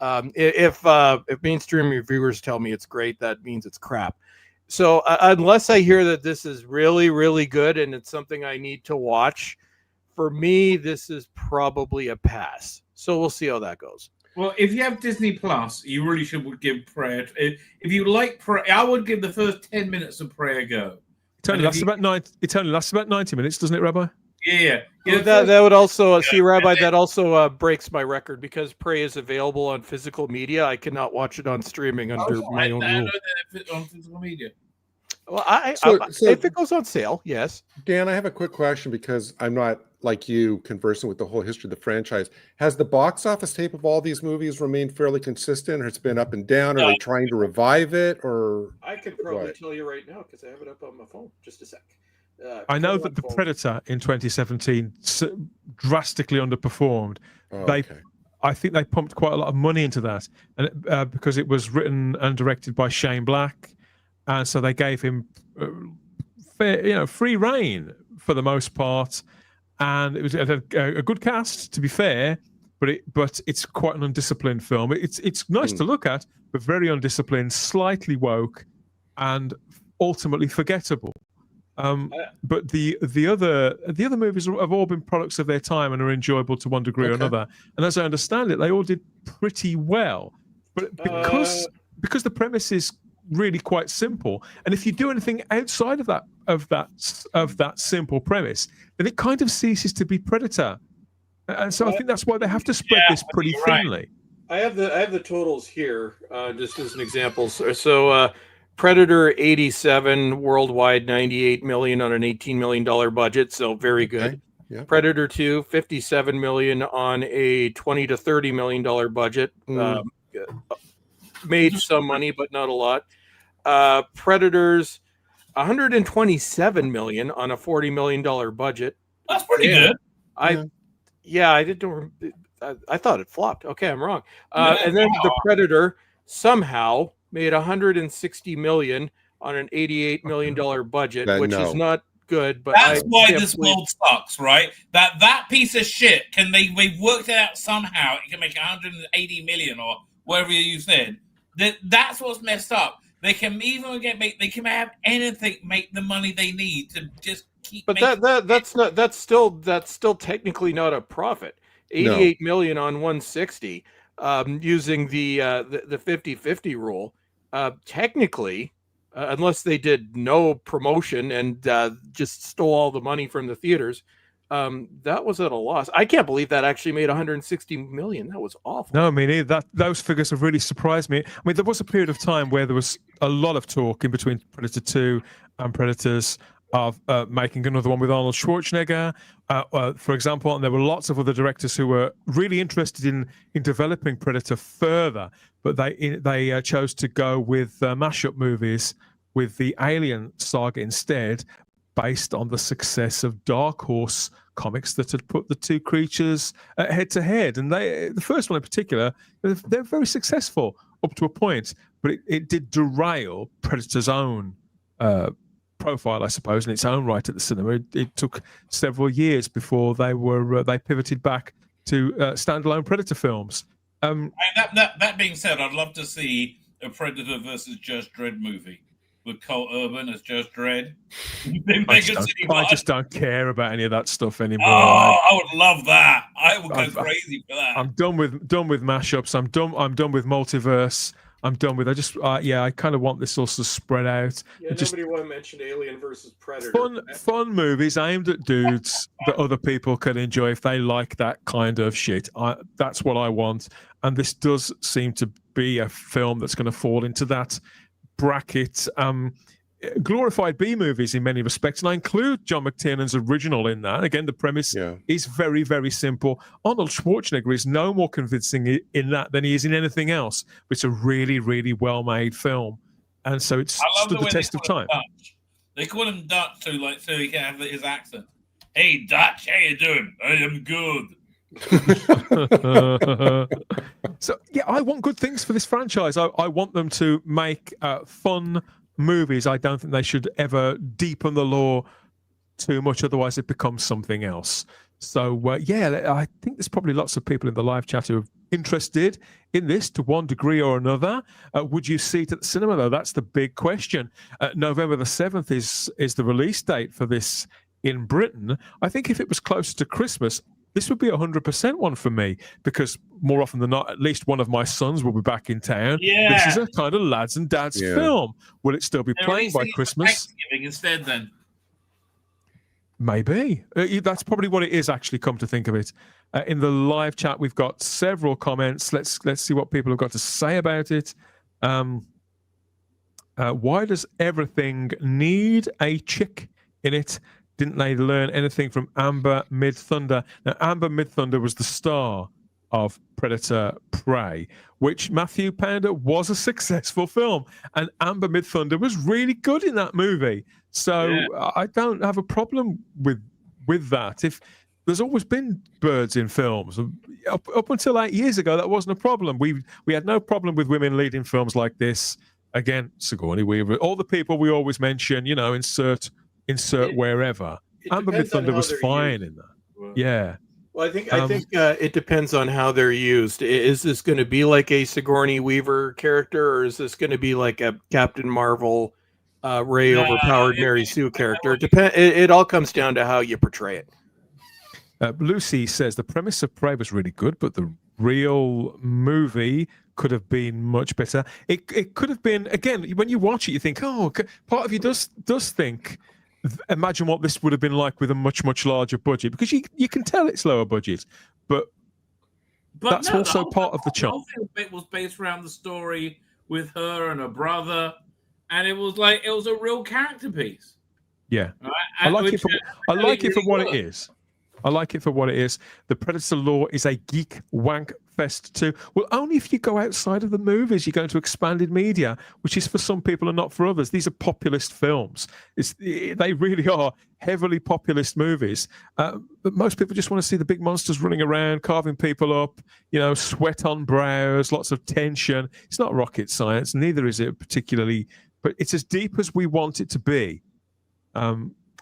If mainstream reviewers tell me it's great, that means it's crap. So unless I hear that this is really, really good and it's something I need to watch, for me, this is probably a pass. So we'll see how that goes. Well, if you have Disney Plus, you really should give Prey. If you like Prey, I would give the first 10 minutes of Prey a go. It only lasts about 90 minutes, doesn't it, Rabbi? Yeah. Well, that would also see, Rabbi. That also breaks my record because Prey is available on physical media. I cannot watch it on streaming under my own rule. I know that on physical media. Well, so if it goes on sale, yes. Dan, I have a quick question because I'm not like you conversing with the whole history of the franchise. Has the box office tape of all these movies remained fairly consistent, or it's been up and down? Are they trying to revive it, or I can probably tell you right now because I have it up on my phone. Just a sec. I know that the Predator in 2017 drastically underperformed. I think they pumped quite a lot of money into that, and because it was written and directed by Shane Black, and so they gave him free reign for the most part, and it was a good cast, to be fair, but it's quite an undisciplined film. It's nice to look at, but very undisciplined, slightly woke, and ultimately forgettable. But the other movies have all been products of their time and are enjoyable to one degree or another. And as I understand it, they all did pretty well. But because the premise is really quite simple, and if you do anything outside of that simple premise, then it kind of ceases to be Predator. And so I think that's why they have to spread this pretty thinly. I have the totals here, just as an example. So Predator 87 worldwide, 98 million on an $18 million budget, so very good. Yeah. Predator 2, 57 million on a $20 to $30 million budget. Made some money, but not a lot. Predators 127 million on a $40 million budget. That's pretty good. I thought it flopped. Okay, I'm wrong. And then the Predator somehow made 160 million on an $88 million budget, which is not good. But that's why this world sucks, right? That piece of shit we've worked it out somehow. It can make 180 million or whatever you said. That's what's messed up. They can even they can have anything make the money they need to just keep. But that's still technically not a profit. 88 million on 160, using the 50-50 rule. Technically, unless they did no promotion and just stole all the money from the theaters, that was at a loss. I can't believe that actually made 160 million. That was awful. No, I mean, those figures have really surprised me. I mean, there was a period of time where there was a lot of talk in between Predator 2 and Predators of making another one with Arnold Schwarzenegger, for example, and there were lots of other directors who were really interested in developing Predator further, but they chose to go with mashup movies with the Alien saga instead, based on the success of Dark Horse comics that had put the two creatures head to head, and the first one in particular, they're very successful up to a point, but it did derail Predator's own profile, I suppose, in its own right at the cinema. It took several years before they pivoted back to standalone Predator films. That being said, I'd love to see a Predator versus Judge Dredd movie with Cole Urban as Judge Dredd. I just don't care about any of that stuff anymore. Oh, I would love that. I would go crazy for that. I'm done with mashups. I'm done with multiverse. I'm done with. I kind of want this also spread out. Yeah, nobody want to mention Alien versus Predator. Fun movies aimed at dudes that other people can enjoy if they like that kind of shit. That's what I want, and this does seem to be a film that's going to fall into that bracket. Glorified B movies in many respects, and I include John McTiernan's original in that. Again, the premise is very, very simple. Arnold Schwarzenegger is no more convincing in that than he is in anything else. But it's a really, really well-made film, and so it's stood the test of time. They call him Dutch too, so he can have his accent. Hey, Dutch, how you doing? I am good. So yeah, I want good things for this franchise. I want them to make fun movies. I don't think they should ever deepen the lore too much, otherwise it becomes something else. So I think there's probably lots of people in the live chat who are interested in this to one degree or another. Would you see it at the cinema though? That's the big question. November the 7th is the release date for this in Britain. I think if it was closer to Christmas, this would be 100% one for me, because more often than not, at least one of my sons will be back in town. Yeah. This is a kind of lads and dads film. Will it still be playing by Christmas? Thanksgiving instead, then. Maybe. That's probably what it is, actually, come to think of it. In the live chat, we've got several comments. Let's see what people have got to say about it. Why does everything need a chick in it? Didn't they learn anything from Amber Mid-Thunder? Now, Amber Mid-Thunder was the star of Predator Prey, which Matthew Pounder was a successful film, and Amber Mid-Thunder was really good in that movie. So I don't have a problem with that. there's always been birds in films. Up until 8 years ago, that wasn't a problem. We had no problem with women leading films like this. Again, Sigourney Weaver, all the people we always mention, insert wherever. Amber Midthunder was fine in that. Yeah. Well, I think it depends on how they're used. Is this going to be like a Sigourney Weaver character, or is this going to be like a Captain Marvel, Ray overpowered Mary Sue character? It all comes down to how you portray it. Lucy says the premise of Prey was really good, but the real movie could have been much better. It could have been, again, when you watch it, you think, part of you does think, imagine what this would have been like with a much, much larger budget, because you can tell it's lower budget, but that's also part of the charm. The whole thing was based around the story with her and her brother, and it was a real character piece. Yeah, right? I like it for what it is. I like it for what it is. The Predator lore is a geek wank fest too. Well, only if you go outside of the movies, you go into expanded media, which is for some people and not for others. These are populist films. They really are heavily populist movies. But most people just want to see the big monsters running around, carving people up, sweat on brows, lots of tension. It's not rocket science. Neither is it particularly, but it's as deep as we want it to be.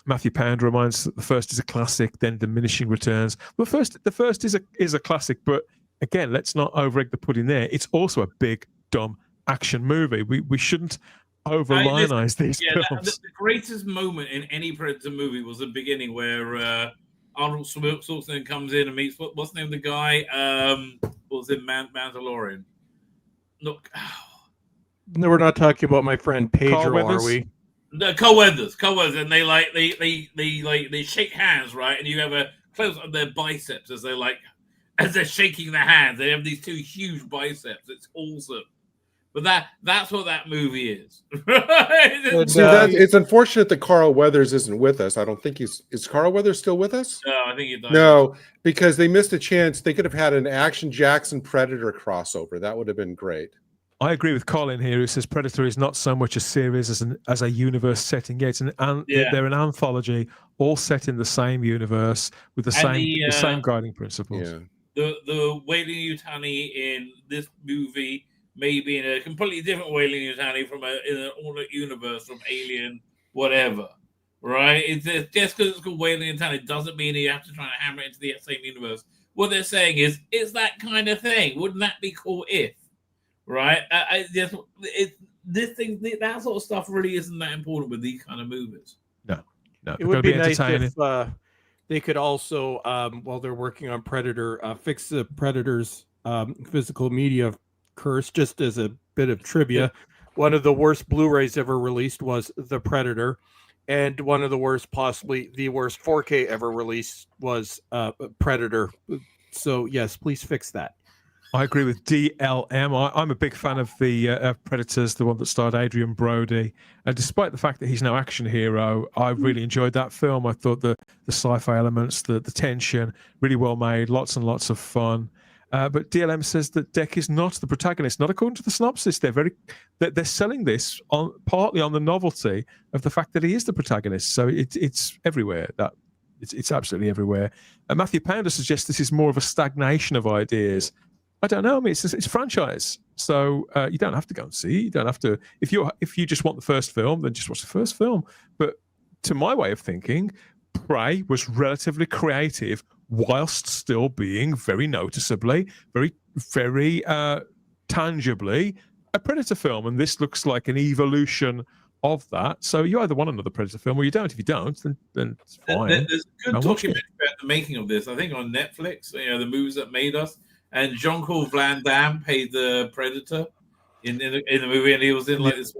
Matthew Pound reminds that the first is a classic, then diminishing returns. Well, the first is a classic, but again, let's not over-egg the pudding there. It's also a big, dumb action movie. We shouldn't over-lionize these films. The greatest moment in any Predator movie was the beginning where Arnold Schwarzenegger comes in and meets, what's the name of the guy? What was it, Mandalorian? Look. No, we're not talking about my friend Pedro, are we? The co-weathers, and they shake hands, right? And you have a close up of their biceps as they're shaking their hands. They have these two huge biceps. It's awesome. But that's what that movie is. It's unfortunate that Carl Weathers isn't with us. I don't think is Carl Weathers still with us? No, I think he died. No, because they missed a chance. They could have had an Action Jackson Predator crossover. That would have been great. I agree with Colin here, who says Predator is not so much a series as a universe setting. Yeah, they're an anthology, all set in the same universe with the same guiding principles. Yeah. The Weyland-Yutani in this movie may be in a completely different Weyland-Yutani in an alternate universe from Alien, whatever. Right? It's just because it's called Weyland-Yutani doesn't mean you have to try and hammer it into the same universe. What they're saying is, it's that kind of thing. Wouldn't that be cool if? Right, that sort of stuff really isn't that important with these kind of movies. No, it would be nice if they could also, while they're working on Predator, fix the Predator's physical media curse. Just as a bit of trivia, one of the worst Blu-rays ever released was The Predator, and one of the worst, possibly the worst 4K ever released was Predator. So yes, please fix that. I agree with DLM. I'm a big fan of the Predators, the one that starred Adrian Brody. And despite the fact that he's no action hero, I really enjoyed that film. I thought the sci-fi elements, the tension, really well made, lots and lots of fun. But DLM says that Deck is not the protagonist, not according to the synopsis. They're selling this partly on the novelty of the fact that he is the protagonist. So it's everywhere. It's absolutely everywhere. Matthew Pounder suggests this is more of a stagnation of ideas. I don't know. I mean, it's franchise, so you don't have to go and see. You don't have to. If you just want the first film, then just watch the first film. But to my way of thinking, Prey was relatively creative, whilst still being very noticeably, very, very tangibly a Predator film. And this looks like an evolution of that. So you either want another Predator film or you don't. If you don't, then it's fine. There's a good documentary about the making of this. I think on Netflix. The movies that made us. And Jean-Claude Van Damme played the Predator in the movie, and he was in this.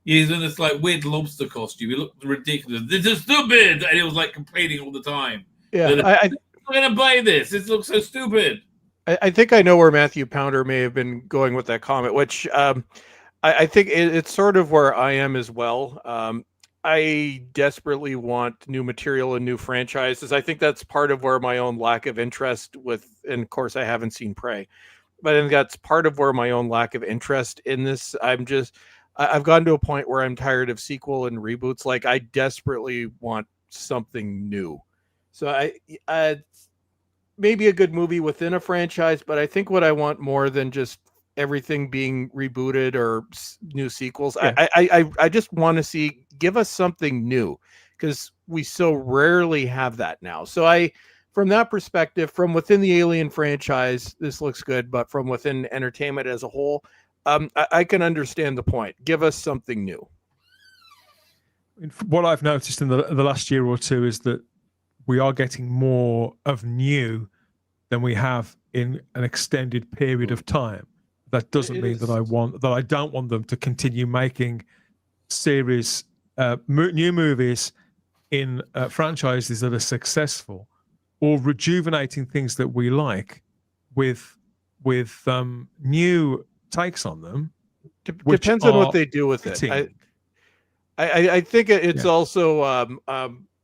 He's in this weird lobster costume. He looked ridiculous. This is stupid, and he was complaining all the time. Yeah, I'm gonna buy this. This looks so stupid. I think I know where Matthew Pounder may have been going with that comment, which I think it's sort of where I am as well. I desperately want new material and new franchises. I think that's part of where my own lack of interest and of course I haven't seen Prey, but I think that's part of where my own lack of interest in this. I've gotten to a point where I'm tired of sequel and reboots. I desperately want something new. So maybe a good movie within a franchise, but I think what I want more than just everything being rebooted or new sequels, Yeah. I just want to give us something new, because we so rarely have that now. So from that perspective, from within the Alien franchise, this looks good, but from within entertainment as a whole, I can understand the point. Give us something new. What I've noticed in the last year or two is that we are getting more of new than we have in an extended period of time. That doesn't mean that I don't want them to continue making series, new movies in franchises that are successful, or rejuvenating things that we like with new takes on them. Depends on what they do with it. I think it's also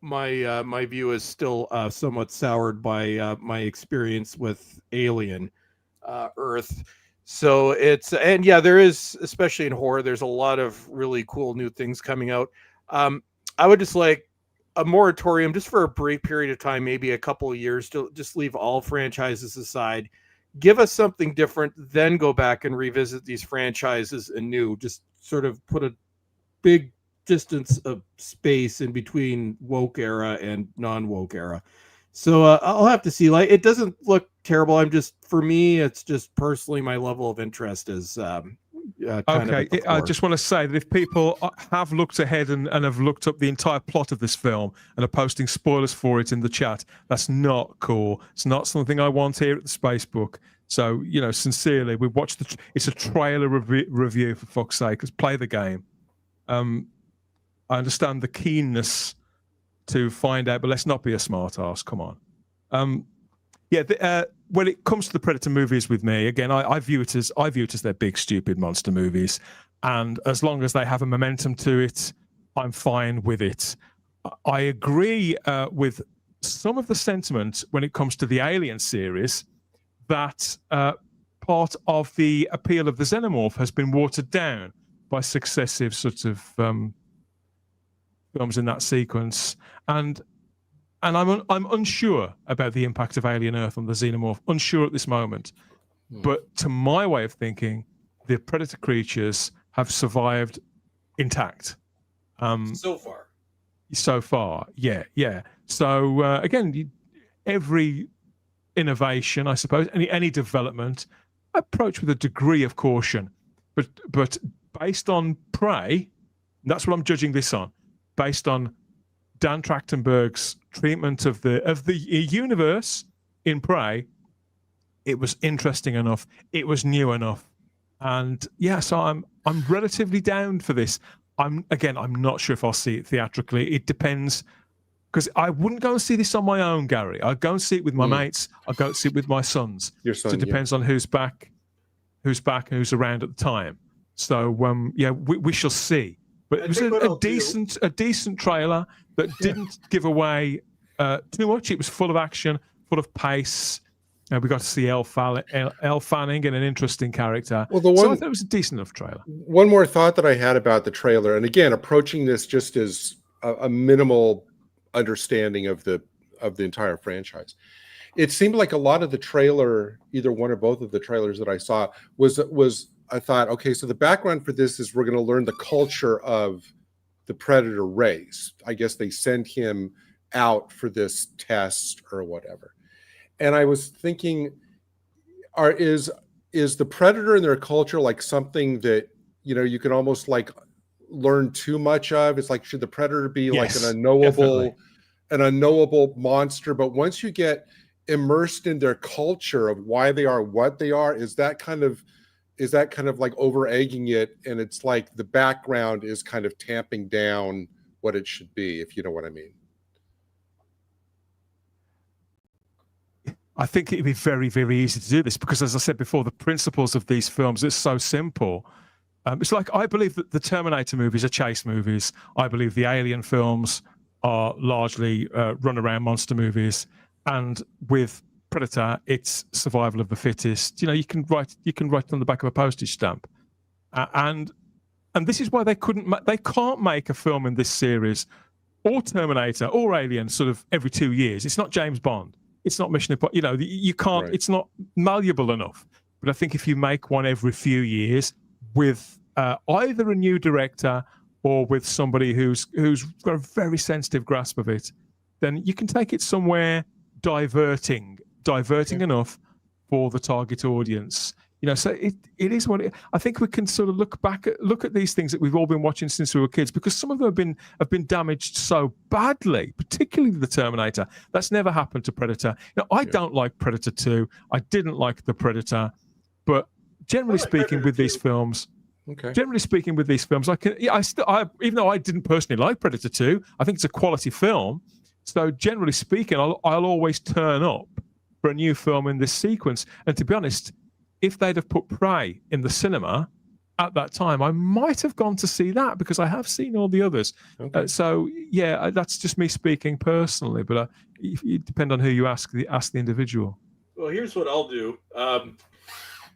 my view is still somewhat soured by my experience with Alien Earth. So there is, especially in horror, there's a lot of really cool new things coming out. I would just like a moratorium just for a brief period of time, maybe a couple of years, to just leave all franchises aside, give us something different, then go back and revisit these franchises anew. Just sort of put a big distance of space in between woke era and non-woke era. So I'll have to see. Like, it doesn't look terrible. For me, it's just personally my level of interest is okay. I just want to say that if people have looked ahead and have looked up the entire plot of this film and are posting spoilers for it in the chat, that's not cool. It's not something I want here at the Spacebook. So, sincerely, we watched it's a trailer review, for fuck's sake. Let's play the game. I understand the keenness to find out, but let's not be a smart ass. Come on. When it comes to the Predator movies, with me, again, I view it as their big stupid monster movies, and as long as they have a momentum to it, I'm fine with it. I agree with some of the sentiment when it comes to the Alien series, that part of the appeal of the xenomorph has been watered down by successive sort of films in that sequence, and I'm unsure about the impact of Alien Earth on the xenomorph. Unsure at this moment, but to my way of thinking, the Predator creatures have survived intact. So far, yeah. So again, every innovation, I suppose, any development, approach with a degree of caution, but based on Prey, that's what I'm judging this on. Based on Dan Trachtenberg's treatment of the universe in Prey, it was interesting enough, it was new enough, and so I'm relatively down for this. I'm not sure if I'll see it theatrically. It depends, because I wouldn't go and see this on my own, Gary. I'd go and see it with my mates. I'd go and see it with my sons. Your son, so it depends on who's back and who's around at the time. So we shall see. But it was a decent trailer that didn't give away too much. It was full of action, full of pace. We got to see Elle Fanning in an interesting character. Well, so I thought it was a decent enough trailer. One more thought that I had about the trailer, and again, approaching this just as a minimal understanding of the entire franchise. It seemed like a lot of the trailer, either one or both of the trailers that I saw, was I thought, okay, so the background for this is we're going to learn the culture of the Predator race. I guess they sent him out for this test or whatever. And I was thinking, is the Predator and their culture like something that, you can almost like learn too much of? It's like, should the Predator be like an unknowable monster? But once you get immersed in their culture of why they are what they are, is that kind of like over egging it, and it's like the background is kind of tamping down what it should be, if you know what I mean? I think it'd be very, very easy to do this because, as I said before, the principles of these films is so simple. It's like, I believe that the Terminator movies are chase movies. I believe the Alien films are largely run around monster movies, and with Predator, it's survival of the fittest. You can write it on the back of a postage stamp, and this is why they can't make a film in this series or Terminator or Alien sort of every 2 years. It's not James Bond. It's not Mission Impossible. You know, you can't. Right. It's not malleable enough. But I think if you make one every few years with either a new director or with somebody who's got a very sensitive grasp of it, then you can take it somewhere diverting enough for the target audience. You know, so it is what I think we can sort of look at these things that we've all been watching since we were kids, because some of them have been damaged so badly, particularly the Terminator. That's never happened to Predator. You know, I don't like Predator 2. I didn't like the Predator, but generally speaking, with these films, I can. Yeah, even though I didn't personally like Predator 2, I think it's a quality film. So generally speaking, I'll always turn up for a new film in this sequence. And to be honest, if they'd have put Prey in the cinema at that time, I might have gone to see that, because I have seen all the others. Okay. So yeah, that's just me speaking personally, but it depends on who you ask the individual. Well, here's what I'll do.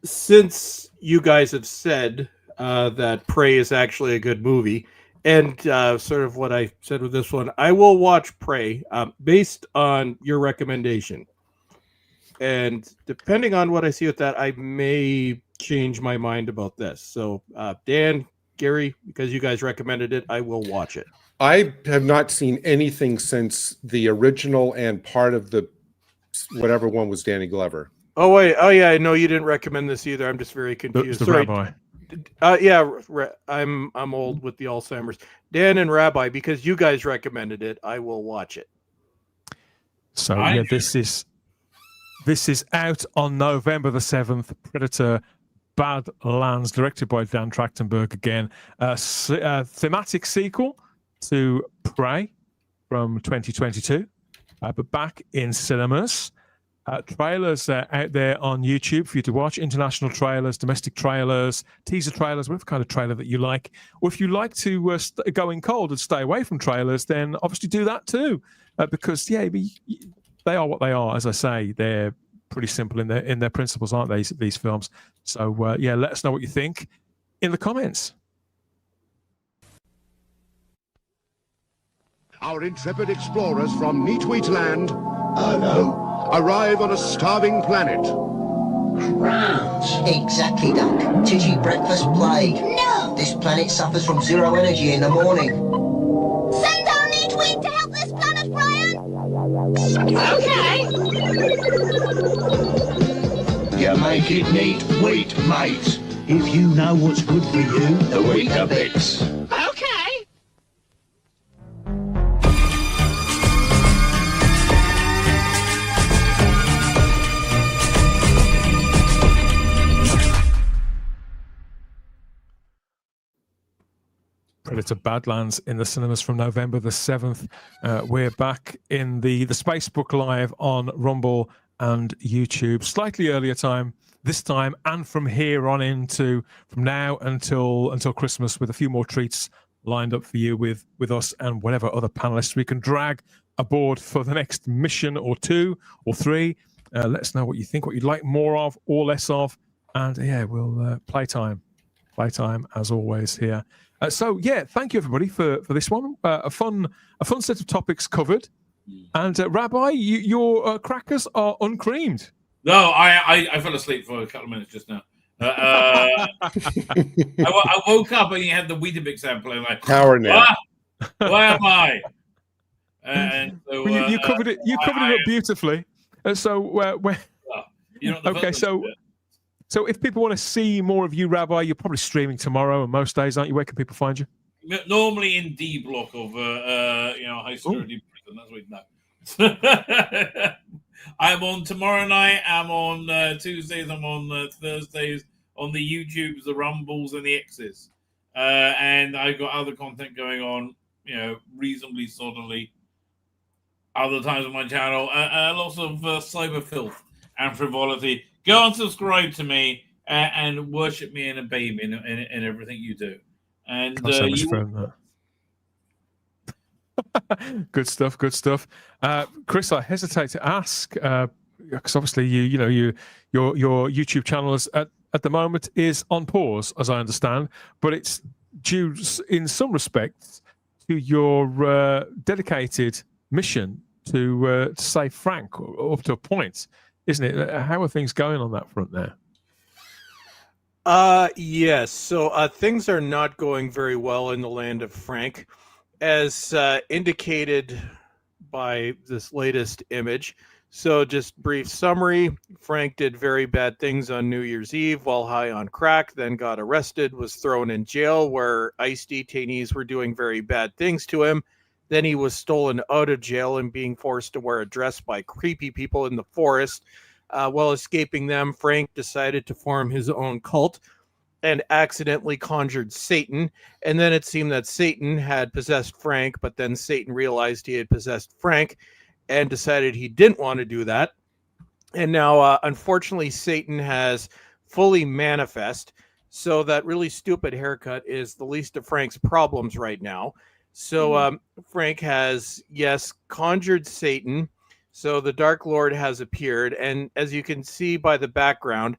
Since you guys have said that Prey is actually a good movie, and sort of what I said with this one, I will watch Prey based on your recommendation. And depending on what I see with that, I may change my mind about this. So, Dan, Gary, because you guys recommended it, I will watch it. I have not seen anything since the original and part of the whatever one was Danny Glover. Oh, wait. Oh, yeah. I know you didn't recommend this either. I'm just very confused. The Rabbi. Yeah, I'm old with the Alzheimer's. Dan and Rabbi, because you guys recommended it, I will watch it. So, yeah, This is out on November the 7th. Predator Badlands, directed by Dan Trachtenberg again. A thematic sequel to Prey from 2022, but back in cinemas. Trailers out there on YouTube for you to watch. International trailers, domestic trailers, teaser trailers, whatever kind of trailer that you like. Or if you like to go in cold and stay away from trailers, then obviously do that too. Because, yeah, they are what they are. As I say, they're pretty simple in their principles, aren't they? These films. So yeah, let us know what you think in the comments. Our intrepid explorers from Neatwheat Land, arrive on a starving planet. Crowns. Exactly, Duck. Titty breakfast plague. No. This planet suffers from zero energy in the morning. Send our Neatweed to help this planet, Brian! Okay. You make it neat wheat, mate. If you know what's good for you, the Weetabix. Okay. Predator Badlands in the cinemas from November the 7th. We're back in the Spacebook Live on Rumble and YouTube. Slightly earlier time this time, and from here on from now until Christmas, with a few more treats lined up for you with us and whatever other panelists we can drag aboard for the next mission or 2 or 3. Let us know what you think, what you'd like more of or less of, and yeah, we'll playtime as always here. So yeah, thank you everybody for this one. A fun set of topics covered. And Rabbi, your crackers are uncreamed. No, I fell asleep for a couple of minutes just now. I woke up and you had the Weetabix sample and like power nap. Where am I? And so, well, you covered it. You covered it up beautifully. Okay, so if people want to see more of you, Rabbi, you're probably streaming tomorrow and most days, aren't you? Where can people find you? Normally in D block of high security prison. That's what you know. I'm on tomorrow night. I'm on Tuesdays. I'm on Thursdays on the YouTubes, the Rumbles, and the X's. And I've got other content going on, reasonably solidly. Other times on my channel, lots of cyber filth and frivolity. Go and subscribe to me and worship me and obey me in everything you do. And Good stuff. Chris, I hesitate to ask because obviously your YouTube channel is at the moment is on pause, as I understand, but it's due in some respects to your dedicated mission to save Frank, up to a point, isn't it? How are things going on that front now? Yes. So things are not going very well in the land of Frank, as indicated by this latest image. So just brief summary, Frank did very bad things on New Year's Eve while high on crack, then got arrested, was thrown in jail where ICE detainees were doing very bad things to him. Then he was stolen out of jail and being forced to wear a dress by creepy people in the forest. While escaping them, Frank decided to form his own cult and accidentally conjured Satan. And then it seemed that Satan had possessed Frank, but then Satan realized he had possessed Frank and decided he didn't want to do that. And now, unfortunately, Satan has fully manifest. So that really stupid haircut is the least of Frank's problems right now. So Frank has, yes, conjured Satan. So the Dark Lord has appeared. And as you can see by the background,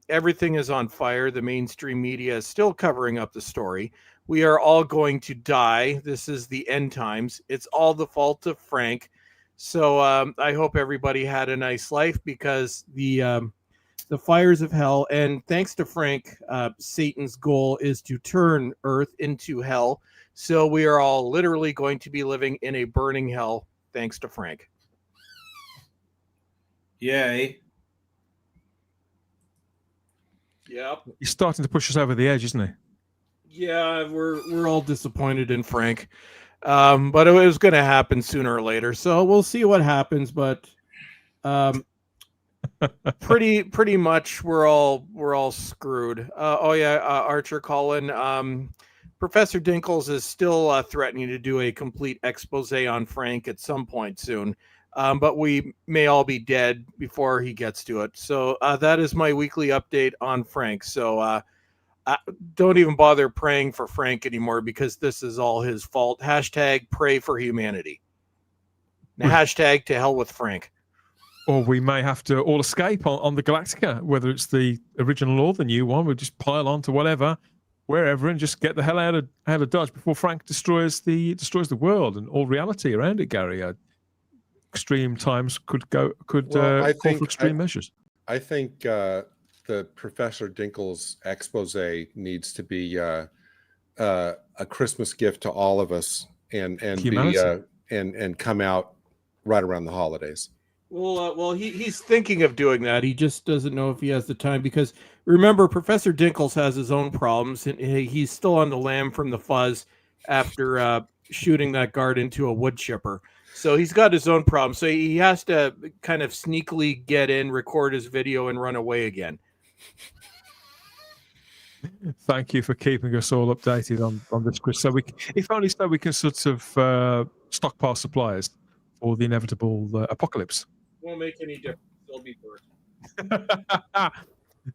everything is on fire. The mainstream media is still covering up the story. We are all going to die. This is the end times. It's all the fault of Frank. So I hope everybody had a nice life, because the fires of hell, and thanks to Frank, Satan's goal is to turn Earth into hell. So we are all literally going to be living in a burning hell, thanks to Frank. Yay. Yep. He's starting to push us over the edge, isn't he? Yeah, we're all disappointed in Frank. But it was going to happen sooner or later. So we'll see what happens, but pretty much we're all screwed. Archer Colin, Professor Dinkles is still threatening to do a complete expose on Frank at some point soon. But we may all be dead before he gets to it. So that is my weekly update on Frank. So don't even bother praying for Frank anymore, because this is all his fault. Hashtag pray for humanity. Hashtag to hell with Frank. Or we may have to all escape on the Galactica, whether it's the original or the new one. We'll just pile on to whatever, wherever, and just get the hell out of Dodge before Frank destroys the world and all reality around it, Gary. Extreme times could call for extreme measures. I think the Professor Dinkles expose needs to be a Christmas gift to all of us, and come out right around the holidays. Well, he's thinking of doing that. He just doesn't know if he has the time, because remember, Professor Dinkles has his own problems, and he's still on the lam from the fuzz after shooting that guard into a wood chipper. So he's got his own problems. So he has to kind of sneakily get in, record his video, and run away again. Thank you for keeping us all updated on this, Chris. So if only so we can sort of stockpile supplies for the inevitable apocalypse. Won't make any difference. They'll be burnt.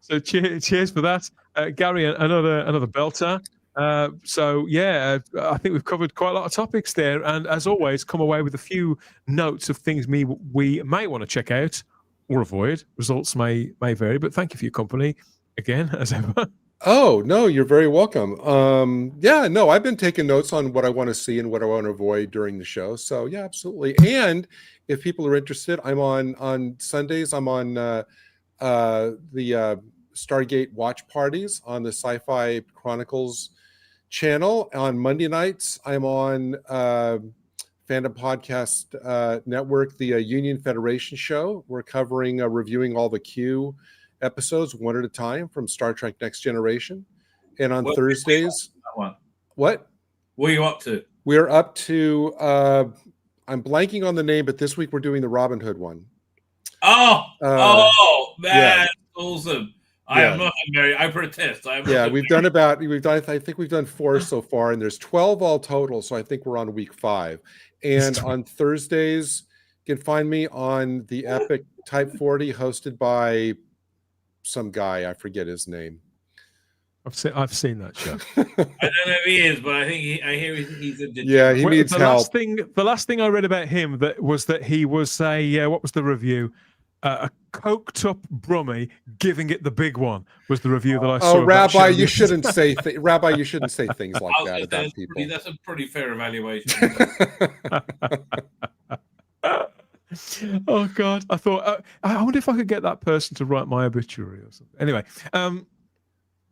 So cheers for that, Gary. Another belter. I think we've covered quite a lot of topics there, and as always, come away with a few notes of things we may want to check out or avoid. Results may vary, but thank you for your company again, as ever. Oh, no, you're very welcome. I've been taking notes on what I want to see and what I want to avoid during the show. So yeah, absolutely. And if people are interested, I'm on Sundays. I'm on the Stargate watch parties on the Sci-Fi Chronicles channel. On Monday nights, I'm on Fandom Podcast Network, the Union Federation show. We're covering, reviewing all the Q episodes one at a time from Star Trek Next Generation. And on Thursdays, what are you up to? We're up to I'm blanking on the name, but this week we're doing the Robin Hood one. That's awesome. I am not married. I protest. I think we've done 4 so far, and there's 12 all total. So I think we're on week 5. And on Thursdays, you can find me on the Epic Type 40, hosted by some guy. I forget his name. I've seen that show. I don't know if he is, but I hear he's a yeah. He needs help. The last thing I read about him was that he was a what was the review? a coked up Brummie giving it the big one was the review that I saw. Oh, Rabbi, you shouldn't say Rabbi, you shouldn't say things like that about people. That's a pretty fair evaluation. Oh God, I thought I wonder if I could get that person to write my obituary or something. Anyway,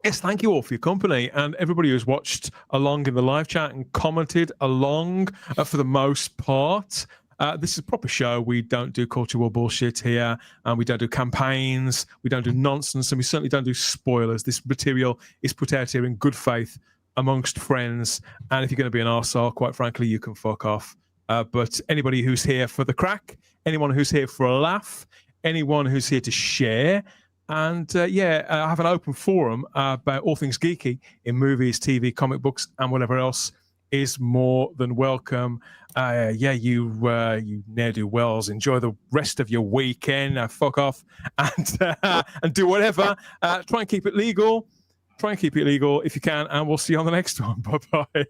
yes, thank you all for your company and everybody who's watched along in the live chat and commented along for the most part. This is a proper show. We don't do culture war bullshit here, and we don't do campaigns. We don't do nonsense, and we certainly don't do spoilers. This material is put out here in good faith amongst friends. And if you're going to be an arsehole, quite frankly, you can fuck off. But anybody who's here for the crack, anyone who's here for a laugh, anyone who's here to share, and I have an open forum about all things geeky in movies, TV, comic books, and whatever else is more than welcome. You ne'er-do-wells, enjoy the rest of your weekend. Fuck off and do whatever. Try and keep it legal. Try and keep it legal if you can, and we'll see you on the next one. Bye-bye.